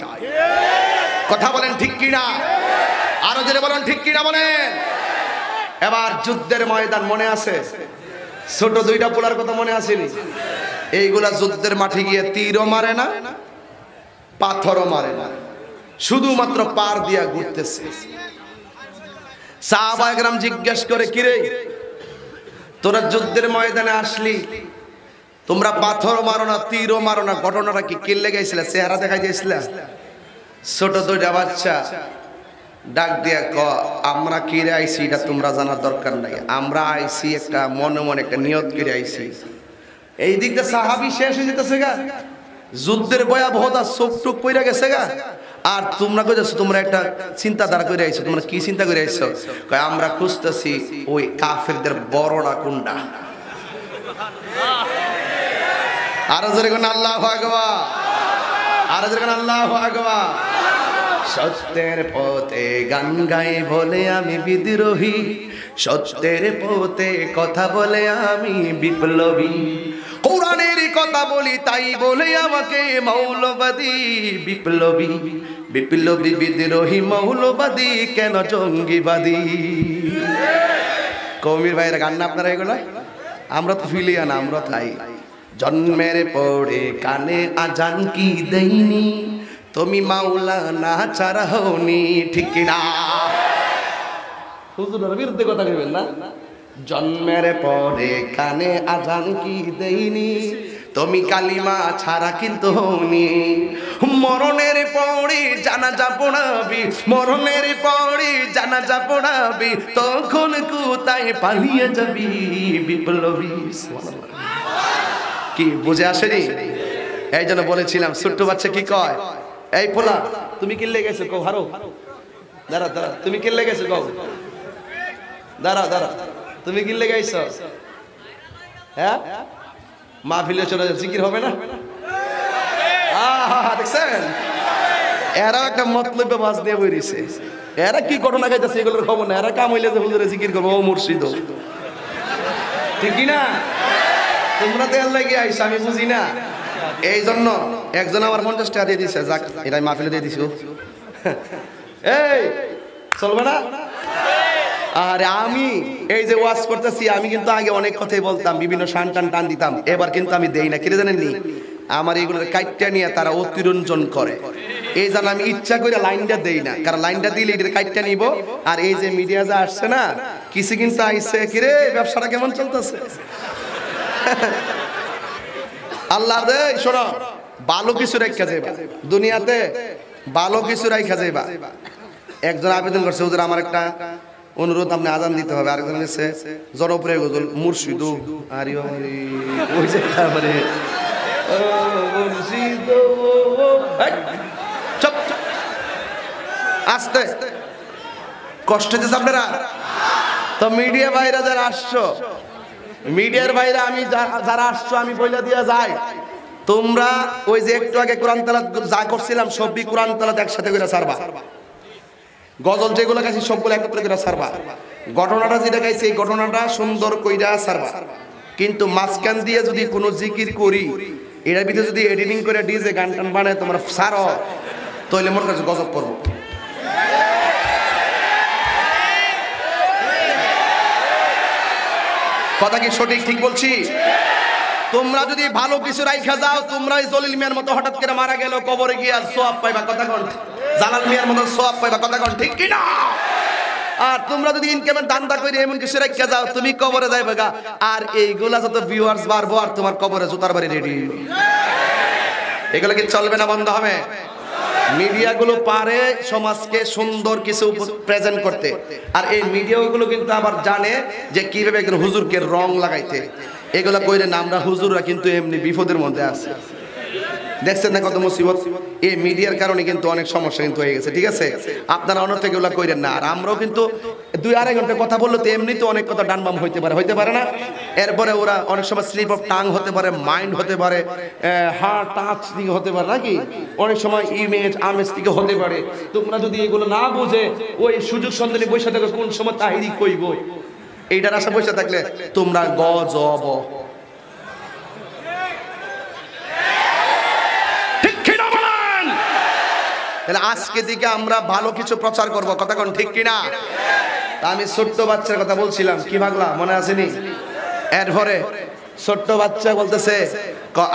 Speaker 1: কথা বলেন ঠিক কিনা? আরো জোরে বলেন ঠিক কিনা বলেন। এবার যুদ্ধের ময়দান মনে আছে? ছোট দুইটা পোলার কথা মনে আসেনি? এইগুলা যুদ্ধের মাঠে গিয়ে তীরও মারে না, পাথরও মারে না, শুধুমাত্র পার দিয়া ঘুরতেছে। সাহাবায়ে কেরাম জিজ্ঞেস করে, কিরে তোরা যুদ্ধের ময়দানে আসলি, তোমরা পাথরও মারো না, তীরও মারো না, ঘটনাটা কি? কিল্লে গেছিলে? চেহারা দেখাই দিয়েছিলে? ছোট দুইটা বাচ্চা ডাক দিয়া ক, আমরা কিরে আইছি এটা তোমরা জানার দরকার নাই, আমরা আইছি একটা মনে মনে একটা নিয়ত করে আইছি। এই দিকটা সাহাবী শেষ হয়ে যেতেছে গা, যুদ্ধের ভয়াবহতা চোখ টুক পইরা গেছে গা, আর তোমরা কইতেছো তোমরা একটা চিন্তাধারা করে আইছো। তোমরা কি চিন্তা করে আইছো? কয় আমরা খুঁজতেছি ওই কাফেরদের বড়টা কোনটা। আর জোরে কোন আল্লাহু আকবার, আর জোরে কোন আল্লাহু আকবার। সত্যের পথে গান গাই বলে আমি বিদ্রোহী, সত্যের পথে কথা বলে আমি বিপ্লবী, কোরআনের কথা বলি তাই বলে আমাকে মৌলবাদী। বিপ্লবী বিপ্লবী বিদ্রোহী মৌলবাদী কেন জঙ্গিবাদী। কওমির ভাইরা গান না আপনারা এগুলো? আমরা তো ফিলিয়া না, আমরা তাই। জন্মের পরে কানে আজান কি দেইনি, তুমি মাওলানা ছাড়া হওনি, ঠিক না? হুজুরের বিরুদ্ধে কথা কইবেন না। জন্মের পরে কানে আজান কি দেইনি, তুমি কালিমা ছাড়া কিন্তু হওনি। মরণের পরে জানাজা পড়াবি, মরণের পরে জানাজা পড়াবি, তখন কোথায় পালিয়ে যাবি বিপ্লবী। কি বুঝে আসেনি? এই জন্য বলেছিলাম ছোট্ট বাচ্চা কি কয়, এই পোলা তুমি কিল্লে গেছো কও, হারো দাঁড়া দাঁড়া, তুমি কিল্লে গেছো কও, দাঁড়া দাঁড়া, তুমি কিল্লে গাইছো? হ্যাঁ, মাহফিলে চলে জিকির হবে না? দেখছেন, এরা একটা মতলবে বাজ দিয়ে বইরিছে। এরা কি ঘটনা গাইতেছে এগুলোর খবর না, এরা কাম হইলে যে হুজুরে জিকির করবো, ও মুর্শিদ, ঠিক না? তোমরা তো এর লাগি আইসা, আমি বুঝি না। এই জন্য একজন আমার 50 টাকা দিয়ে দিছে, যাক এটাই মাহফিলে দিয়ে দিছো। এই চলবে না? আরে আমি এই যে ওয়াজ করতেছি, আমি কিন্তু আগে অনেক কথাই বলতাম, বিভিন্ন শান টান টান দিতাম, এবার কিন্তু আমি দেই না। কি জানেননি? আমার এইগুলোর কাইটটা নিয়ে তারা অতিরঞ্জন করে, এই জন্য আমি ইচ্ছা করে লাইনটা দেই না, কারণ লাইনটা দিলে এটার কাইটটা নিব। আর এই যে মিডিয়া যা আসছে না, কিছু কিন্তু আইসে, কিরে ব্যবসাটা কেমন চলতেছে? আল্লাহ রে, শোনো, ভালো কিছু রেখা যাইবা দুনিয়াতে, ভালো কিছু রেখা যাইবা। একজন আবেদন করছে, হুজুর আমার একটা অনুরোধ, আপনি আজান দিতে হবে। আরেকজন গেছে জনপ্রিয় গজল মুর্শিদ, আরে ওই যে তারপরে আস্তে কষ্ট হচ্ছে আপনারা তো। মিডিয়া ভাইরা যারা আসছো, মিডিয়ার ভাইরা আমি যারা আসছো, আমি বইলা দিয়া যাই, তোমরা ওই যে একটু আগে কোরআন তেলাওয়াত যা করছিলাম, সবই কোরআন তেলাওয়াত একসাথে করে ছাড়বা। গজল যেগুলো গাইছি সবগুলো একত্র করে সারবা, ঘটনাটা যেটা গাইছি এই ঘটনাটা সুন্দর কইরা সারবা। কিন্তু মাঝখান দিয়ে যদি কোনো জিকির করি, এটার ভিতরে যদি এডিটিং করে ডিজে গান টান বানায় তোমার সারো, তাহলে মোর কাছে গজব পড়বো। কথা কি সঠিক ঠিক বলছি? তোমরা যদি ভালো কিছু রাইখা যাও, তোমরা জলিল মিয়ার মতো হঠাৎ করে মারা গেল কবরে গিয়ে সওয়াব পাইবা, কথা কোন? জালাল মিয়ার মতো সওয়াব পাইবা, কথা কোন ঠিক কি না? আর তোমরা যদি ইনকামের দান্দা করে এমন কিছু রাইখা যাও, তুমি কবরে যাইবা গা, আর এইগুলা যত ভিউয়ার্স বাড়বো আর তোমার কবরে জুতার বাড়ি রেডি। এগুলো কি চলবে না, বন্ধ হবে? মিডিয়াগুলো পারে সমাজকে সুন্দর কিছু প্রেজেন্ট করতে, আর এই মিডিয়াগুলো কিন্তু আবার জানে যে কিভাবে একজন হুজুরকে রং লাগাইতে। এগুলা কইরে না, আমরা হুজুররা কিন্তু এমনি বিপদের মধ্যে আছে। দেখছেন না কত মুসিবত? এই মিডিয়ার কারণে কিন্তু অনেক সমস্যা কিন্তু হয়ে গেছে, ঠিক আছে? আপনারা অন্য থেকে এগুলা কইরেন না। আর আমরাও কিন্তু 2-2.5 ঘন্টা কথা বললে তো এমনি তো অনেক কথা ডানবাম হইতে পারে না? এরপরে ওরা অনেক সময় স্লিপ অফ টাং হতে পারে, মাইন্ড হতে পারে, হার্ট টাচ থেকে হতে পারে, নাকি অনেক সময় ইমেজ আমেজ থেকে হতে পারে। তোমরা যদি এগুলো না বুঝে ওই সুযোগ সন্ধানে বসে থাকো, কোন সময় তাহিরি কইব এইটার আশা বসে থাকলে তোমরা গজব। তাহলে আজকে দিকে আমরা ভালো কিছু প্রচার করব, কথা কোন ঠিক কিনা? আমি ছোট্ট বাচ্চার কথা বলছিলাম, কি ভাগলা মনে আসেনি? এরপরে ছোট্ট বাচ্চা বলতেছে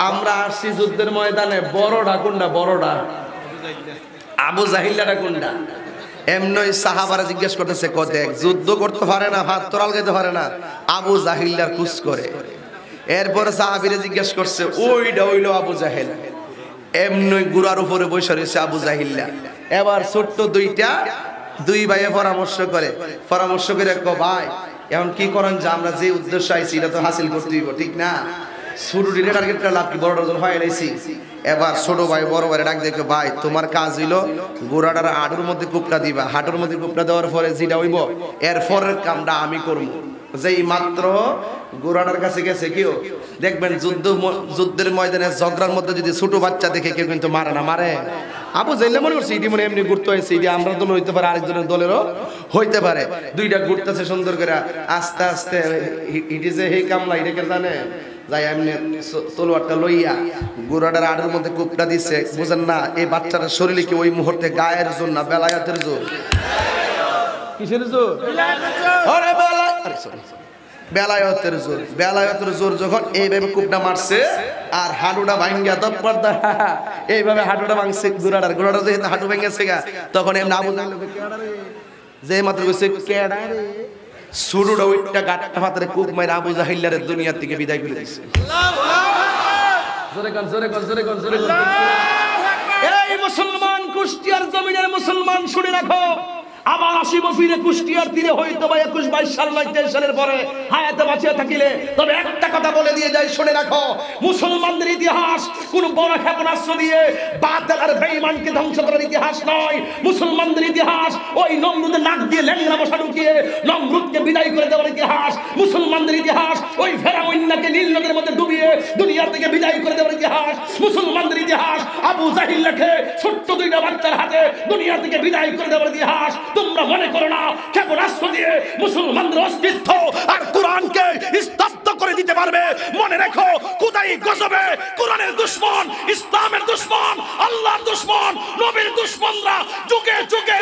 Speaker 1: আমরা আসছি যুদ্ধের ময়দানে, বড়ডা কোনটা? বড়ডা আবু জাহিল্লাটা কোনটা? এমনই সাহাবারা জিজ্ঞেস করতেছে, দেখ যুদ্ধ করতে পারে না, ভাত তোরাল খেতে পারে না, আবু জাহিল্লার খুশ করে। এরপরে সাহাবীরা জিজ্ঞেস করছে, ওইটা হইলো আবু জাহেল। এমনি গুড়ার উপরে বসে রয়েছে আবু জাহিল্লা। এবার ছোট্ট দুই ভাইয়ে পরামর্শ করে ভাই এখন কি করেন, যে আমরা যে উদ্দেশ্য আইছি এটা তো হাসিল করতে হইব, ঠিক না? ছোটটির টার্গেটটা লাভ কি, বড়টার জন্য হয় নাইছি। এবার ছোট ভাই বড় ভাই ডাক দেখো, ভাই তোমার কাজ হইলো গোড়াটার হাঁটুর মধ্যে কুপটা দিবা, হাঁটুর মধ্যে কুপটা দেওয়ার পরে যেটা হইব এরপরের কামটা আমি করবো। যেই মাত্র গোড়াটার কাছে গেছে, কেউ দেখবেন যুদ্ধের ময়দানে ঝগড়ার মধ্যে যদি ছোট বাচ্চা দেখে কেউ কিন্তু মারে না, মারে। আবু জাহেল মনে করছে এটি মনে এমনি ঘুরতে হয়েছে, এটি আমরা দল হইতে পারে, আরেকজনের দলেরও হইতে পারে। দুইটা ঘুরতেছে সুন্দর করে, আস্তে আস্তে ইটি যে হে কামলা এটাকে জানে যাই এমনি তলোয়ারটা লইয়া গোড়াটার আড়ের মধ্যে কুপটা দিচ্ছে। বুঝেন না, এই বাচ্চাটার শরীরে কি ওই মুহূর্তে গায়ের জোর না বেলায়েতের জোর? কিসের জোর? বেলায়েতের জোর। বেলায়েতের জোর যখন এইভাবে কুপটা মারছে আর হাঁটুটা ভাঙ্গা দপ্পর এইভাবে হাঁটুটা ভাঙছে গোড়াটার যেহেতু হাঁটু ভেঙেছে গা, তখন এমনি আবু যে মাত্র কইছে কেডা রে, শুরুটা ওইটা গাট্টা হাতের কুপ মাইরা আবু জাহিল্লার দুনিয়া থেকে বিদায় করে দিছে। জোরে গান, জোরে গান, জোরে গান, জোরে গান। এই মুসলমান, কুষ্টিয়ার জমিনের মুসলমান শুনে রাখো, আবার আসিব ফিরে কুষ্টিয়ার তীরে, হয়তো বা 21-22 সাল 23 সালের পরে হায়াতে বাঁচিয়ে থাকিলে। তবে একটা কথা বলে দিয়ে যাই, শুনে রাখো, মুসলমানদের ইতিহাস কোন বড় ক্ষেপণাস্ত্র দিয়ে বাতিল আর বেঈমানকে ধ্বংস করার ইতিহাস নয়। মুসলমানদের ইতিহাস ওই নমরুদের নাক দিয়ে ল্যাংড়া মশা ঢুকিয়ে নমরুদকে বিদায় করে দেওয়ার ইতিহাস। মুসলমানদের ইতিহাস ওই ফেরাউনকে নীল নদের মধ্যে ডুবিয়ে দুনিয়া থেকে বিদায় করে দেওয়ার ইতিহাস। মুসলমানদের ইতিহাস আবু জাহিলকে ছোট্ট দুইটা বাচ্চার হাতে দুনিয়া থেকে বিদায় করে দেওয়ার ইতিহাস। তোমরা মনে করো না ক্ষেপণাস্ত্র দিয়ে মুসলমানদের অস্তিত্ব আর কোরআনকে স্তব্ধ করে দিতে পারবে। মনে রেখো, খোদাই গজবে কোরআনের দুশমন, ইসলামের দুশমন, আল্লাহর দুশমন, নবীর দুশমনরা যুগে যুগে